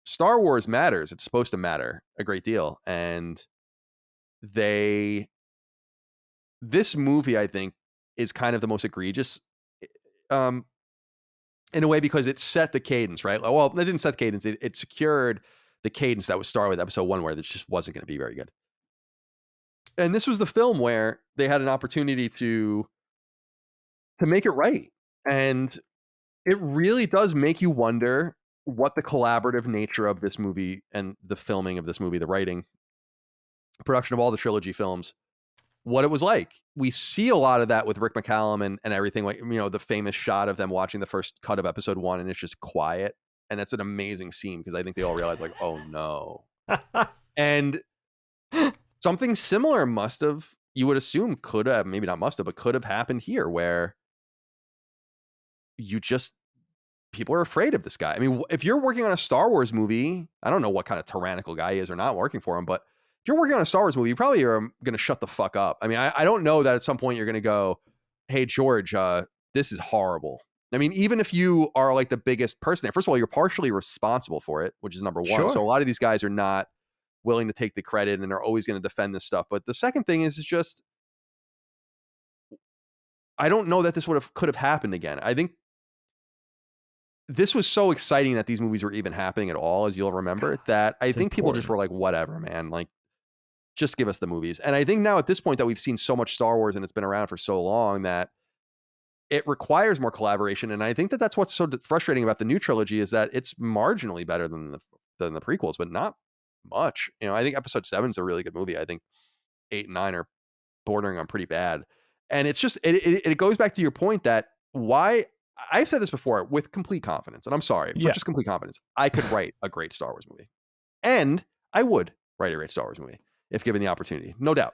Star Wars matters. It's supposed to matter a great deal. And this movie, I think, is kind of the most egregious in a way, because it set the cadence, right? Well, it didn't set the cadence. It secured the cadence that was started with episode 1, where this just wasn't going to be very good. And this was the film where they had an opportunity to make it right. And it really does make you wonder what the collaborative nature of this movie and the filming of this movie, the writing, production of all the trilogy films, what it was like. We see a lot of that with Rick McCallum and everything, like, the famous shot of them watching the first cut of episode 1, and it's just quiet. And it's an amazing scene, because I think they all realize, like, oh no. And something similar you would assume could have, maybe not must have, but could have happened here, where people are afraid of this guy. I mean, if you're working on a Star Wars movie, I don't know what kind of tyrannical guy he is or not working for him, but if you're working on a Star Wars movie, you probably are going to shut the fuck up. I mean, I don't know that at some point you're going to go, "Hey, George, this is horrible." I mean, even if you are like the biggest person there, first of all, you're partially responsible for it, which is number one. Sure. So a lot of these guys are not willing to take the credit, and they're always going to defend this stuff. But the second thing is just, I don't know that this could have happened again. I think this was so exciting that these movies were even happening at all, as you'll remember, that I think people just were like, whatever, man, like, just give us the movies. And I think now at this point that we've seen so much Star Wars and it's been around for so long that it requires more collaboration. And I think that that's what's so frustrating about the new trilogy, is that it's marginally better than the prequels, but not much. I think episode 7 is a really good movie. I think 8 and 9 are bordering on pretty bad. And it's just, it goes back to your point that why I've said this before with complete confidence, and I'm sorry, but just complete confidence. I could write a great Star Wars movie, and I would write a great Star Wars movie if given the opportunity, no doubt.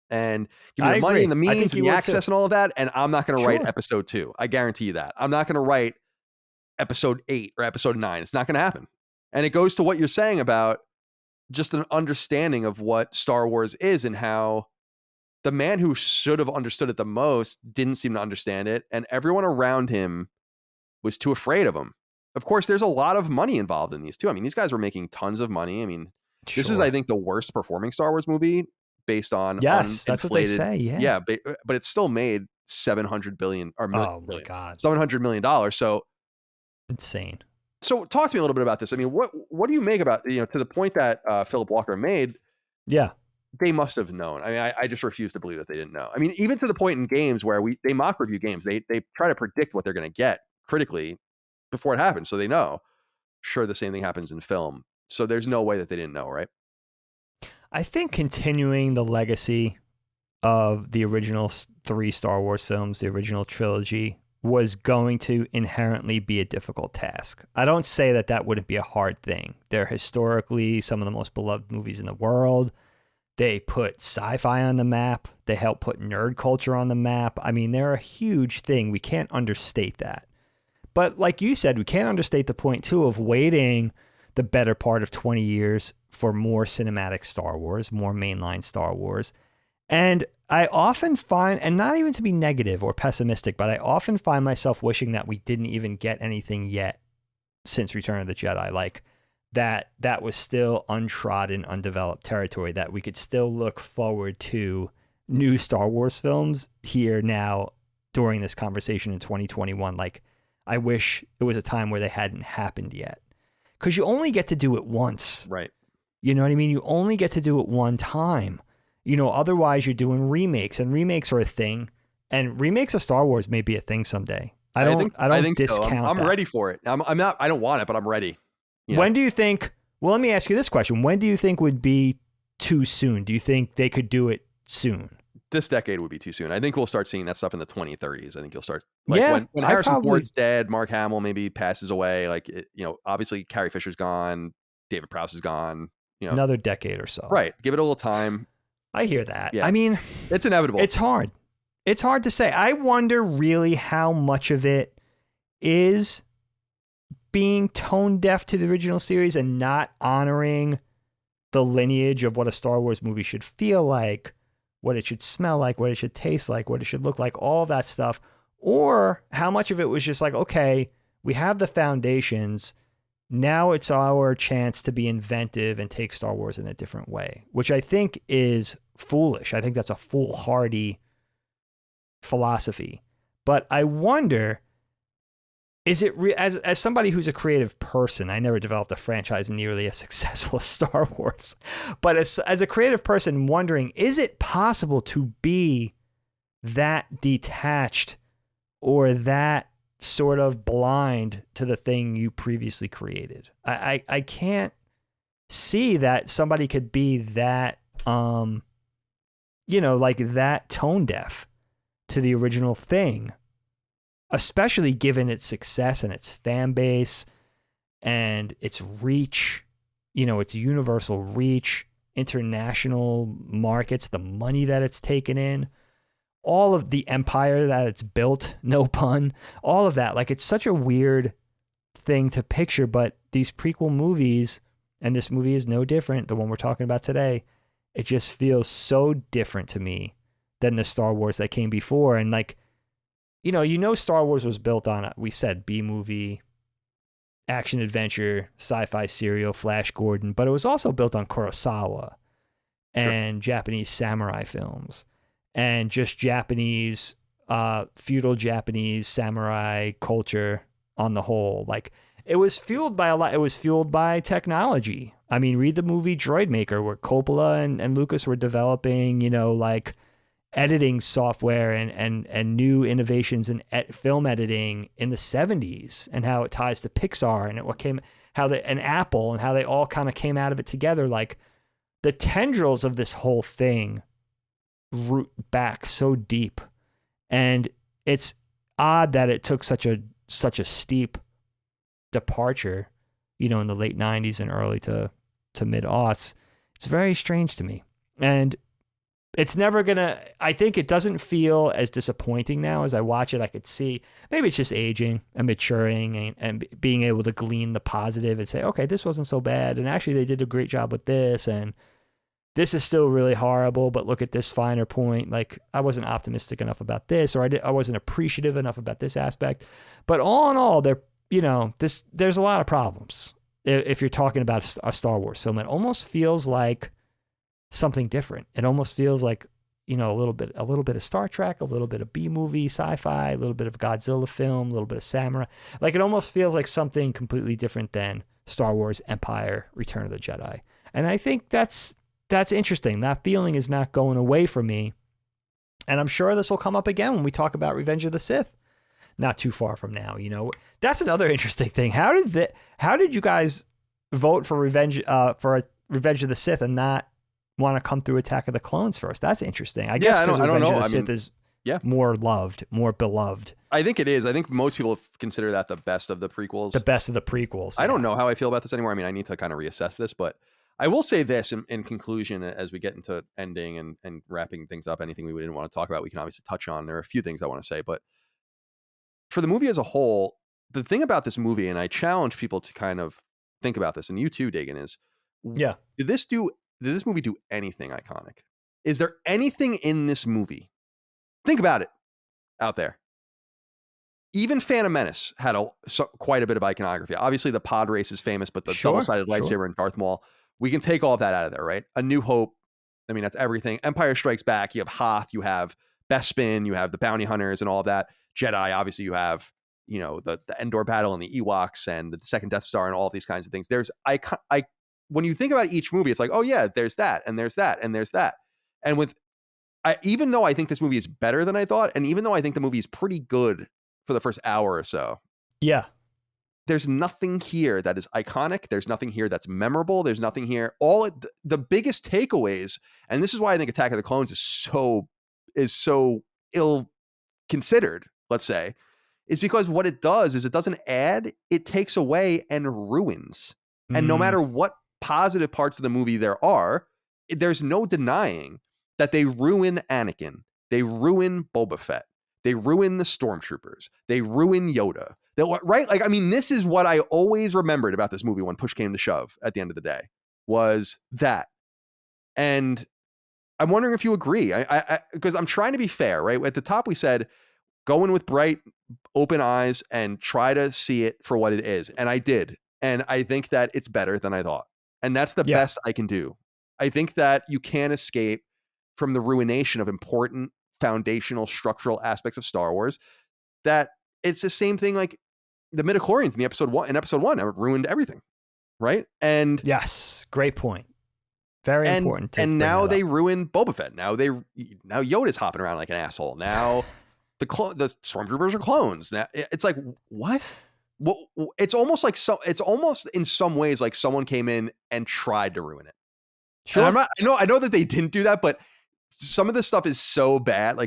And give me the money and the means and the access and all of that, and I'm not going to write episode 2. I guarantee you that. I'm not going to write episode 8 or episode 9. It's not going to happen. And it goes to what you're saying about just an understanding of what Star Wars is, and how the man who should have understood it the most didn't seem to understand it, and everyone around him was too afraid of him. Of course, there's a lot of money involved in these too. I mean, these guys were making tons of money. I mean, this is, I think, the worst performing Star Wars movie based on that's what they say. Yeah, but it still made $700 billion or oh my god, $700 million. So insane. So talk to me a little bit about this. I mean, what do you make about, to the point that Philip Walker made? Yeah. they must have known. I mean, I just refuse to believe that they didn't know. I mean, even to the point in games where they mock review games, they try to predict what they're going to get critically before it happens, so they know. Sure, the same thing happens in film, so there's no way that they didn't know, right? I think continuing the legacy of the original 3 Star Wars films, the original trilogy, was going to inherently be a difficult task. I don't say that that wouldn't be a hard thing. They're historically some of the most beloved movies in the world. They put sci-fi on the map. They help put nerd culture on the map. I mean, they're a huge thing. We can't understate that. But like you said, we can't understate the point, too, of waiting the better part of 20 years for more cinematic Star Wars, more mainline Star Wars. And I often find, and not even to be negative or pessimistic, but I often find myself wishing that we didn't even get anything yet since Return of the Jedi. Like that was still untrodden, undeveloped territory, that we could still look forward to new Star Wars films here now during this conversation in 2021. Like, I wish it was a time where they hadn't happened yet. Because you only get to do it once. Right. You know what I mean? You only get to do it one time. You know, otherwise you're doing remakes, and remakes are a thing, and remakes of Star Wars may be a thing someday. I don't discount so. I'm that. ready for it. I'm not. I don't want it, but I'm ready. You know? When do you think? Well, let me ask you this question: when do you think would be too soon? Do you think they could do it soon? This decade would be too soon. I think we'll start seeing that stuff in the 2030s. I think you'll start when Harrison Ford's dead, Mark Hamill maybe passes away. Like obviously Carrie Fisher's gone, David Prowse is gone. Another decade or so. Right. Give it a little time. I hear that. Yeah. I mean, it's inevitable. It's hard. It's hard to say. I wonder really how much of it is being tone deaf to the original series and not honoring the lineage of what a Star Wars movie should feel like, what it should smell like, what it should taste like, what it should look like, all that stuff. Or how much of it was just like, okay, we have the foundations. Now it's our chance to be inventive and take Star Wars in a different way, which I think is foolish. I think that's a foolhardy philosophy. But I wonder, is it as somebody who's a creative person, I never developed a franchise nearly as successful as Star Wars, but as a creative person wondering, is it possible to be that detached or that sort of blind to the thing you previously created? I can't see that somebody could be that, like that tone deaf to the original thing, especially given its success and its fan base and its reach, its universal reach, international markets, the money that it's taken in, all of the empire that it's built, no pun, all of that. Like, it's such a weird thing to picture, but these prequel movies, and this movie is no different, the one we're talking about today, it just feels so different to me than the Star Wars that came before. And like, Star Wars was built on, we said, B-movie, action adventure, sci-fi serial, Flash Gordon, but it was also built on Kurosawa and Japanese samurai films and just Japanese, feudal Japanese samurai culture on the whole. Like, it was fueled by a lot. It was fueled by technology. I mean, read the movie Droid Maker, where Coppola and Lucas were developing, like editing software and new innovations in film editing in the 70s, and how it ties to Pixar and Apple, and how they all kind of came out of it together. Like, the tendrils of this whole thing root back so deep, and it's odd that it took such a steep departure, in the late 90s and early to mid aughts. It's very strange to me, and it's never gonna, I think it doesn't feel as disappointing now as I watch it. I could see maybe it's just aging and maturing and being able to glean the positive and say, okay, this wasn't so bad, and actually they did a great job with this, and this is still really horrible, but look at this finer point. Like, I wasn't optimistic enough about this, or I wasn't appreciative enough about this aspect. But all in all, there's a lot of problems. If you're talking about a Star Wars film, it almost feels like something different. It almost feels like, a little bit of Star Trek, a little bit of B-movie, sci-fi, a little bit of Godzilla film, a little bit of samurai. Like, it almost feels like something completely different than Star Wars, Empire, Return of the Jedi. And I think that's that's interesting. That feeling is not going away from me. And I'm sure this will come up again when we talk about Revenge of the Sith. Not too far from now, That's another interesting thing. How did you guys vote for Revenge of the Sith and not want to come through Attack of the Clones first? That's interesting. I guess because Revenge of the Sith is more loved, more beloved. I think it is. I think most people consider that the best of the prequels. The best of the prequels. I don't know how I feel about this anymore. I mean, I need to kind of reassess this, but I will say this in conclusion, as we get into ending and wrapping things up, anything we didn't want to talk about, we can obviously touch on. There are a few things I want to say, but for the movie as a whole, the thing about this movie, and I challenge people to kind of think about this, and you too, Dagan, is did this movie do anything iconic? Is there anything in this movie? Think about it out there. Even Phantom Menace had quite a bit of iconography. Obviously, the pod race is famous, but the double-sided lightsaber and Darth Maul, we can take all of that out of there, right? A New Hope, I mean, that's everything. Empire Strikes Back, you have Hoth, you have Bespin, you have the bounty hunters and all of that. Jedi, obviously, you have, the Endor battle and the Ewoks and the second Death Star and all of these kinds of things. When you think about each movie, it's like, oh yeah, there's that, and there's that, and there's that. And even though I think this movie is better than I thought, and even though I think the movie is pretty good for the first hour or so, there's nothing here that is iconic. There's nothing here that's memorable. There's nothing here. The biggest takeaways, and this is why I think Attack of the Clones is so ill considered, let's say, is because what it does is it doesn't add, it takes away and ruins. And no matter what positive parts of the movie there are, there's no denying that they ruin Anakin. They ruin Boba Fett. They ruin the stormtroopers. They ruin Yoda. Right? Like, I mean, this is what I always remembered about this movie when push came to shove at the end of the day, was that. And I'm wondering if you agree, because I'm trying to be fair, right? At the top, we said, go in with bright, open eyes and try to see it for what it is. And I did. And I think that it's better than I thought. And that's the best I can do. I think that you can't escape from the ruination of important foundational structural aspects of Star Wars. That it's the same thing like the midichlorians in episode one it ruined everything. Right. And yes, great point. Very important. And now they ruin Boba Fett. Now Yoda's hopping around like an asshole. Now the stormtroopers are clones. Now it's like, what? Well, it's almost like it's almost in some ways like someone came in and tried to ruin it. Sure. I know that they didn't do that, but some of this stuff is so bad,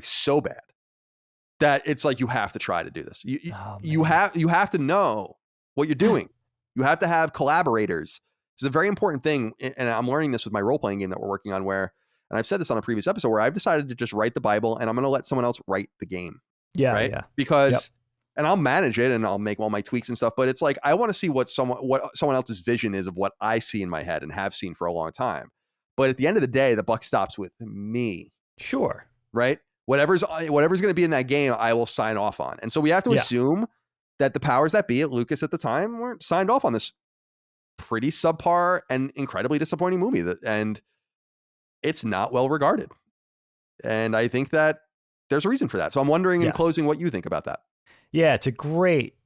that it's like you have to try to do this. You have to know what you're doing. You have to have collaborators. It's a very important thing, and I'm learning this with my role-playing game that we're working on, and I've said this on a previous episode, where I've decided to just write the Bible and I'm going to let someone else write the game. Yeah. Right. Yeah. Because, and I'll manage it and I'll make all my tweaks and stuff, but it's like, I want to see what someone else's vision is of what I see in my head and have seen for a long time. But at the end of the day, the buck stops with me. Sure. Right. Whatever's going to be in that game, I will sign off on. And so we have to assume that the powers that be at Lucas at the time weren't signed off on this pretty subpar and incredibly disappointing movie, and it's not well regarded. And I think that there's a reason for that. So I'm wondering in closing what you think about that. Yeah, it's a great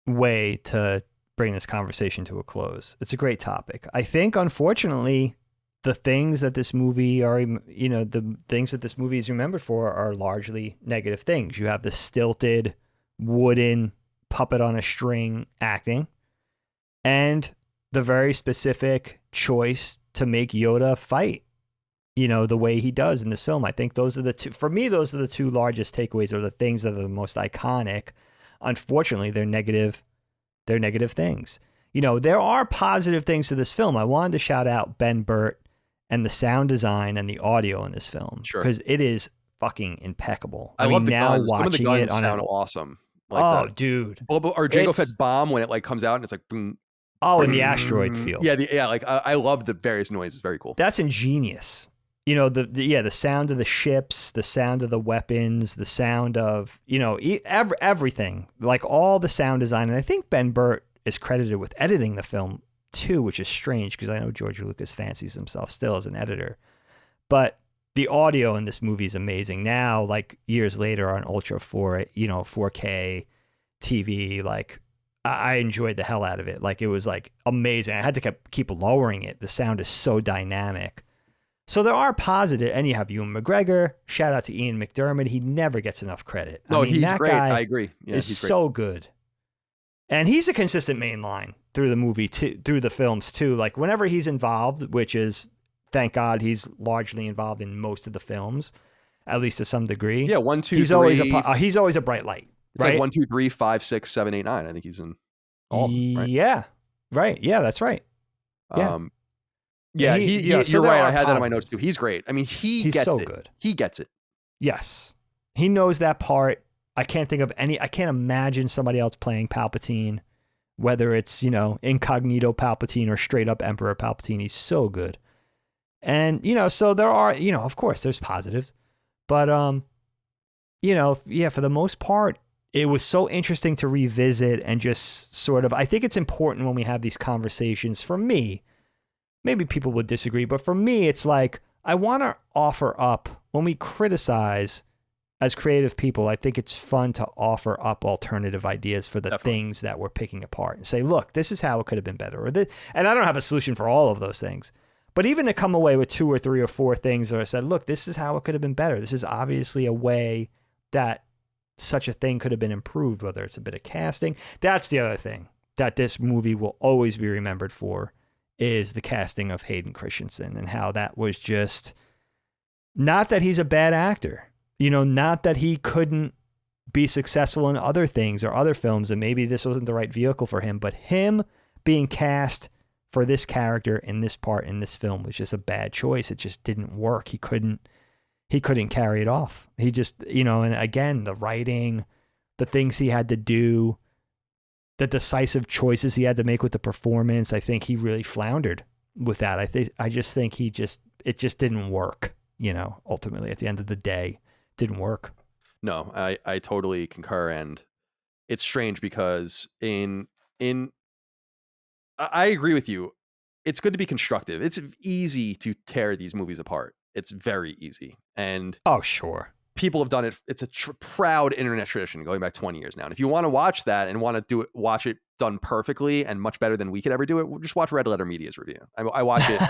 way to bring this conversation to a close. It's a great topic. I think, unfortunately, the things that this movie is remembered for are largely negative things. You have the stilted, wooden, puppet on a string acting, and the very specific choice to make Yoda fight, the way he does in this film. I think those are the two largest takeaways, or the things that are the most iconic. Unfortunately, they're negative things. There are positive things to this film. I wanted to shout out Ben Burtt and the sound design and the audio in this film. Sure. Because it is fucking impeccable. I love the guns. Some of the guns sound awesome. Like dude. Or Jango Fett bomb when it like comes out and it's like boom. Oh, in the asteroid field. Yeah, like I love the various noises. Very cool. That's ingenious. The sound of the ships, the sound of the weapons, the sound of, everything, like all the sound design. And I think Ben Burtt is credited with editing the film too, which is strange because I know George Lucas fancies himself still as an editor. But the audio in this movie is amazing. Now, like years later on Ultra 4K TV, like I enjoyed the hell out of it. Like it was like amazing. I had to keep lowering it. The sound is so dynamic. So there are positive, and you have Ewan McGregor. Shout out to Ian McDermott. He never gets enough credit. No, I mean, he's that great. guy I agree. Yeah, is he's great. so good. And he's a consistent main line through the movie, through the films too. Like whenever he's involved, which is, thank God, he's largely involved in most of the films, at least to some degree. Yeah, 1, 2, he's 3. He's always a bright light. It's right? like 1, 2, 3, 5, 6, 7, 8, 9. I think he's in all of them, right? Yeah, right. Yeah, that's right. Yeah. Yeah, so you're right. I had positives. that in my notes too. He's great. I mean, he's gets so it. Good. He gets it. Yes. He knows that part. I can't imagine somebody else playing Palpatine, whether it's, incognito Palpatine or straight up Emperor Palpatine. He's so good. And, so there are, of course there's positives, but, for the most part, it was so interesting to revisit and just sort of, I think it's important when we have these conversations. For me, maybe people would disagree, but for me, it's like, I want to offer up, when we criticize as creative people, I think it's fun to offer up alternative ideas for the things that we're picking apart and say, look, this is how it could have been better. And I don't have a solution for all of those things, but even to come away with 2 or 3 or 4 things that I said, look, this is how it could have been better. This is obviously a way that such a thing could have been improved, whether it's a bit of casting. That's the other thing that this movie will always be remembered for, is the casting of Hayden Christensen, and how that was just, not that he's a bad actor, not that he couldn't be successful in other things or other films, and maybe this wasn't the right vehicle for him, but him being cast for this character in this part in this film was just a bad choice. It just didn't work. He couldn't carry it off. He just, and again, the writing, the things he had to do, the decisive choices he had to make with the performance, I think he really floundered with that. I just think it just didn't work, ultimately at the end of the day, didn't work. No, I totally concur. And it's strange because I agree with you. It's good to be constructive. It's easy to tear these movies apart. It's very easy. And oh, sure. People have done it. It's a proud internet tradition going back 20 years now. And if you want to watch that and want to watch it done perfectly and much better than we could ever do it, we'll just watch Red Letter Media's review. I watch it.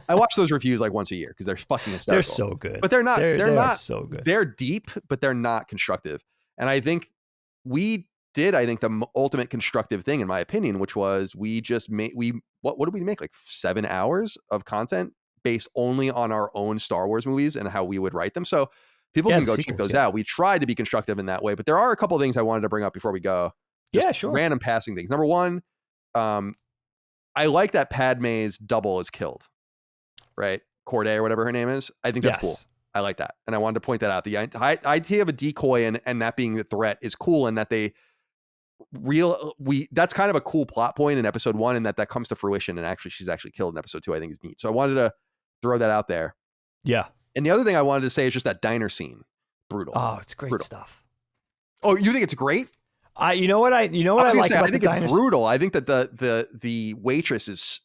I watch those reviews like once a year because they're fucking hysterical. They're so good. But they're not. They're not so good. They're deep, but they're not constructive. And I think we did. I think the ultimate constructive thing, in my opinion, which was we just made what did we make, like 7 hours of content based only on our own Star Wars movies and how we would write them. So people can go check those out. We tried to be constructive in that way, but there are a couple of things I wanted to bring up before we go. Yeah, sure. Random passing things. Number one, I like that Padme's double is killed, right? Corday or whatever her name is. I think that's cool. I like that. And I wanted to point that out. The idea of a decoy and that being the threat is cool, and that that's kind of a cool plot point in episode 1, and that comes to fruition. And actually, she's actually killed in episode 2, I think is neat. So I wanted to throw that out there. Yeah. And the other thing I wanted to say is just that diner scene. Brutal. Oh, it's great stuff. Oh, you think it's great? I like about I think it's brutal. I think that the waitress is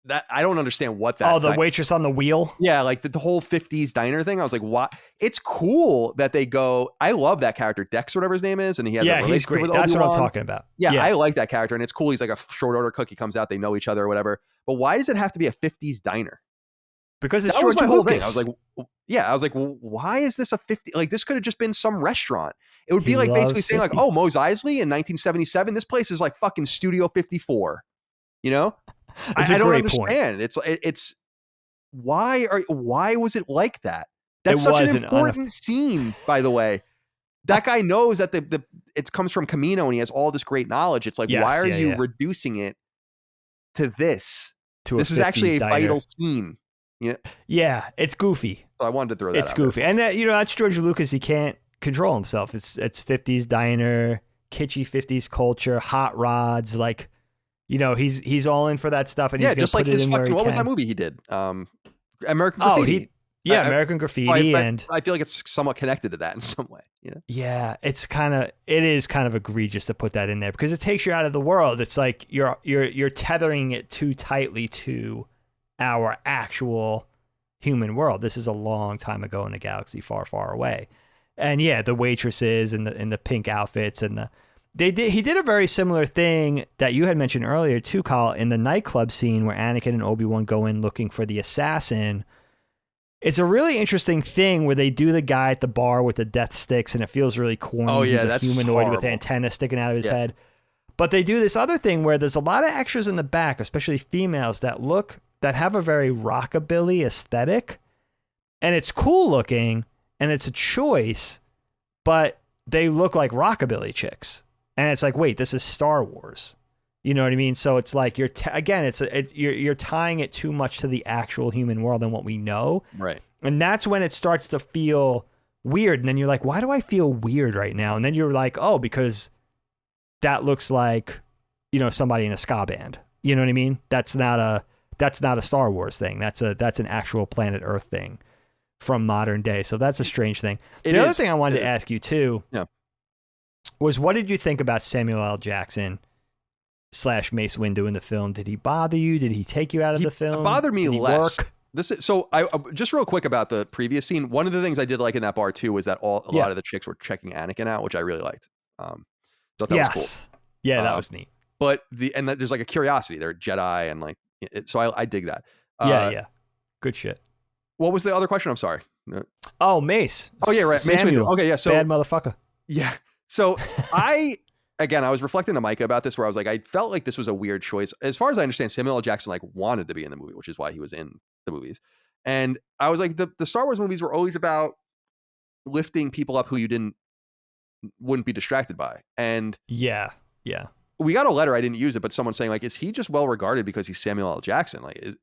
that I don't understand what that. Oh, the waitress on the wheel. Yeah, like the whole 50s diner thing. I was like, what? It's cool that they go. I love that character, Dex, whatever his name is, and he has a he's great. With That's Obi-Wan. what I'm talking about. Yeah, I like that character, and it's cool. He's like a short order cook. He comes out, they know each other or whatever. But why does it have to be a 50s diner? Because it's that was my whole thing. I was like, well, why is this a 50? Like, this could have just been some restaurant. It would be like basically saying 50. Like, oh, Mos Eisley in 1977. This place is like fucking Studio 54. I don't understand. Point. It's why was it like that? That's such an important scene, by the way. That guy knows that it comes from Kamino and he has all this great knowledge. It's like, why are you reducing it to this? This is actually a vital scene. Yeah, it's goofy. So I wanted to throw that out. It's goofy. And that's George Lucas. He can't control himself. It's 50s diner, kitschy 50s culture, hot rods, like, he's all in for that stuff, and he's just like his fucking, what was that movie he did? American Graffiti. American Graffiti, and I feel like it's somewhat connected to that in some way. Yeah, it is kind of egregious to put that in there because it takes you out of the world. It's like you're tethering it too tightly to our actual human world. This is a long time ago in a galaxy far, far away. And the waitresses and the pink outfits and he did a very similar thing that you had mentioned earlier too, Kyle, in the nightclub scene where Anakin and Obi-Wan go in looking for the assassin. It's a really interesting thing where they do the guy at the bar with the death sticks, and it feels really corny. Oh yeah, He's that's a humanoid horrible. with antennas sticking out of his head. But they do this other thing where there's a lot of extras in the back, especially females, that have a very rockabilly aesthetic, and it's cool looking, and it's a choice, but they look like rockabilly chicks, and it's like, wait, this is Star Wars. You know what I mean? So it's like you're tying it too much to the actual human world and what we know. Right. And that's when it starts to feel weird. And then you're like, why do I feel weird right now? And then you're like, oh, because that looks like, somebody in a ska band. You know what I mean? That's not a Star Wars thing. That's an actual planet Earth thing from modern day. So that's a strange thing. The other thing I wanted to ask you too was, what did you think about Samuel L. Jackson / Mace Windu in the film? Did he bother you? Did he take you out of the film? It bothered me less. Work? I just real quick about the previous scene. One of the things I did like in that bar too was that a lot of the chicks were checking Anakin out, which I really liked. Thought that was cool. Yeah, that was neat. But there's like a curiosity. They're Jedi and like so I dig that. Yeah. Good shit. What was the other question? I'm sorry. Oh, Mace. Oh yeah, right. Samuel. Mace Windu. Okay, yeah. So bad motherfucker. Yeah. So I was reflecting to Micah about this, where I was like, I felt like this was a weird choice. As far as I understand, Samuel L. Jackson like wanted to be in the movie, which is why he was in the movies. And I was like, the Star Wars movies were always about lifting people up who you wouldn't be distracted by. And yeah. We got a letter, I didn't use it, but someone saying like, is he just well regarded because he's Samuel L. Jackson? Like,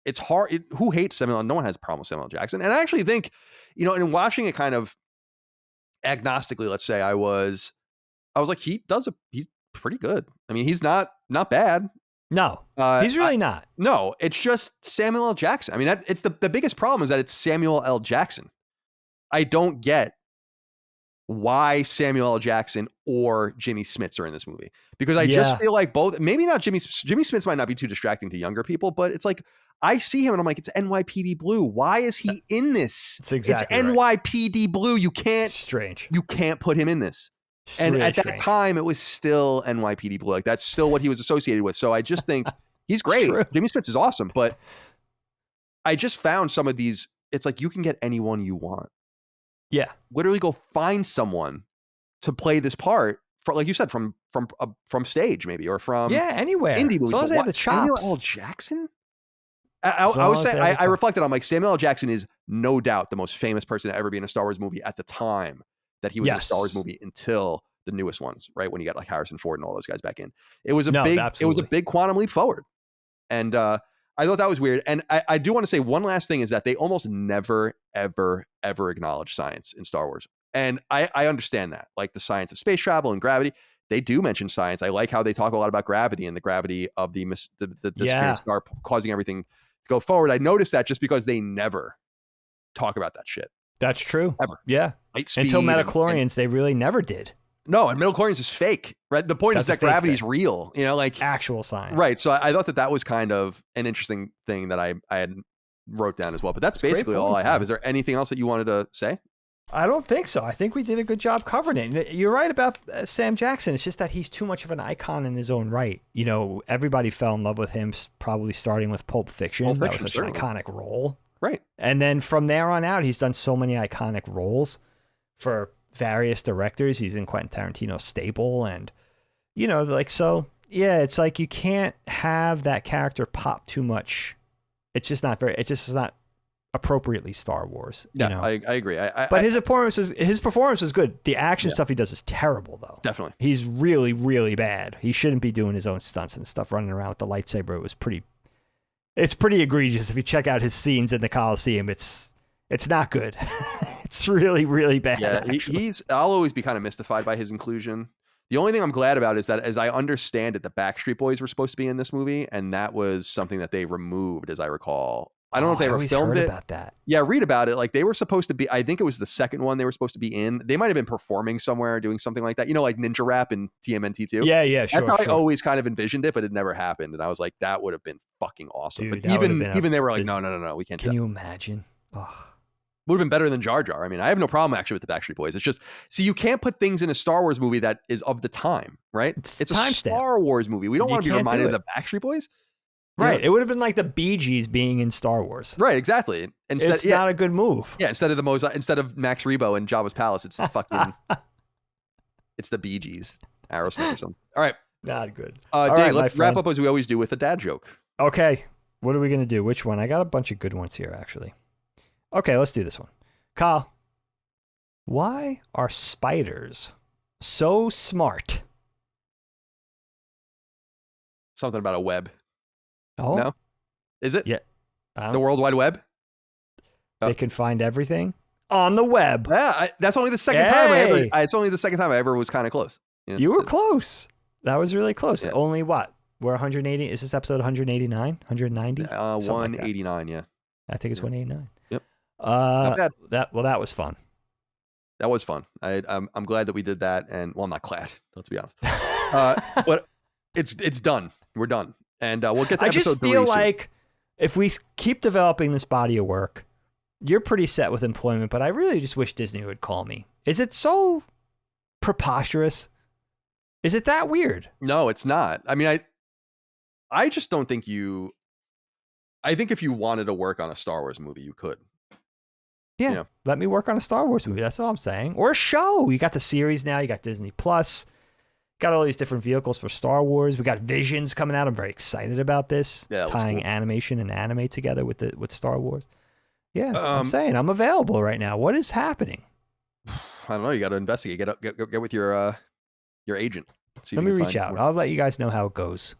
it's hard. Who hates Samuel? No one has a problem with Samuel L. Jackson. And I actually think, in watching it kind of agnostically, let's say, I was like, he's pretty good. I mean, he's not bad. No, he's really not. No, it's just Samuel L. Jackson. I mean, it's the biggest problem is that it's Samuel L. Jackson. I don't get why Samuel L. Jackson or Jimmy Smits are in this movie, because I just feel like both, maybe not Jimmy Smits might not be too distracting to younger people, but it's like, I see him and I'm like, it's NYPD Blue. Why is he in this? It's exactly it's right. NYPD Blue. You can't put him in this. And at that time, it was still NYPD Blue. Like, that's still what he was associated with. So I just think he's great. Jimmy Smits is awesome. But I just found some of these, it's like, you can get anyone you want. Yeah. Literally go find someone to play this part, for, like you said, from stage maybe, or from anywhere. Indie movies. As long as they have the Samuel chops. L. Jackson? I was saying, I reflected on like, Samuel L. Jackson is no doubt the most famous person to ever be in a Star Wars movie at the time that he was in a Star Wars movie, until the newest ones, right? When you got like Harrison Ford and all those guys back in. It was a big quantum leap forward. And I thought that was weird. And I do want to say one last thing is that they almost never, ever, ever acknowledge science in Star Wars. And I understand that, like the science of space travel and gravity. They do mention science. I like how they talk a lot about gravity and the gravity of the disappearing star causing everything to go forward. I noticed that just because they never talk about that shit. That's true. Ever. Yeah. Until Metachlorians, they really never did. No, and Metachlorians is fake, right? The point is that gravity is real, like actual science. Right. So I thought that was kind of an interesting thing that I had wrote down as well. But that's basically all I have. Is there anything else that you wanted to say? I don't think so. I think we did a good job covering it. You're right about Sam Jackson. It's just that he's too much of an icon in his own right. Everybody fell in love with him, probably starting with Pulp Fiction. That was such an iconic role. Right. And then from there on out, he's done so many iconic roles for various directors. He's in Quentin Tarantino's stable, and it's like you can't have that character pop too much. It's just not appropriately Star Wars. I agree. But his performance was good. The action stuff he does is terrible, though. Definitely. He's really, really bad. He shouldn't be doing his own stunts and stuff, running around with the lightsaber. It's pretty egregious. If you check out his scenes in the Coliseum, it's not good. It's really, really bad. Yeah, I'll always be kind of mystified by his inclusion. The only thing I'm glad about is that, as I understand it, the Backstreet Boys were supposed to be in this movie, and that was something that they removed, as I recall. I don't know if they ever filmed it. About that. Yeah, read about it. Like, they were supposed to be, I think it was the second one they were supposed to be in. They might have been performing somewhere, doing something like that. Like Ninja Rap and TMNT 2. Yeah, sure. That's how I always kind of envisioned it, but it never happened. And I was like, that would have been fucking awesome. Dude, but even they were like, no, we can't do that. Can you imagine? Oh. Would have been better than Jar Jar. I mean, I have no problem actually with the Backstreet Boys. It's just, see, you can't put things in a Star Wars movie that is of the time, right? It's a Star Wars movie. We don't want to be reminded of the Backstreet Boys. Right. Yeah. It would have been like the Bee Gees being in Star Wars. Right, exactly. It's not a good move. Yeah, instead of Max Rebo in Jabba's palace, it's the fucking it's the Bee Gees, Aerosmith or something. All right. Not good. Dave, let's wrap up as we always do with a dad joke. Okay. What are we going to do? Which one? I got a bunch of good ones here, actually. Okay, let's do this one. Kyle, why are spiders so smart? Something about a web. Oh, No? Is it? Yeah. The World Wide Web? They can find everything on the web. Yeah, that's only the second time I ever. It's only the second time I ever was kind of close. You were close. That was really close. Yeah. Only what? We're 180. Is this episode 189? 190? 189. Yeah. I think it's 189. Yep. Not bad. That was fun. That was fun. I'm glad that we did that, and well, I'm not glad. Let's be honest. But it's done. We're done, and we'll get to episode 3 I just feel like if we keep developing this body of work, you're pretty set with employment. But I really just wish Disney would call me. Is it so preposterous? Is it that weird? No, it's not. I mean, I just don't think you. I think if you wanted to work on a Star Wars movie, you could. Yeah, You know? let me work on a Star Wars movie. That's all I'm saying. Or a show. You got the series now. You got Disney Plus. Got all these different vehicles for Star Wars. We got Visions coming out. I'm very excited about this. Yeah, tying cool. animation and anime together with Star Wars. Yeah, I'm saying I'm available right now. What is happening? I don't know. You got to investigate. Get with your agent. Let me reach out. I'll let you guys know how it goes.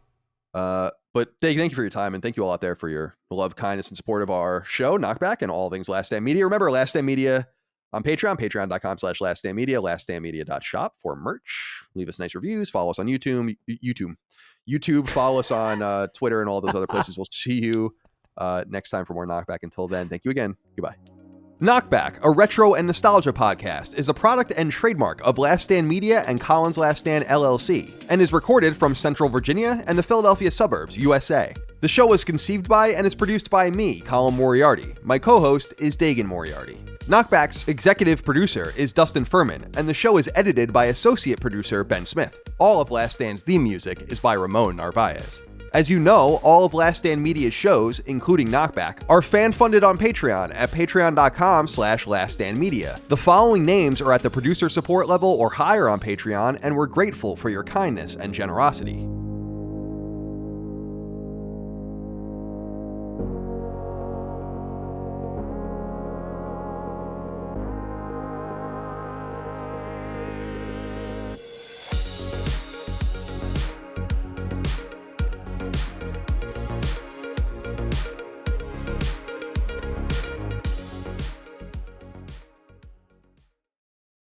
But Dave, thank you for your time, and thank you all out there for your love, kindness, and support of our show, Knockback, and all things Last Stand Media. Remember, Last Stand Media on Patreon, patreon.com/laststandmedia, laststandmedia.shop for merch. Leave us nice reviews. Follow us on YouTube. Follow us on Twitter and all those other places. We'll see you next time for more Knockback. Until then, thank you again. Goodbye. Knockback, a retro and nostalgia podcast, is a product and trademark of Last Stand Media and Collins Last Stand LLC, and is recorded from Central Virginia and the Philadelphia suburbs, USA. The show was conceived by and is produced by me, Colin Moriarty. My co-host is Dagan Moriarty. Knockback's executive producer is Dustin Furman, and the show is edited by associate producer Ben Smith. All of Last Stand's theme music is by Ramon Narvaez. As you know, all of Last Stand Media's shows, including Knockback, are fan-funded on Patreon at patreon.com/laststandmedia. The following names are at the producer support level or higher on Patreon, and we're grateful for your kindness and generosity.